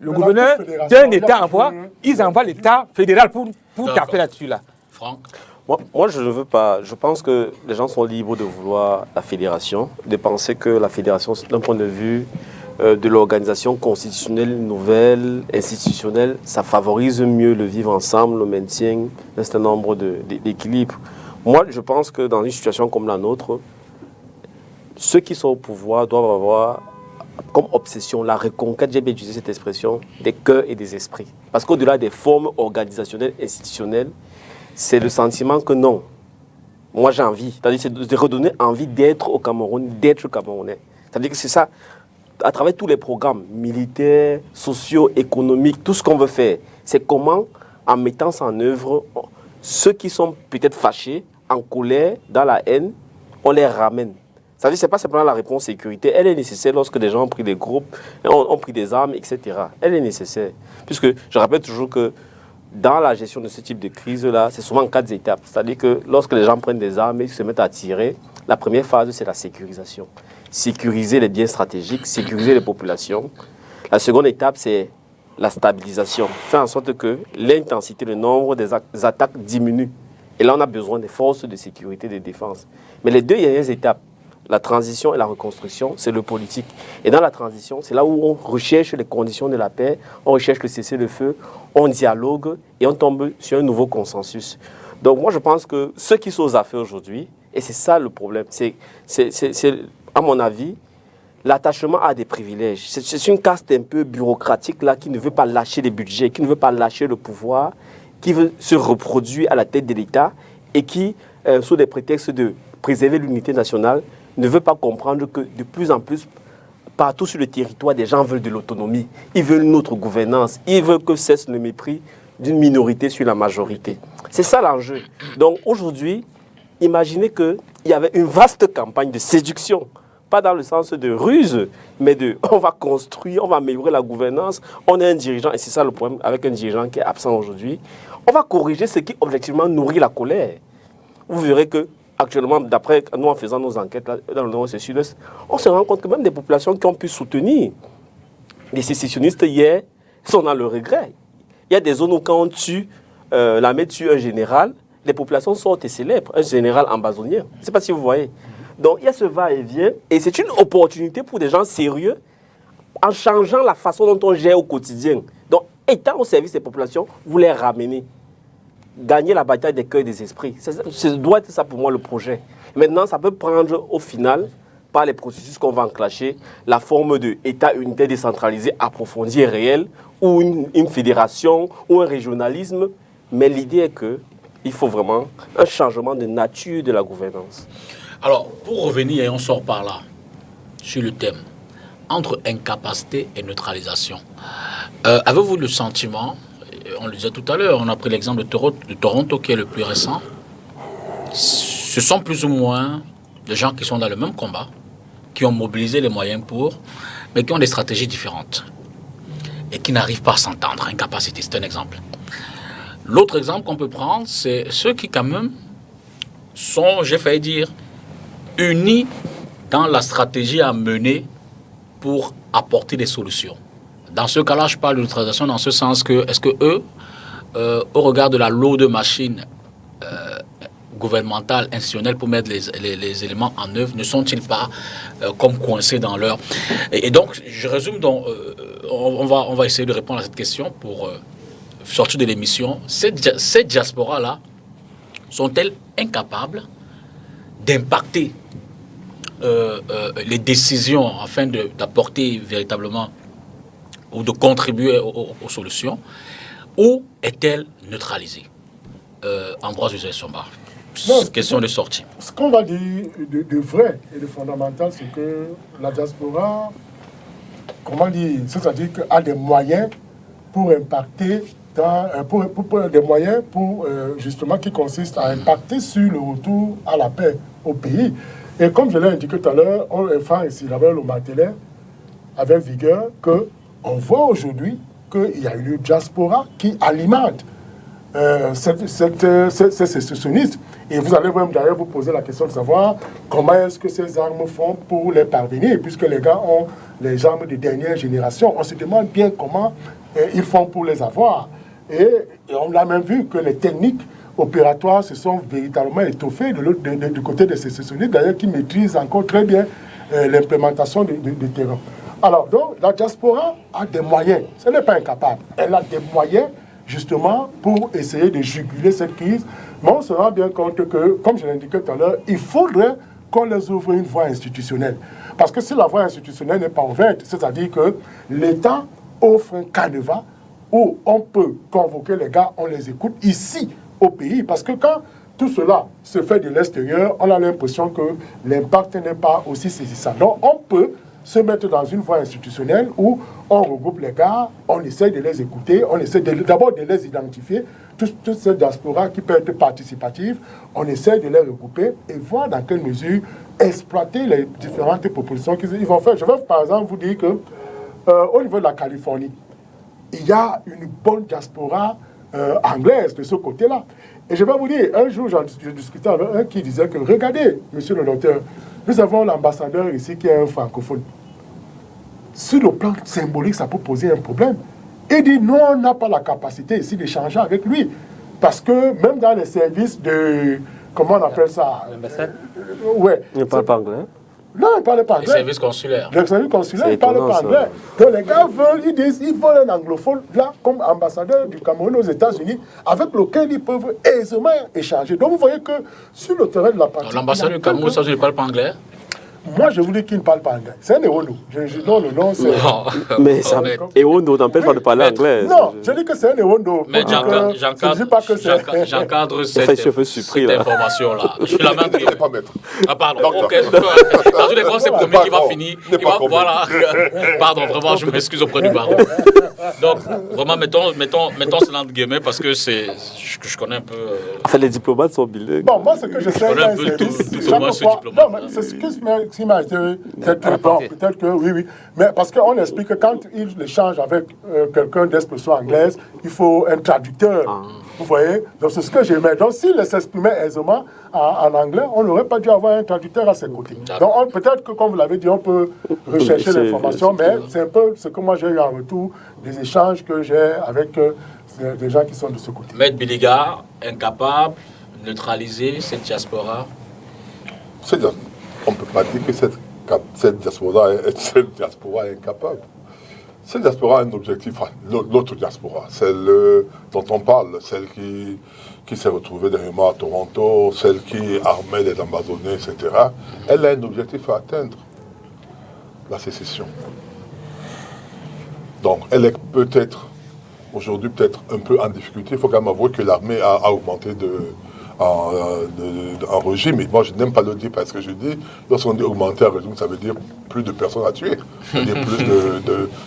le gouverneur d'un État envoie, ils envoient l'État fédéral pour taper là-dessus. Franck? Moi, je ne veux pas. Je pense que les gens sont libres de vouloir la fédération, de penser que la fédération, d'un point de vue de l'organisation constitutionnelle nouvelle, institutionnelle, ça favorise mieux le vivre ensemble, le maintien d'un certain nombre d'équilibres. Moi, je pense que dans une situation comme la nôtre, ceux qui sont au pouvoir doivent avoir comme obsession la reconquête, j'ai bien utilisé cette expression, des cœurs et des esprits. Parce qu'au-delà des formes organisationnelles, institutionnelles, c'est le sentiment que non, moi j'ai envie, c'est-à-dire c'est de redonner envie d'être au Cameroun, d'être Camerounais. C'est-à-dire que c'est ça, à travers tous les programmes militaires, sociaux, économiques, tout ce qu'on veut faire, c'est comment, en mettant ça en œuvre, ceux qui sont peut-être fâchés, en colère, dans la haine, on les ramène. C'est-à-dire que ce n'est pas simplement la réponse sécurité, elle est nécessaire lorsque des gens ont pris des groupes, ont pris des armes, etc. Elle est nécessaire. Puisque je rappelle toujours que dans la gestion de ce type de crise-là, c'est souvent 4 étapes. C'est-à-dire que lorsque les gens prennent des armes et se mettent à tirer, La première phase, c'est la sécurisation. Sécuriser les biens stratégiques, sécuriser les populations. La seconde étape, c'est la stabilisation. Faire en sorte que l'intensité, le nombre des attaques diminue. Et là, on a besoin des forces de sécurité et de défense. Mais les deux dernières étapes, la transition et la reconstruction, c'est le politique. Et dans la transition, c'est là où on recherche les conditions de la paix, on recherche le cessez-le-feu, on dialogue et on tombe sur un nouveau consensus. Donc moi, je pense que ce qui sont aux affaires aujourd'hui, et c'est ça le problème, c'est à mon avis, l'attachement à des privilèges. C'est une caste un peu bureaucratique là, qui ne veut pas lâcher les budgets, qui ne veut pas lâcher le pouvoir, qui veut se reproduire à la tête de l'État et qui, sous des prétextes de préserver l'unité nationale, ne veut pas comprendre que de plus en plus, partout sur le territoire, des gens veulent de l'autonomie. Ils veulent notre gouvernance. Ils veulent que cesse le mépris d'une minorité sur la majorité. C'est ça l'enjeu. Donc aujourd'hui, imaginez qu'il y avait une vaste campagne de séduction. Pas dans le sens de ruse, mais de on va construire, on va améliorer la gouvernance. On est un dirigeant, et c'est ça le problème avec un dirigeant qui est absent aujourd'hui. On va corriger ce qui objectivement nourrit la colère. Vous verrez que actuellement, d'après nous en faisant nos enquêtes là, dans le nord et sud-est, on se rend compte que même des populations qui ont pu soutenir les sécessionnistes hier sont dans le regret. Il y a des zones où quand on tue, l'armée tue un général, les populations sortent et célèbrent, un général ambazonien. Je ne sais pas si vous voyez. Donc il y a ce va-et-vient et c'est une opportunité pour des gens sérieux en changeant la façon dont on gère au quotidien. Donc étant au service des populations, vous les ramenez. Gagner la bataille des cœurs et des esprits. Ça doit être ça pour moi le projet. Maintenant, ça peut prendre au final, par les processus qu'on va enclencher, la forme d'État unitaire décentralisé approfondi et réel, ou une fédération, ou un régionalisme. Mais l'idée est qu'il faut vraiment un changement de nature de la gouvernance. Alors, pour revenir, et on sort par là, sur le thème, entre incapacité et neutralisation, avez-vous le sentiment, on le disait tout à l'heure, on a pris l'exemple de Toronto qui est le plus récent, ce sont plus ou moins des gens qui sont dans le même combat, qui ont mobilisé les moyens pour, mais qui ont des stratégies différentes et qui n'arrivent pas à s'entendre. Incapacité, c'est un exemple. L'autre exemple qu'on peut prendre, c'est ceux qui quand même sont, j'ai failli dire, unis dans la stratégie à mener pour apporter des solutions. Dans ce cas-là, je parle de neutralisation dans ce sens que, est-ce que eux, au regard de la lourde machine gouvernementale, institutionnelle pour mettre les éléments en œuvre, ne sont-ils pas comme coincés dans leur... Et donc, je résume, donc, on va essayer de répondre à cette question pour sortir de l'émission. Ces diasporas-là sont-elles incapables d'impacter les décisions afin d'apporter véritablement ou de contribuer aux solutions, ou est-elle neutralisée? Ambroise Usaï-Somba, question de sortie. Ce qu'on va dire de vrai et de fondamental, c'est que la diaspora, comment dire, c'est-à-dire qu'elle a des moyens pour impacter, des moyens pour justement qui consistent à impacter sur le retour à la paix au pays. Et comme je l'ai indiqué tout à l'heure, on enfin ici, là-bas, le Martellet, avec vigueur, qu'on voit aujourd'hui qu'il y a une diaspora qui alimente ces sécessionnistes. Et vous allez d'ailleurs vous poser la question de savoir comment est-ce que ces armes font pour les parvenir, puisque les gars ont les armes de dernière génération. On se demande bien comment ils font pour les avoir. Et on a même vu que les techniques opératoires se sont véritablement étoffées du côté des sécessionnistes, d'ailleurs qui maîtrisent encore très bien l'implémentation du terrain. Alors, donc, la diaspora a des moyens. Ce n'est pas incapable. Elle a des moyens, justement, pour essayer de juguler cette crise. Mais on se rend bien compte que, comme je l'indiquais tout à l'heure, il faudrait qu'on les ouvre une voie institutionnelle. Parce que si la voie institutionnelle n'est pas ouverte, c'est-à-dire que l'État offre un canevas où on peut convoquer les gars, on les écoute ici, au pays. Parce que quand tout cela se fait de l'extérieur, on a l'impression que l'impact n'est pas aussi saisissant. Donc, on peut se mettre dans une voie institutionnelle où on regroupe les gars, on essaie de les écouter, on essaie d'abord de les identifier, toutes ces diasporas qui peuvent être participatives, on essaie de les regrouper et voir dans quelle mesure exploiter les différentes propositions qu'ils vont faire. Je vais par exemple vous dire que au niveau de la Californie, il y a une bonne diaspora anglaise de ce côté-là. Et je vais vous dire, un jour, je discutais avec un qui disait que, regardez, monsieur le docteur, nous avons l'ambassadeur ici qui est un francophone. Sur le plan symbolique, ça peut poser un problème. Il dit, non, on n'a pas la capacité ici d'échanger avec lui. Parce que même dans les services de... Comment on appelle ça? L'ambassade? Ouais. Il ne parle pas anglais. Non, il ne parle pas Les anglais. services consulaires. Les services consulaires, C'est ils ne parlent pas étonnant, anglais. Donc les gars veulent, ils veulent un anglophone, là, comme ambassadeur du Cameroun aux États-Unis, avec lequel ils peuvent aisément échanger. Donc vous voyez que sur le terrain de la pratique... L'ambassadeur du Cameroun, ça, je ne parle pas anglais. Moi, je vous dis qu'il ne parle pas anglais. C'est un Ewono. Non, le nom, c'est... Mais ça, et on n'empêche pas de parler anglais. Non, je dis que c'est un Ewono. Mais j'encadre cette information-là. Je suis la main de... pas maître. Ah, pardon. Ok. Dans tous les cas, c'est le premier qui va finir. Voilà. Pardon, vraiment, je m'excuse auprès du baron. Donc, vraiment, mettons cela entre guillemets parce que je connais un peu... Enfin, les diplomates sont bilingues. Bon, moi, ce que je sais, connais un peu tout au moins ce diplomate. Non, mais c'est ce qui m'a été... Peut-être que, oui. Mais parce qu'on explique que quand il échange avec quelqu'un d'expression anglaise, il faut un traducteur. Vous voyez? Donc, c'est ce que j'aimais. Donc, s'il s'exprimait aisément en anglais, on n'aurait pas dû avoir un traducteur à ses côtés. Donc, peut-être que, comme vous l'avez dit, on peut rechercher l'information, mais c'est un peu ce que moi j'ai eu en retour des échanges que j'ai avec des gens qui sont de ce côté. Maître Biliga, incapable de neutraliser cette diaspora. On ne peut pas dire que cette diaspora est incapable. Cette diaspora a un objectif, l'autre diaspora, celle dont on parle, celle qui s'est retrouvée dernièrement à Toronto, celle qui armait les Amazoniens, etc. Elle a un objectif à atteindre, la sécession. Donc, elle est peut-être, aujourd'hui, peut-être un peu en difficulté. Il faut quand même avouer que l'armée a augmenté en régime. Et moi, je n'aime pas le dire parce que je dis, lorsqu'on dit augmenter un régime, ça veut dire plus de personnes à tuer. C'est-à-dire plus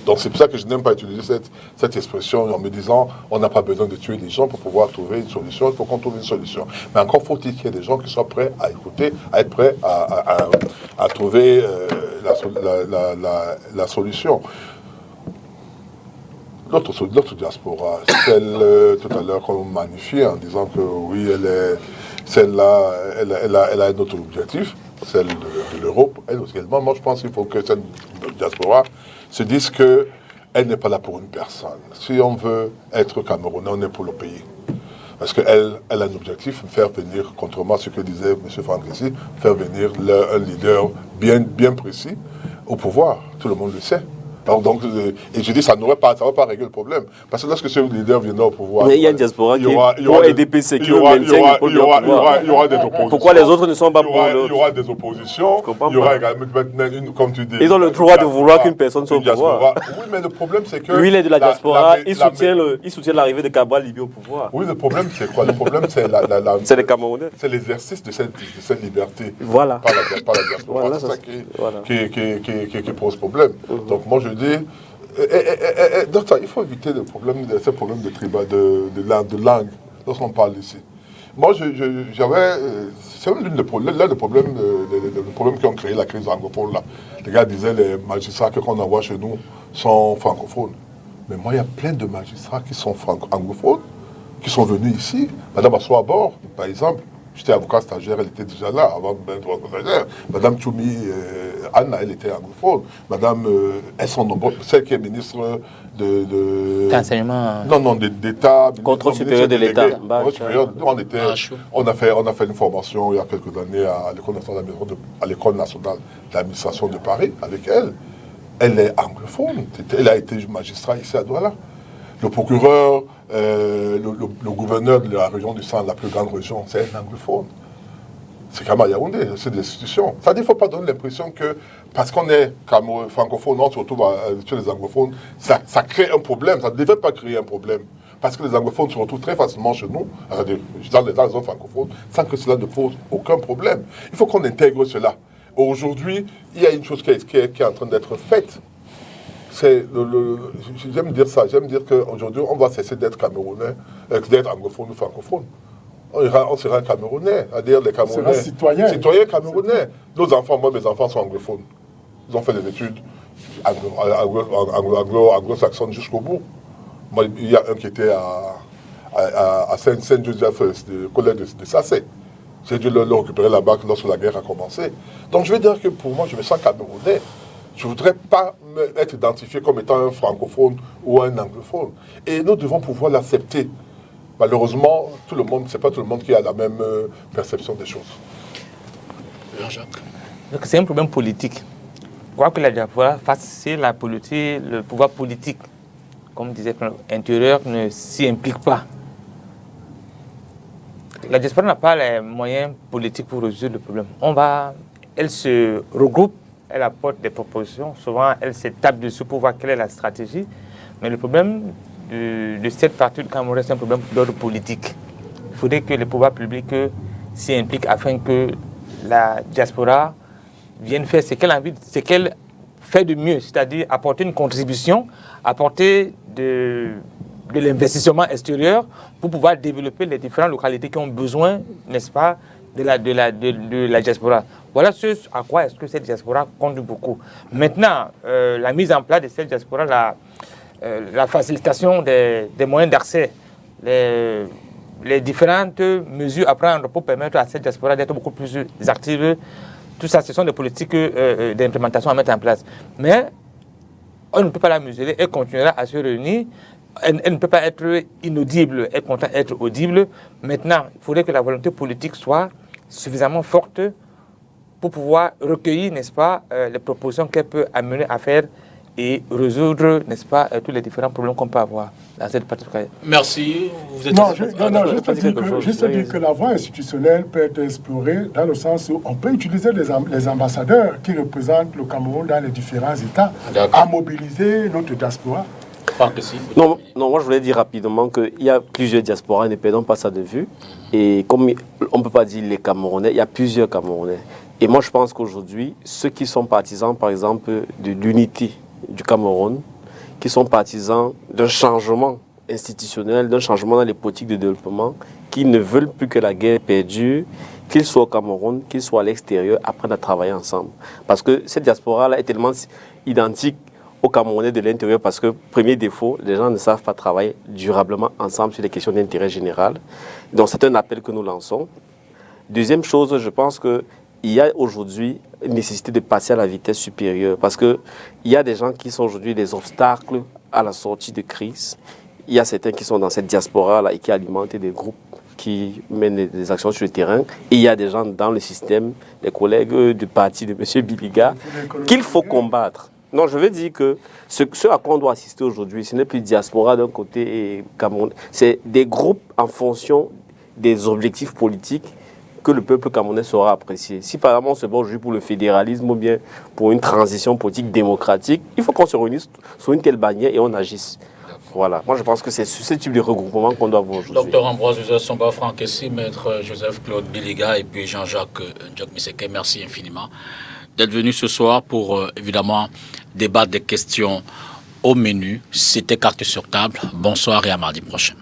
Donc c'est pour ça que je n'aime pas utiliser cette expression en me disant, on n'a pas besoin de tuer des gens pour pouvoir trouver une solution. Il faut qu'on trouve une solution. Mais encore faut-il qu'il y ait des gens qui soient prêts à écouter, à être prêts à trouver la solution. L'autre diaspora, celle tout à l'heure qu'on magnifie en disant que oui, celle-là, elle a un autre objectif, celle de l'Europe, elle également. Moi, je pense qu'il faut que cette diaspora se dise qu'elle n'est pas là pour une personne. Si on veut être Camerounais, on est pour le pays. Parce qu'elle a un objectif, faire venir, contrairement à ce que disait M. Fangrécy, faire venir un leader bien précis au pouvoir. Tout le monde le sait. Donc, et je dis, ça ne va pas régler le problème. Parce que lorsque ce leader viendra au pouvoir... Mais il y a une diaspora qui pour EDPC qui maintiennent le pouvoir. Il y aura des oppositions. Pourquoi les autres ne sont pas pour l'autre? Il y aura des oppositions. Il y aura également, comme tu dis... Ils ont le droit de vouloir qu'une personne soit au pouvoir. Oui, mais le problème, c'est que... Lui, il est de la diaspora, il soutient l'arrivée de Cabral Libye au pouvoir. Oui, le problème, c'est quoi? Le problème, c'est c'est les Camerounais. C'est l'exercice de cette liberté. Voilà. Par la diaspora. Voilà, c'est ça qui pose problème. Donc, moi, je dis... Docteur, il faut éviter ce problème de langue lorsqu'on parle ici. Moi, j'avais... C'est l'un des problèmes qui ont créé la crise anglophone, là. Les gars disaient les magistrats qu'on envoie chez nous sont francophones. Mais moi, il y a plein de magistrats qui sont anglophones, qui sont venus ici. Madame Assoa Bord, par exemple, j'étais avocat stagiaire, elle était déjà là avant d'être avocat stagiaire. Madame Tchoumi Anna, elle était anglophone. Madame, elles sont nombreuses. Celle qui est ministre d'enseignement. Non, d'État. Contrôle supérieur de l'État. On a fait une formation il y a quelques années à l'École nationale d'administration de Paris avec elle. Elle est anglophone. Elle a été magistrat ici à Douala. Le procureur, le gouverneur de la région du Centre, la plus grande région, c'est un anglophone. C'est comme à Yaoundé, c'est des institutions. Ça dit, il ne faut pas donner l'impression que parce qu'on est francophone, on se retrouve chez les anglophones, ça crée un problème. Ça ne devait pas créer un problème. Parce que les anglophones se retrouvent très facilement chez nous, dans les zones francophones, sans que cela ne pose aucun problème. Il faut qu'on intègre cela. Aujourd'hui, il y a une chose qui est en train d'être faite. J'aime dire ça, j'aime dire qu'aujourd'hui, on va cesser d'être Camerounais, d'être anglophone ou francophone. On sera Camerounais, c'est-à-dire les Camerounais. Citoyens Camerounais. Nos enfants, moi, mes enfants sont anglophones. Ils ont fait des études anglo-saxonnes jusqu'au bout. Moi, il y a un qui était à Saint-Joseph, le collège de Sassé. J'ai dû le récupérer là-bas lorsque la guerre a commencé. Donc je veux dire que pour moi, je me sens camerounais. Je ne voudrais pas être identifié comme étant un francophone ou un anglophone. Et nous devons pouvoir l'accepter. Malheureusement, ce n'est pas tout le monde qui a la même perception des choses. Jean-Jacques. Donc c'est un problème politique. Je crois que la diaspora, face à la politique, le pouvoir politique, comme disait intérieur, ne s'y implique pas. La diaspora n'a pas les moyens politiques pour résoudre le problème. Elle se regroupe, elle apporte des propositions. Souvent, elle se tape dessus pour voir quelle est la stratégie. Mais le problème de cette partie du Cameroun, c'est un problème d'ordre politique. Il faudrait que les pouvoirs publics s'y impliquent afin que la diaspora vienne faire ce qu'elle a envie, ce qu'elle fait de mieux, c'est-à-dire apporter une contribution, apporter de l'investissement extérieur pour pouvoir développer les différentes localités qui ont besoin, n'est-ce pas, de la diaspora. Voilà ce à quoi est-ce que cette diaspora compte beaucoup. Maintenant, la mise en place de cette diaspora, la facilitation des moyens d'accès, les différentes mesures à prendre pour permettre à cette diaspora d'être beaucoup plus active, tout ça, ce sont des politiques d'implémentation à mettre en place. Mais on ne peut pas la mesurer, elle continuera à se réunir. Elle ne peut pas être inaudible, elle compte être audible. Maintenant, il faudrait que la volonté politique soit suffisamment forte pour pouvoir recueillir, n'est-ce pas, les propositions qu'elle peut amener à faire et résoudre, n'est-ce pas, tous les différents problèmes qu'on peut avoir dans cette partie. Merci. Vous êtes juste dire que la voie institutionnelle peut être explorée dans le sens où on peut utiliser les ambassadeurs qui représentent le Cameroun dans les différents États à mobiliser notre diaspora. Non, moi je voulais dire rapidement qu'il y a plusieurs diasporas, ne perdons pas ça de vue. Et comme on ne peut pas dire les Camerounais, il y a plusieurs Camerounais. Et moi je pense qu'aujourd'hui, ceux qui sont partisans par exemple de l'unité du Cameroun, qui sont partisans d'un changement institutionnel, d'un changement dans les politiques de développement, qui ne veulent plus que la guerre perdure, qu'ils soient au Cameroun, qu'ils soient à l'extérieur, apprennent à travailler ensemble. Parce que cette diaspora-là est tellement identique aux Camerounais de l'intérieur parce que, premier défaut, les gens ne savent pas travailler durablement ensemble sur les questions d'intérêt général. Donc c'est un appel que nous lançons. Deuxième chose, je pense qu'il y a aujourd'hui une nécessité de passer à la vitesse supérieure parce qu'il y a des gens qui sont aujourd'hui des obstacles à la sortie de crise. Il y a certains qui sont dans cette diaspora-là et qui alimentent des groupes qui mènent des actions sur le terrain. Et il y a des gens dans le système, des collègues du parti de M. Biliga, qu'il faut combattre. Non, je veux dire que ce à quoi on doit assister aujourd'hui, ce n'est plus diaspora d'un côté et Cameroun. C'est des groupes en fonction des objectifs politiques que le peuple camerounais saura apprécier. Si par exemple on se bat aujourd'hui pour le fédéralisme ou bien pour une transition politique démocratique, il faut qu'on se réunisse sur une telle bannière et on agisse. Voilà, moi je pense que c'est ce type de regroupement qu'on doit avoir aujourd'hui. Docteur Ambroise Joseph Somba Franck Essi, maître Joseph-Claude Biliga et puis Jean-Jacques Njok-Miseke, merci infiniment d'être venu ce soir pour évidemment débattre des questions au menu. C'était Carte sur table. Bonsoir et à mardi prochain.